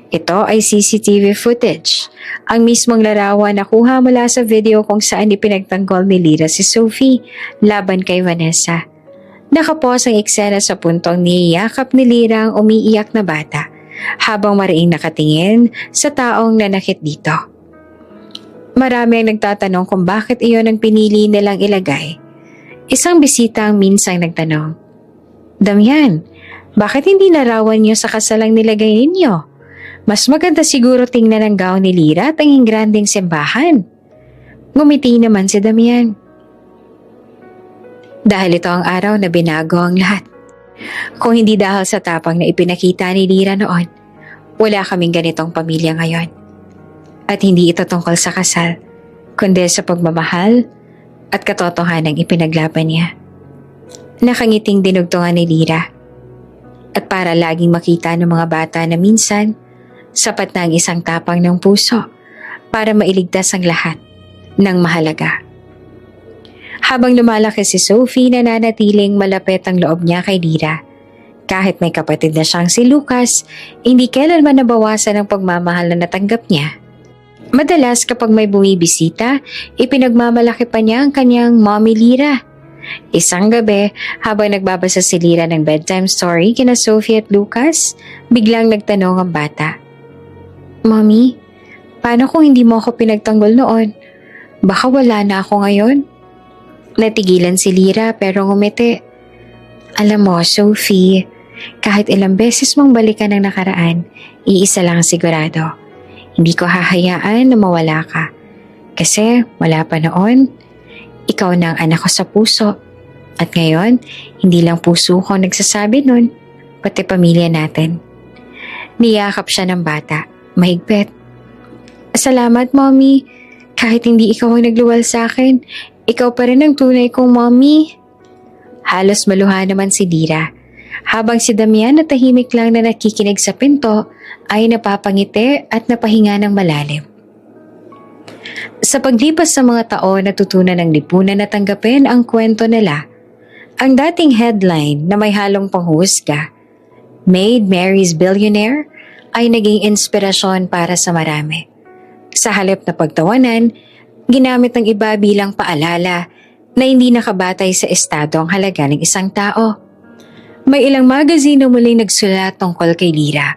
Ito ay CCTV footage. Ang mismong larawan na kuha mula sa video kung saan ipinagtanggol ni Lira si Sophie laban kay Vanessa. Nakapos ang eksena sa puntong niyayakap ni Lira ang umiiyak na bata habang mariing nakatingin sa taong nanakit dito. Marami ang nagtatanong kung bakit iyon ang pinili nilang ilagay. Isang bisita ang minsang nagtanong, Damian, bakit hindi larawan niyo sa kasalang nilagay ninyo? Mas maganda siguro tingnan ang gown ni Lira at ang ingranding simbahan. Ngumiti naman si Damian. Dahil ito ang araw na binago ang lahat. Kung hindi dahil sa tapang na ipinakita ni Lira noon, wala kaming ganitong pamilya ngayon. At hindi ito tungkol sa kasal, kundi sa pagmamahal at katotohanang ipinaglaban niya. Nakangiting dinugtungan ni Lira. At para laging makita ng mga bata na minsan, sapat na ang isang tapang ng puso para mailigtas ang lahat ng mahalaga. Habang lumalaki si Sophie, nananatiling malapit ang loob niya kay Lira. Kahit may kapatid na siyang si Lucas, hindi kailanman nabawasan ang pagmamahal na natanggap niya. Madalas kapag may bumibisita, ipinagmamalaki pa niya ang kanyang Mommy Lira. Isang gabi, habang nagbabasa si Lira ng bedtime story kina Sophie at Lucas, biglang nagtanong ang bata. Mommy, paano kung hindi mo ako pinagtanggol noon? Baka wala na ako ngayon? Natigilan si Lira pero ngumiti. Alam mo, Sophie, kahit ilang beses mong balikan ang nakaraan, iisa lang sigurado. Hindi ko hahayaan na mawala ka. Kasi wala pa noon, ikaw na ang anak ko sa puso. At ngayon, hindi lang puso ko nagsasabi nun, pati pamilya natin. Niyakap siya ng bata, mahigpit. Salamat, Mommy. Kahit hindi ikaw ang nagluwal sa akin, ikaw pa rin ang tunay kong Mommy. Halos maluha naman si Lira. Habang si Damian na tahimik lang na nakikinig sa pinto, ay napapangiti at napahinga ng malalim. Sa paglipas ng mga taon, natutunan ng lipunan na tanggapin ang kwento nila. Ang dating headline na may halong panghuhusga, Made Mary's Billionaire, ay naging inspirasyon para sa marami. Sa halip na pagtawanan, ginamit ng iba bilang paalala na hindi nakabatay sa estado ang halaga ng isang tao. May ilang magazine na muling nagsulat tungkol kay Lira.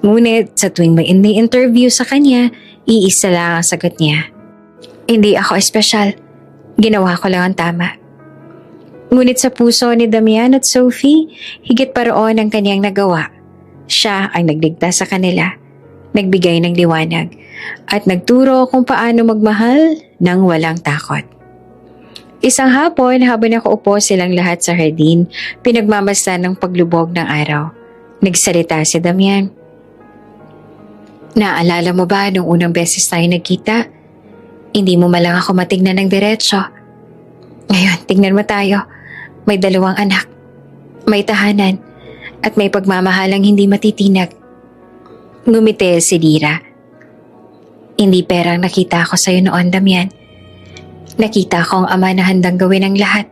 Ngunit sa tuwing may interview sa kanya, iisa lang ang sagot niya. Hindi ako espesyal. Ginawa ko lang ang tama. Ngunit sa puso ni Damian at Sophie, higit pa roon ang kanyang nagawa. Siya ang nagligtas sa kanila, nagbigay ng liwanag, at nagturo kung paano magmahal ng walang takot. Isang hapon, habang nakaupo silang lahat sa hardin, pinagmamasdan ng paglubog ng araw. Nagsalita si Damian. Naalala mo ba nung unang beses tayo nagkita? Hindi mo malang ako matignan ng diretsyo. Ngayon, tignan mo tayo. May 2 anak, may tahanan, at may pagmamahalang hindi matitinag. Ngumiti si Lira. Hindi perang nakita ko sa'yo noon, Damian. Nakita ko ang ama na handang gawin ang lahat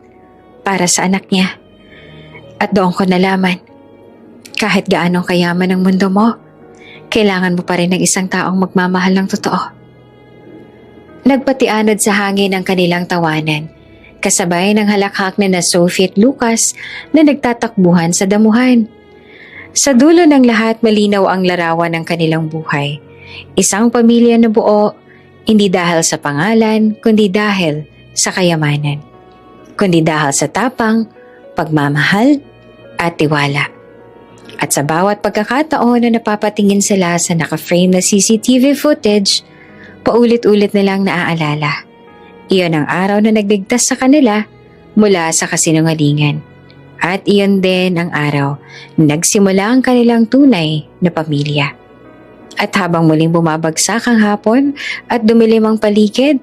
para sa anak niya. At doon ko nalaman, kahit gaano kayaman ang mundo mo, kailangan mo pa rin ng isang taong magmamahal ng totoo. Nagpatianod sa hangin ang kanilang tawanan, kasabay ng halakhak na Sophie at Lucas na nagtatakbuhan sa damuhan. Sa dulo ng lahat, malinaw ang larawan ng kanilang buhay. Isang pamilya na buo, hindi dahil sa pangalan, kundi dahil sa kayamanan. Kundi dahil sa tapang, pagmamahal, at tiwala. At sa bawat pagkakataon na napapatingin sila sa naka-frame na CCTV footage, paulit-ulit nilang naaalala. Iyon ang araw na nagligtas sa kanila mula sa kasinungalingan. At iyon din ang araw na nagsimula ang kanilang tunay na pamilya. At habang muling bumabagsak ang hapon at dumilim ang paligid,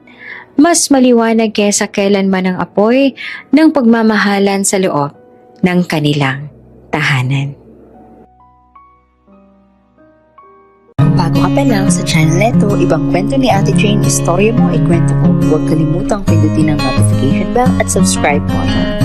mas maliwanag kesa kailanman ang apoy ng pagmamahalan sa loob ng kanilang tahanan. Bago ka pa lang sa channel neto, ibang kwento ni Ate Jane, istorya mo, ikwento ko. Huwag kalimutang pindutin ang notification bell at subscribe button.